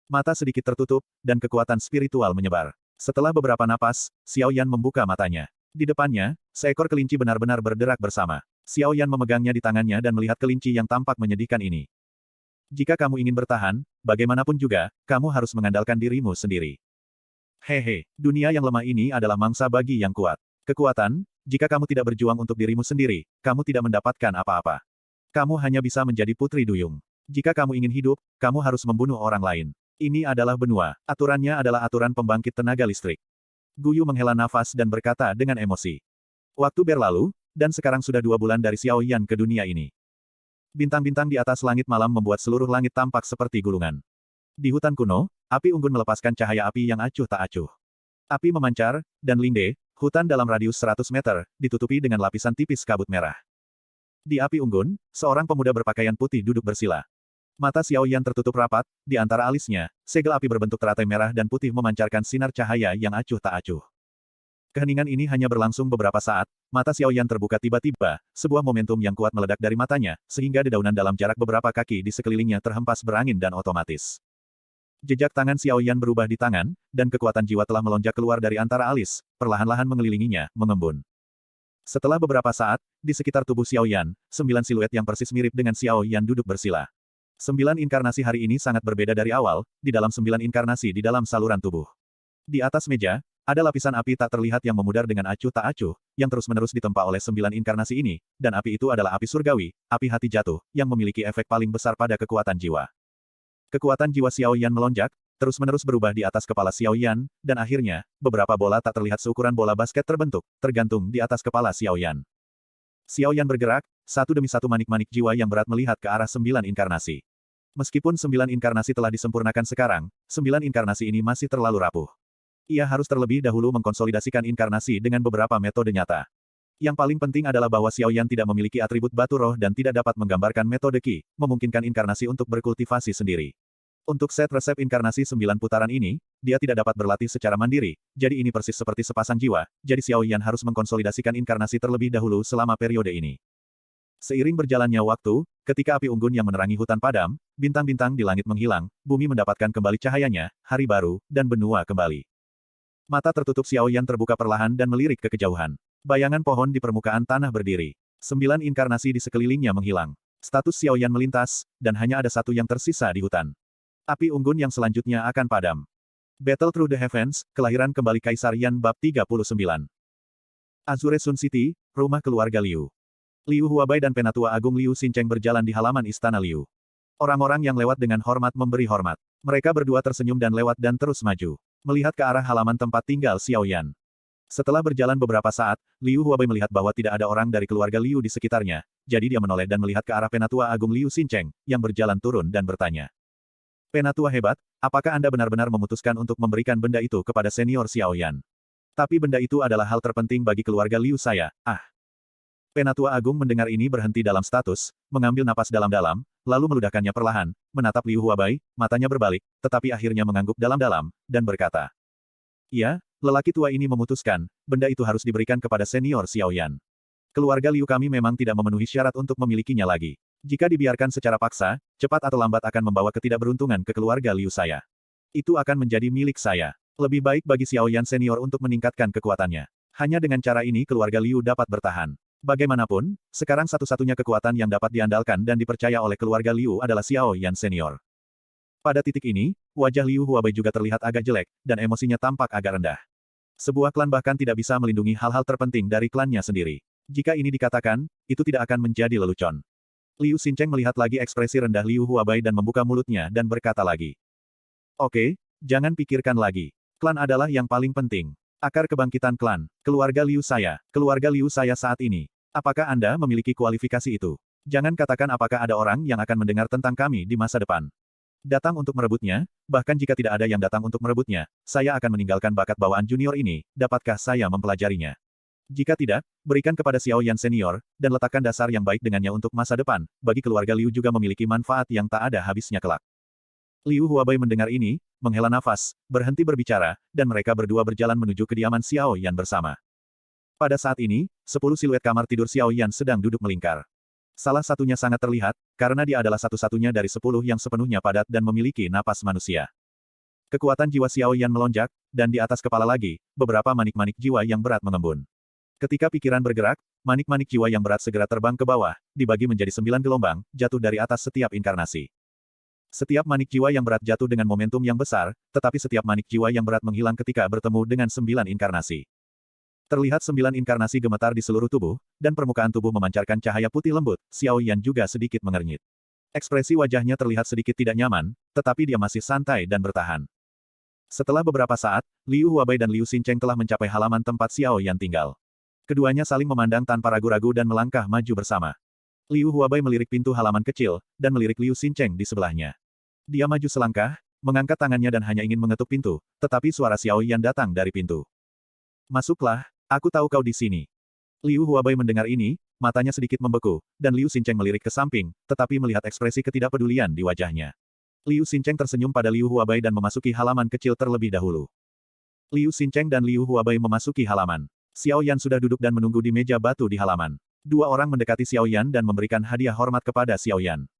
Mata sedikit tertutup, dan kekuatan spiritual menyebar. Setelah beberapa napas, Xiao Yan membuka matanya. Di depannya, seekor kelinci benar-benar berderak bersama. Xiao Yan memegangnya di tangannya dan melihat kelinci yang tampak menyedihkan ini. Jika kamu ingin bertahan, bagaimanapun juga, kamu harus mengandalkan dirimu sendiri. Hehe, dunia yang lemah ini adalah mangsa bagi yang kuat. Kekuatan, jika kamu tidak berjuang untuk dirimu sendiri, kamu tidak mendapatkan apa-apa. Kamu hanya bisa menjadi putri duyung. Jika kamu ingin hidup, kamu harus membunuh orang lain. Ini adalah benua. Aturannya adalah aturan pembangkit tenaga listrik. Guyu menghela nafas dan berkata dengan emosi. Waktu berlalu, dan sekarang sudah 2 bulan dari Xiao Yan ke dunia ini. Bintang-bintang di atas langit malam membuat seluruh langit tampak seperti gulungan. Di hutan kuno, api unggun melepaskan cahaya api yang acuh tak acuh. Api memancar, dan linde, hutan dalam radius 100 meter, ditutupi dengan lapisan tipis kabut merah. Di api unggun, seorang pemuda berpakaian putih duduk bersila. Mata Xiao Yan tertutup rapat, di antara alisnya, segel api berbentuk teratai merah dan putih memancarkan sinar cahaya yang acuh tak acuh. Keheningan ini hanya berlangsung beberapa saat, mata Xiao Yan terbuka tiba-tiba, sebuah momentum yang kuat meledak dari matanya, sehingga dedaunan dalam jarak beberapa kaki di sekelilingnya terhempas berangin dan otomatis. Jejak tangan Xiao Yan berubah di tangan, dan kekuatan jiwa telah melonjak keluar dari antara alis, perlahan-lahan mengelilinginya, mengembun. Setelah beberapa saat, di sekitar tubuh Xiao Yan, 9 siluet yang persis mirip dengan Xiao Yan duduk bersila. 9 inkarnasi hari ini sangat berbeda dari awal, di dalam 9 inkarnasi di dalam saluran tubuh. Di atas meja, Ada lapisan api tak terlihat yang memudar dengan acuh tak acuh, yang terus-menerus ditempa oleh 9 inkarnasi ini, dan api itu adalah api surgawi, api hati jatuh, yang memiliki efek paling besar pada kekuatan jiwa. Kekuatan jiwa Xiao Yan melonjak, terus-menerus berubah di atas kepala Xiao Yan, dan akhirnya, beberapa bola tak terlihat seukuran bola basket terbentuk, tergantung di atas kepala Xiao Yan. Xiao Yan bergerak, satu demi satu manik-manik jiwa yang berat melihat ke arah 9 inkarnasi. Meskipun 9 inkarnasi telah disempurnakan sekarang, 9 inkarnasi ini masih terlalu rapuh. Ia harus terlebih dahulu mengkonsolidasikan inkarnasi dengan beberapa metode nyata. Yang paling penting adalah bahwa Xiao Yan tidak memiliki atribut batu roh dan tidak dapat menggambarkan metode Qi, memungkinkan inkarnasi untuk berkultivasi sendiri. Untuk set resep inkarnasi 9 putaran ini, dia tidak dapat berlatih secara mandiri, jadi ini persis seperti sepasang jiwa, jadi Xiao Yan harus mengkonsolidasikan inkarnasi terlebih dahulu selama periode ini. Seiring berjalannya waktu, ketika api unggun yang menerangi hutan padam, bintang-bintang di langit menghilang, bumi mendapatkan kembali cahayanya, hari baru, dan benua kembali. Mata tertutup Xiao Yan terbuka perlahan dan melirik ke kejauhan. Bayangan pohon di permukaan tanah berdiri. 9 inkarnasi di sekelilingnya menghilang. Status Xiao Yan melintas, dan hanya ada satu yang tersisa di hutan. Api unggun yang selanjutnya akan padam. Battle Through the Heavens, kelahiran kembali Kaisar Yan bab 39. Azure Sun City, rumah keluarga Liu. Liu Huabai dan Penatua Agung Liu Xincheng berjalan di halaman istana Liu. Orang-orang yang lewat dengan hormat memberi hormat. Mereka berdua tersenyum dan lewat dan terus maju. Melihat ke arah halaman tempat tinggal Xiao Yan. Setelah berjalan beberapa saat, Liu Huabai melihat bahwa tidak ada orang dari keluarga Liu di sekitarnya, jadi dia menoleh dan melihat ke arah Penatua Agung Liu Xincheng, yang berjalan turun dan bertanya. Penatua hebat, apakah Anda benar-benar memutuskan untuk memberikan benda itu kepada senior Xiao Yan? Tapi benda itu adalah hal terpenting bagi keluarga Liu saya, Penatua Agung mendengar ini berhenti dalam status, mengambil napas dalam-dalam, lalu meludahkannya perlahan, menatap Liu Huabai, matanya berbalik, tetapi akhirnya mengangguk dalam-dalam, dan berkata. Ya, lelaki tua ini memutuskan, benda itu harus diberikan kepada senior Xiao Yan. Keluarga Liu kami memang tidak memenuhi syarat untuk memilikinya lagi. Jika dibiarkan secara paksa, cepat atau lambat akan membawa ketidakberuntungan ke keluarga Liu saya. Itu akan menjadi milik saya. Lebih baik bagi Xiao Yan senior untuk meningkatkan kekuatannya. Hanya dengan cara ini keluarga Liu dapat bertahan. Bagaimanapun, sekarang satu-satunya kekuatan yang dapat diandalkan dan dipercaya oleh keluarga Liu adalah Xiao Yan senior. Pada titik ini, wajah Liu Huabai juga terlihat agak jelek, dan emosinya tampak agak rendah. Sebuah klan bahkan tidak bisa melindungi hal-hal terpenting dari klannya sendiri. Jika ini dikatakan, itu tidak akan menjadi lelucon. Liu Xincheng melihat lagi ekspresi rendah Liu Huabai dan membuka mulutnya dan berkata lagi. Oke, jangan pikirkan lagi. Klan adalah yang paling penting. Akar kebangkitan klan, keluarga Liu saya saat ini. Apakah Anda memiliki kualifikasi itu? Jangan katakan apakah ada orang yang akan mendengar tentang kami di masa depan. Datang untuk merebutnya, bahkan jika tidak ada yang datang untuk merebutnya, saya akan meninggalkan bakat bawaan junior ini, dapatkah saya mempelajarinya? Jika tidak, berikan kepada Xiao Yan senior, dan letakkan dasar yang baik dengannya untuk masa depan, bagi keluarga Liu juga memiliki manfaat yang tak ada habisnya kelak. Liu Huabai mendengar ini, menghela nafas, berhenti berbicara, dan mereka berdua berjalan menuju kediaman Xiao Yan bersama. Pada saat ini, 10 siluet kamar tidur Xiao Yan sedang duduk melingkar. Salah satunya sangat terlihat, karena dia adalah satu-satunya dari 10 yang sepenuhnya padat dan memiliki napas manusia. Kekuatan jiwa Xiao Yan melonjak, dan di atas kepala lagi, beberapa manik-manik jiwa yang berat mengembun. Ketika pikiran bergerak, manik-manik jiwa yang berat segera terbang ke bawah, dibagi menjadi 9 gelombang, jatuh dari atas setiap inkarnasi. Setiap manik jiwa yang berat jatuh dengan momentum yang besar, tetapi setiap manik jiwa yang berat menghilang ketika bertemu dengan 9 inkarnasi. Terlihat 9 inkarnasi gemetar di seluruh tubuh, dan permukaan tubuh memancarkan cahaya putih lembut, Xiao Yan juga sedikit mengernyit. Ekspresi wajahnya terlihat sedikit tidak nyaman, tetapi dia masih santai dan bertahan. Setelah beberapa saat, Liu Huabai dan Liu Xincheng telah mencapai halaman tempat Xiao Yan tinggal. Keduanya saling memandang tanpa ragu-ragu dan melangkah maju bersama. Liu Huabai melirik pintu halaman kecil, dan melirik Liu Xincheng di sebelahnya. Dia maju selangkah, mengangkat tangannya dan hanya ingin mengetuk pintu, tetapi suara Xiao Yan datang dari pintu. Masuklah, aku tahu kau di sini. Liu Huabai mendengar ini, matanya sedikit membeku, dan Liu Xincheng melirik ke samping, tetapi melihat ekspresi ketidakpedulian di wajahnya. Liu Xincheng tersenyum pada Liu Huabai dan memasuki halaman kecil terlebih dahulu. Liu Xincheng dan Liu Huabai memasuki halaman. Xiao Yan sudah duduk dan menunggu di meja batu di halaman. Dua orang mendekati Xiao Yan dan memberikan hadiah hormat kepada Xiao Yan.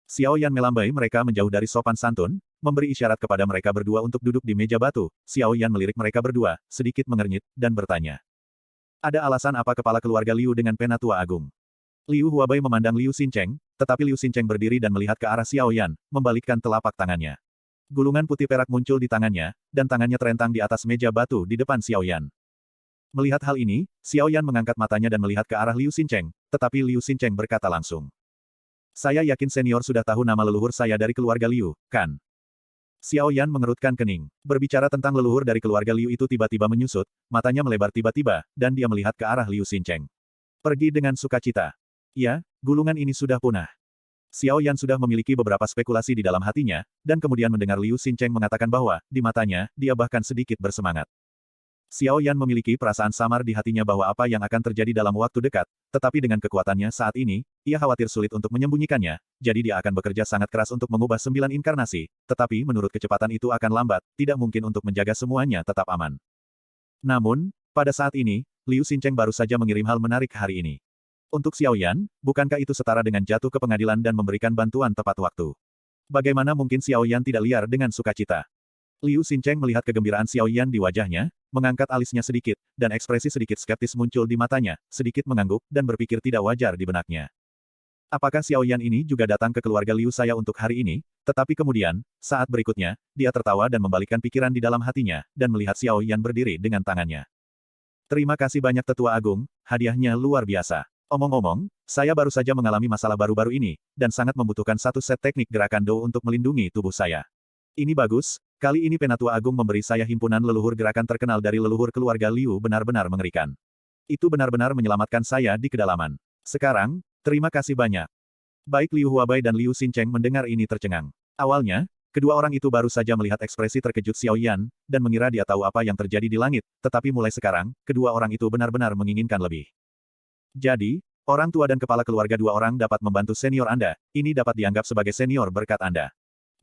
Xiao Yan melambai mereka menjauh dari sopan santun, memberi isyarat kepada mereka berdua untuk duduk di meja batu. Xiao Yan melirik mereka berdua, sedikit mengernyit, dan bertanya. Ada alasan apa kepala keluarga Liu dengan Penatua Agung? Liu Huabai memandang Liu Xincheng, tetapi Liu Xincheng berdiri dan melihat ke arah Xiao Yan, membalikkan telapak tangannya. Gulungan putih perak muncul di tangannya, dan tangannya terentang di atas meja batu di depan Xiao Yan. Melihat hal ini, Xiao Yan mengangkat matanya dan melihat ke arah Liu Xincheng, tetapi Liu Xincheng berkata langsung. Saya yakin senior sudah tahu nama leluhur saya dari keluarga Liu, kan? Xiao Yan mengerutkan kening. Berbicara tentang leluhur dari keluarga Liu itu tiba-tiba menyusut, matanya melebar tiba-tiba, dan dia melihat ke arah Liu Xincheng. Pergi dengan sukacita. Ya, gulungan ini sudah punah. Xiao Yan sudah memiliki beberapa spekulasi di dalam hatinya, dan kemudian mendengar Liu Xincheng mengatakan bahwa, di matanya, dia bahkan sedikit bersemangat. Xiao Yan memiliki perasaan samar di hatinya bahwa apa yang akan terjadi dalam waktu dekat, tetapi dengan kekuatannya saat ini, ia khawatir sulit untuk menyembunyikannya, jadi dia akan bekerja sangat keras untuk mengubah 9 inkarnasi, tetapi menurut kecepatan itu akan lambat, tidak mungkin untuk menjaga semuanya tetap aman. Namun, pada saat ini, Liu Xincheng baru saja mengirim hal menarik hari ini. Untuk Xiao Yan, bukankah itu setara dengan jatuh ke pengadilan dan memberikan bantuan tepat waktu? Bagaimana mungkin Xiao Yan tidak liar dengan sukacita? Liu Xincheng melihat kegembiraan Xiao Yan di wajahnya, mengangkat alisnya sedikit, dan ekspresi sedikit skeptis muncul di matanya, sedikit mengangguk, dan berpikir tidak wajar di benaknya. Apakah Xiao Yan ini juga datang ke keluarga Liu saya untuk hari ini? Tetapi kemudian, saat berikutnya, dia tertawa dan membalikkan pikiran di dalam hatinya, dan melihat Xiao Yan berdiri dengan tangannya. Terima kasih banyak Tetua Agung, hadiahnya luar biasa. Omong-omong, saya baru saja mengalami masalah baru-baru ini, dan sangat membutuhkan satu set teknik gerakan Do untuk melindungi tubuh saya. Ini bagus, kali ini Penatua Agung memberi saya himpunan leluhur gerakan terkenal dari leluhur keluarga Liu benar-benar mengerikan. Itu benar-benar menyelamatkan saya di kedalaman. Sekarang, terima kasih banyak. Baik Liu Huabai dan Liu Xincheng mendengar ini tercengang. Awalnya, kedua orang itu baru saja melihat ekspresi terkejut Xiao Yan, dan mengira dia tahu apa yang terjadi di langit, tetapi mulai sekarang, kedua orang itu benar-benar menginginkan lebih. Jadi, orang tua dan kepala keluarga dua orang dapat membantu senior Anda, ini dapat dianggap sebagai senior berkat Anda.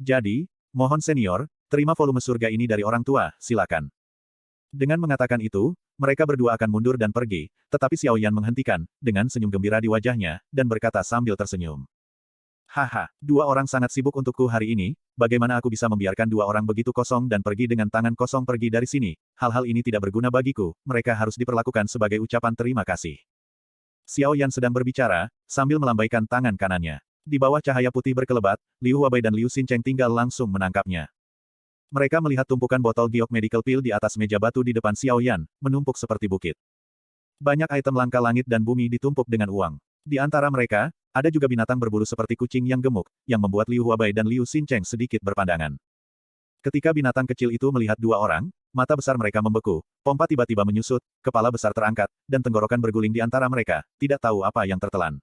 Jadi, mohon senior, terima volume surga ini dari orang tua, silakan. Dengan mengatakan itu, mereka berdua akan mundur dan pergi, tetapi Xiao Yan menghentikan, dengan senyum gembira di wajahnya, dan berkata sambil tersenyum. Haha, dua orang sangat sibuk untukku hari ini, bagaimana aku bisa membiarkan dua orang begitu kosong dan pergi dengan tangan kosong pergi dari sini, hal-hal ini tidak berguna bagiku, mereka harus diperlakukan sebagai ucapan terima kasih. Xiao Yan sedang berbicara, sambil melambaikan tangan kanannya. Di bawah cahaya putih berkelebat, Liu Huabai dan Liu Xincheng tinggal langsung menangkapnya. Mereka melihat tumpukan botol giok medical pill di atas meja batu di depan Xiao Yan, menumpuk seperti bukit. Banyak item langka langit dan bumi ditumpuk dengan uang. Di antara mereka, ada juga binatang berbulu seperti kucing yang gemuk, yang membuat Liu Huabai dan Liu Xincheng sedikit berpandangan. Ketika binatang kecil itu melihat dua orang, mata besar mereka membeku, pompa tiba-tiba menyusut, kepala besar terangkat, dan tenggorokan berguling di antara mereka, tidak tahu apa yang tertelan.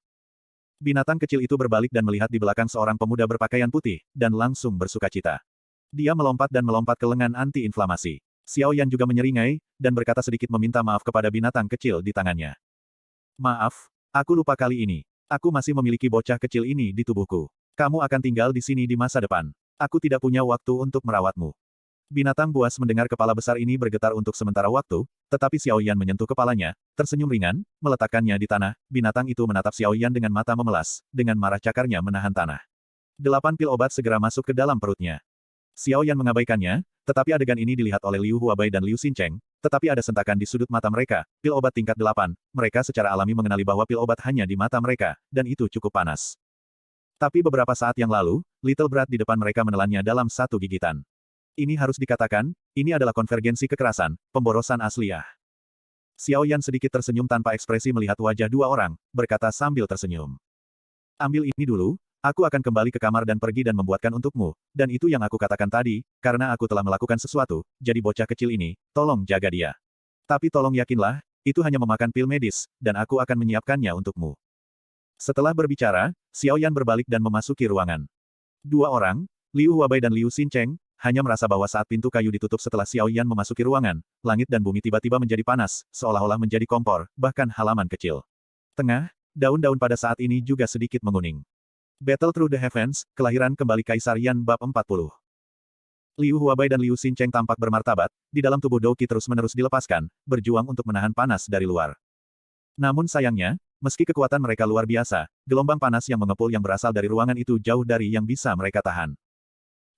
Binatang kecil itu berbalik dan melihat di belakang seorang pemuda berpakaian putih, dan langsung bersukacita. Dia melompat dan melompat ke lengan anti-inflamasi. Xiao Yan juga menyeringai, dan berkata sedikit meminta maaf kepada binatang kecil di tangannya. Maaf, aku lupa kali ini. Aku masih memiliki bocah kecil ini di tubuhku. Kamu akan tinggal di sini di masa depan. Aku tidak punya waktu untuk merawatmu. Binatang buas mendengar kepala besar ini bergetar untuk sementara waktu, tetapi Xiao Yan menyentuh kepalanya, tersenyum ringan, meletakkannya di tanah, binatang itu menatap Xiao Yan dengan mata memelas, dengan marah cakarnya menahan tanah. 8 pil obat segera masuk ke dalam perutnya. Xiao Yan mengabaikannya, tetapi adegan ini dilihat oleh Liu Huabai dan Liu Xincheng, tetapi ada sentakan di sudut mata mereka, pil obat tingkat 8, mereka secara alami mengenali bahwa pil obat hanya di mata mereka, dan itu cukup panas. Tapi beberapa saat yang lalu, Little Brat di depan mereka menelannya dalam satu gigitan. Ini harus dikatakan, ini adalah konvergensi kekerasan, pemborosan asliah. Xiao Yan sedikit tersenyum tanpa ekspresi melihat wajah dua orang, berkata sambil tersenyum. Ambil ini dulu, aku akan kembali ke kamar dan pergi dan membuatkan untukmu, dan itu yang aku katakan tadi, karena aku telah melakukan sesuatu, jadi bocah kecil ini, tolong jaga dia. Tapi tolong yakinlah, itu hanya memakan pil medis, dan aku akan menyiapkannya untukmu. Setelah berbicara, Xiao Yan berbalik dan memasuki ruangan. Dua orang, Liu Huabai dan Liu Xincheng, hanya merasa bahwa saat pintu kayu ditutup setelah Xiao Yan memasuki ruangan, langit dan bumi tiba-tiba menjadi panas, seolah-olah menjadi kompor, bahkan halaman kecil. Tengah, daun-daun pada saat ini juga sedikit menguning. Battle Through the Heavens, kelahiran kembali Kaisar Yan bab 40. Liu Huabai dan Liu Xincheng tampak bermartabat, di dalam tubuh Douqi terus-menerus dilepaskan, berjuang untuk menahan panas dari luar. Namun sayangnya, meski kekuatan mereka luar biasa, gelombang panas yang mengepul yang berasal dari ruangan itu jauh dari yang bisa mereka tahan.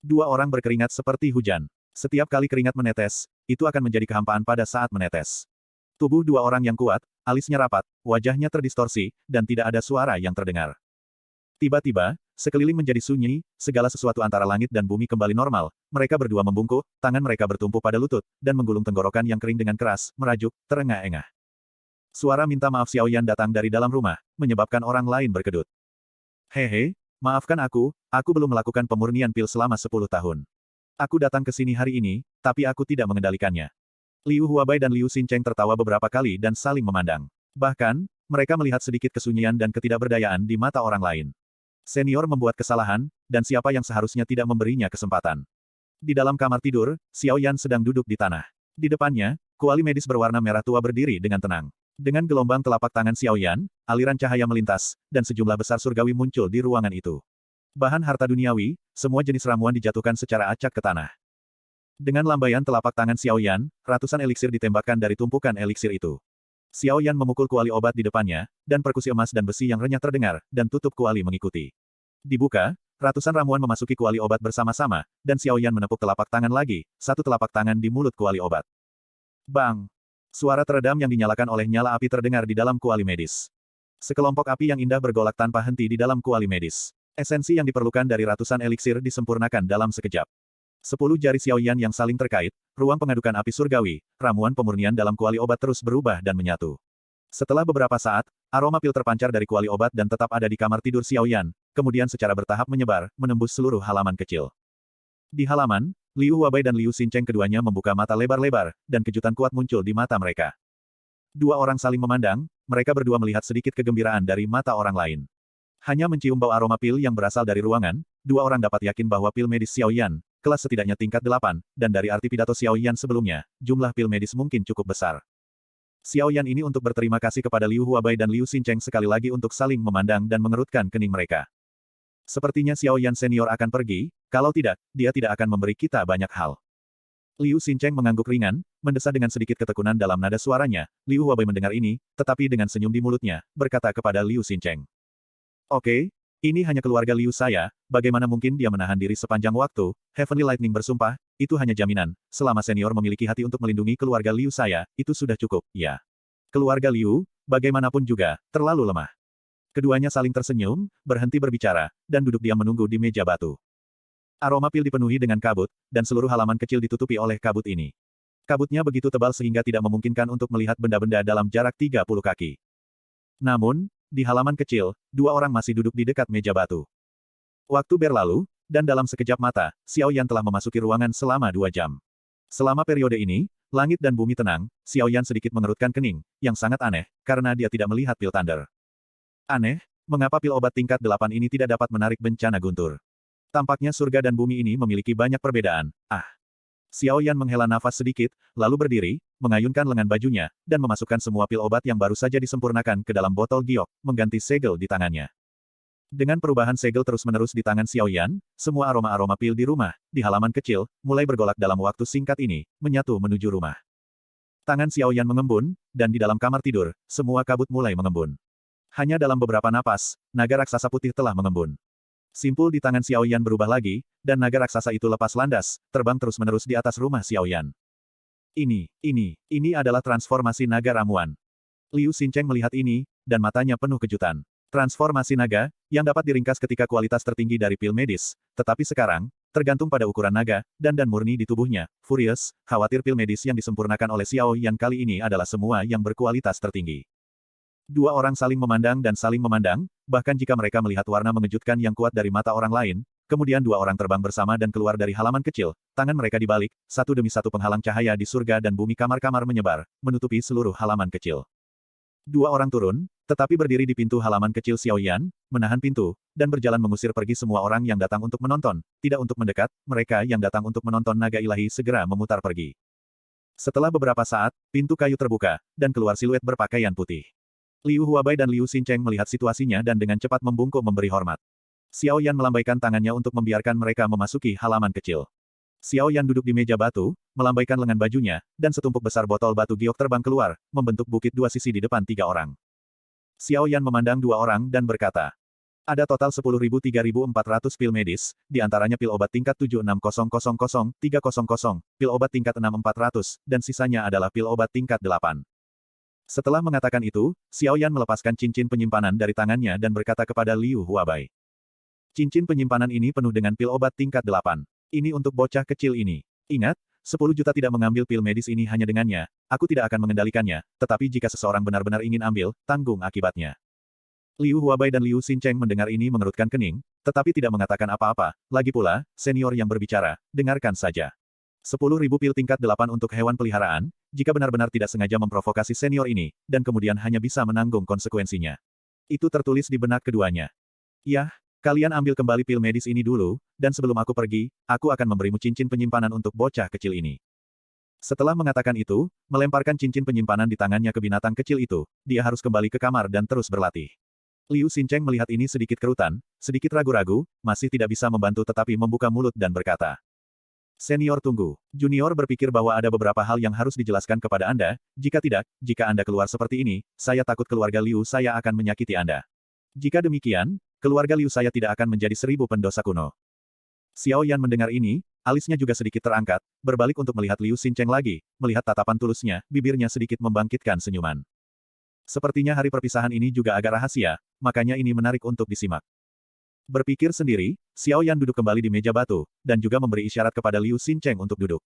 Dua orang berkeringat seperti hujan. Setiap kali keringat menetes, itu akan menjadi kehampaan pada saat menetes. Tubuh dua orang yang kuat, alisnya rapat, wajahnya terdistorsi, dan tidak ada suara yang terdengar. Tiba-tiba, sekeliling menjadi sunyi, segala sesuatu antara langit dan bumi kembali normal. Mereka berdua membungkuk, tangan mereka bertumpu pada lutut, dan menggulung tenggorokan yang kering dengan keras, merajuk, terengah-engah. Suara minta maaf Xiao Yan datang dari dalam rumah, menyebabkan orang lain berkedut. Hehe, maafkan aku belum melakukan pemurnian pil selama 10 tahun. Aku datang ke sini hari ini, tapi aku tidak mengendalikannya. Liu Huabai dan Liu Xincheng tertawa beberapa kali dan saling memandang. Bahkan, mereka melihat sedikit kesunyian dan ketidakberdayaan di mata orang lain. Senior membuat kesalahan, dan siapa yang seharusnya tidak memberinya kesempatan. Di dalam kamar tidur, Xiao Yan sedang duduk di tanah. Di depannya, kuali medis berwarna merah tua berdiri dengan tenang. Dengan gelombang telapak tangan Xiao Yan, aliran cahaya melintas, dan sejumlah besar surgawi muncul di ruangan itu. Bahan harta duniawi, semua jenis ramuan dijatuhkan secara acak ke tanah. Dengan lambaian telapak tangan Xiao Yan, ratusan eliksir ditembakkan dari tumpukan eliksir itu. Xiao Yan memukul kuali obat di depannya, dan perkusi emas dan besi yang renyah terdengar, dan tutup kuali mengikuti. Dibuka, ratusan ramuan memasuki kuali obat bersama-sama, dan Xiao Yan menepuk telapak tangan lagi, satu telapak tangan di mulut kuali obat. Bang! Suara teredam yang dinyalakan oleh nyala api terdengar di dalam kuali medis. Sekelompok api yang indah bergolak tanpa henti di dalam kuali medis. Esensi yang diperlukan dari ratusan eliksir disempurnakan dalam sekejap. 10 jari Xiao Yan yang saling terkait, ruang pengadukan api surgawi, ramuan pemurnian dalam kuali obat terus berubah dan menyatu. Setelah beberapa saat, aroma pil terpancar dari kuali obat dan tetap ada di kamar tidur Xiao Yan, kemudian secara bertahap menyebar, menembus seluruh halaman kecil. Di halaman, Liu Huabai dan Liu Xincheng keduanya membuka mata lebar-lebar, dan kejutan kuat muncul di mata mereka. Dua orang saling memandang, mereka berdua melihat sedikit kegembiraan dari mata orang lain. Hanya mencium bau aroma pil yang berasal dari ruangan, dua orang dapat yakin bahwa pil medis Xiao Yan, kelas setidaknya tingkat 8, dan dari arti pidato Xiao Yan sebelumnya, jumlah pil medis mungkin cukup besar. Xiao Yan ini untuk berterima kasih kepada Liu Huabai dan Liu Xincheng sekali lagi untuk saling memandang dan mengerutkan kening mereka. Sepertinya Xiao Yan senior akan pergi, kalau tidak, dia tidak akan memberi kita banyak hal. Liu Xincheng mengangguk ringan, mendesah dengan sedikit ketekunan dalam nada suaranya. Liu Huabai mendengar ini, tetapi dengan senyum di mulutnya, berkata kepada Liu Xincheng. Oke, ini hanya keluarga Liu saya, bagaimana mungkin dia menahan diri sepanjang waktu? Heavenly Lightning bersumpah, itu hanya jaminan, selama senior memiliki hati untuk melindungi keluarga Liu saya, itu sudah cukup, ya. Keluarga Liu, bagaimanapun juga, terlalu lemah. Keduanya saling tersenyum, berhenti berbicara, dan duduk diam menunggu di meja batu. Aroma pil dipenuhi dengan kabut, dan seluruh halaman kecil ditutupi oleh kabut ini. Kabutnya begitu tebal sehingga tidak memungkinkan untuk melihat benda-benda dalam jarak 30 kaki. Namun, di halaman kecil, dua orang masih duduk di dekat meja batu. Waktu berlalu, dan dalam sekejap mata, Xiao Yan telah memasuki ruangan selama 2 jam. Selama periode ini, langit dan bumi tenang, Xiao Yan sedikit mengerutkan kening, yang sangat aneh, karena dia tidak melihat pil thunder. Aneh, mengapa pil obat tingkat 8 ini tidak dapat menarik bencana guntur? Tampaknya surga dan bumi ini memiliki banyak perbedaan. Xiao Yan menghela nafas sedikit, lalu berdiri, mengayunkan lengan bajunya, dan memasukkan semua pil obat yang baru saja disempurnakan ke dalam botol giok, mengganti segel di tangannya. Dengan perubahan segel terus-menerus di tangan Xiao Yan, semua aroma-aroma pil di rumah, di halaman kecil, mulai bergolak dalam waktu singkat ini, menyatu menuju rumah. Tangan Xiao Yan mengembun, dan di dalam kamar tidur, semua kabut mulai mengembun. Hanya dalam beberapa napas, naga raksasa putih telah mengembun. Simpul di tangan Xiao Yan berubah lagi, dan naga raksasa itu lepas landas, terbang terus-menerus di atas rumah Xiao Yan. Ini adalah transformasi naga ramuan. Liu Xincheng melihat ini, dan matanya penuh kejutan. Transformasi naga, yang dapat diringkas ketika kualitas tertinggi dari pil medis, tetapi sekarang, tergantung pada ukuran naga, dan murni di tubuhnya. Furious, khawatir pil medis yang disempurnakan oleh Xiao Yan kali ini adalah semua yang berkualitas tertinggi. Dua orang saling memandang dan saling memandang, bahkan jika mereka melihat warna mengejutkan yang kuat dari mata orang lain, kemudian dua orang terbang bersama dan keluar dari halaman kecil, tangan mereka dibalik, satu demi satu penghalang cahaya di surga dan bumi kamar-kamar menyebar, menutupi seluruh halaman kecil. Dua orang turun, tetapi berdiri di pintu halaman kecil Xiao Yan, menahan pintu, dan berjalan mengusir pergi semua orang yang datang untuk menonton, tidak untuk mendekat, mereka yang datang untuk menonton naga ilahi segera memutar pergi. Setelah beberapa saat, pintu kayu terbuka, dan keluar siluet berpakaian putih. Liu Huabai dan Liu Xincheng melihat situasinya dan dengan cepat membungkuk memberi hormat. Xiao Yan melambaikan tangannya untuk membiarkan mereka memasuki halaman kecil. Xiao Yan duduk di meja batu, melambaikan lengan bajunya, dan setumpuk besar botol batu giok terbang keluar, membentuk bukit dua sisi di depan 3 orang. Xiao Yan memandang 2 orang dan berkata, ada total 10.000-3.400 pil medis, di antaranya pil obat tingkat 76000-300, pil obat tingkat 6400, dan sisanya adalah pil obat tingkat 8. Setelah mengatakan itu, Xiao Yan melepaskan cincin penyimpanan dari tangannya dan berkata kepada Liu Huabai. Cincin penyimpanan ini penuh dengan pil obat tingkat 8. Ini untuk bocah kecil ini. Ingat, 10 juta tidak mengambil pil medis ini hanya dengannya, aku tidak akan mengendalikannya, tetapi jika seseorang benar-benar ingin ambil, tanggung akibatnya. Liu Huabai dan Liu Xincheng mendengar ini mengerutkan kening, tetapi tidak mengatakan apa-apa. Lagi pula, senior yang berbicara, dengarkan saja. 10.000 pil tingkat 8 untuk hewan peliharaan, jika benar-benar tidak sengaja memprovokasi senior ini, dan kemudian hanya bisa menanggung konsekuensinya. Itu tertulis di benak keduanya. Yah, kalian ambil kembali pil medis ini dulu, dan sebelum aku pergi, aku akan memberimu cincin penyimpanan untuk bocah kecil ini. Setelah mengatakan itu, melemparkan cincin penyimpanan di tangannya ke binatang kecil itu, dia harus kembali ke kamar dan terus berlatih. Liu Xincheng melihat ini sedikit kerutan, sedikit ragu-ragu, masih tidak bisa membantu tetapi membuka mulut dan berkata. Senior tunggu. Junior berpikir bahwa ada beberapa hal yang harus dijelaskan kepada Anda, jika tidak, jika Anda keluar seperti ini, saya takut keluarga Liu saya akan menyakiti Anda. Jika demikian, keluarga Liu saya tidak akan menjadi 1000 pendosa kuno. Xiao Yan mendengar ini, alisnya juga sedikit terangkat, berbalik untuk melihat Liu Xincheng lagi, melihat tatapan tulusnya, bibirnya sedikit membangkitkan senyuman. Sepertinya hari perpisahan ini juga agak rahasia, makanya ini menarik untuk disimak. Berpikir sendiri, Xiao Yan duduk kembali di meja batu, dan juga memberi isyarat kepada Liu Xincheng untuk duduk.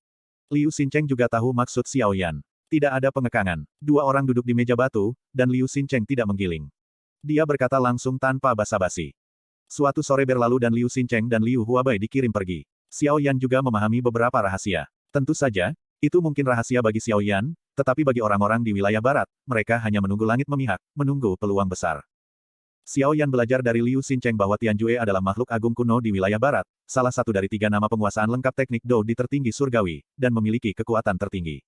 Liu Xincheng juga tahu maksud Xiao Yan. Tidak ada pengekangan. Dua orang duduk di meja batu, dan Liu Xincheng tidak menggiling. Dia berkata langsung tanpa basa-basi. Suatu sore berlalu dan Liu Xincheng dan Liu Huabai dikirim pergi. Xiao Yan juga memahami beberapa rahasia. Tentu saja, itu mungkin rahasia bagi Xiao Yan, tetapi bagi orang-orang di wilayah barat, mereka hanya menunggu langit memihak, menunggu peluang besar. Xiao Yan belajar dari Liu Xincheng bahwa Tianjue adalah makhluk agung kuno di wilayah barat, salah satu dari 3 nama penguasaan lengkap teknik Do di tertinggi surgawi, dan memiliki kekuatan tertinggi.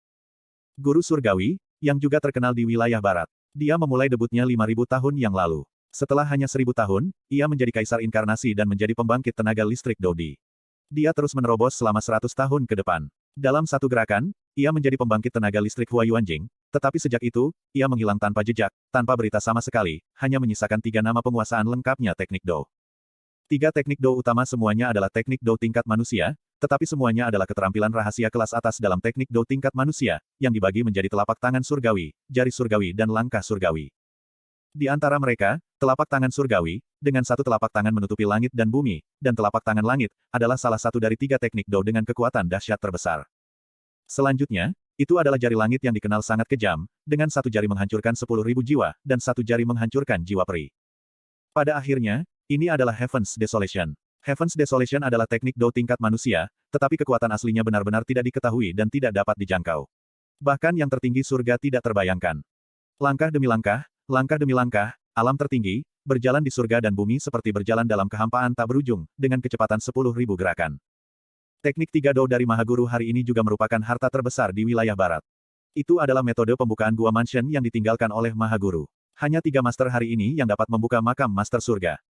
Guru surgawi, yang juga terkenal di wilayah barat. Dia memulai debutnya 5.000 tahun yang lalu. Setelah hanya 1.000 tahun, ia menjadi kaisar inkarnasi dan menjadi pembangkit tenaga listrik Dodi. Dia terus menerobos selama 100 tahun ke depan. Dalam satu gerakan, ia menjadi pembangkit tenaga listrik Huayuanjing, tetapi sejak itu, ia menghilang tanpa jejak, tanpa berita sama sekali, hanya menyisakan 3 nama penguasaan lengkapnya teknik Do. 3 teknik Do utama semuanya adalah teknik Do tingkat manusia, tetapi semuanya adalah keterampilan rahasia kelas atas dalam teknik Do tingkat manusia, yang dibagi menjadi telapak tangan surgawi, jari surgawi dan langkah surgawi. Di antara mereka, telapak tangan surgawi, dengan satu telapak tangan menutupi langit dan bumi, dan telapak tangan langit, adalah salah satu dari 3 teknik Do dengan kekuatan dahsyat terbesar. Selanjutnya, itu adalah jari langit yang dikenal sangat kejam, dengan satu jari menghancurkan 10.000 jiwa, dan satu jari menghancurkan jiwa peri. Pada akhirnya, ini adalah Heaven's Desolation. Heaven's Desolation adalah teknik Do tingkat manusia, tetapi kekuatan aslinya benar-benar tidak diketahui dan tidak dapat dijangkau. Bahkan yang tertinggi surga tidak terbayangkan. Langkah demi langkah, alam tertinggi, berjalan di surga dan bumi seperti berjalan dalam kehampaan tak berujung, dengan kecepatan 10.000 gerakan. Teknik 3 Do dari Mahaguru hari ini juga merupakan harta terbesar di wilayah barat. Itu adalah metode pembukaan Gua Mansion yang ditinggalkan oleh Mahaguru. Hanya 3 master hari ini yang dapat membuka makam master surga.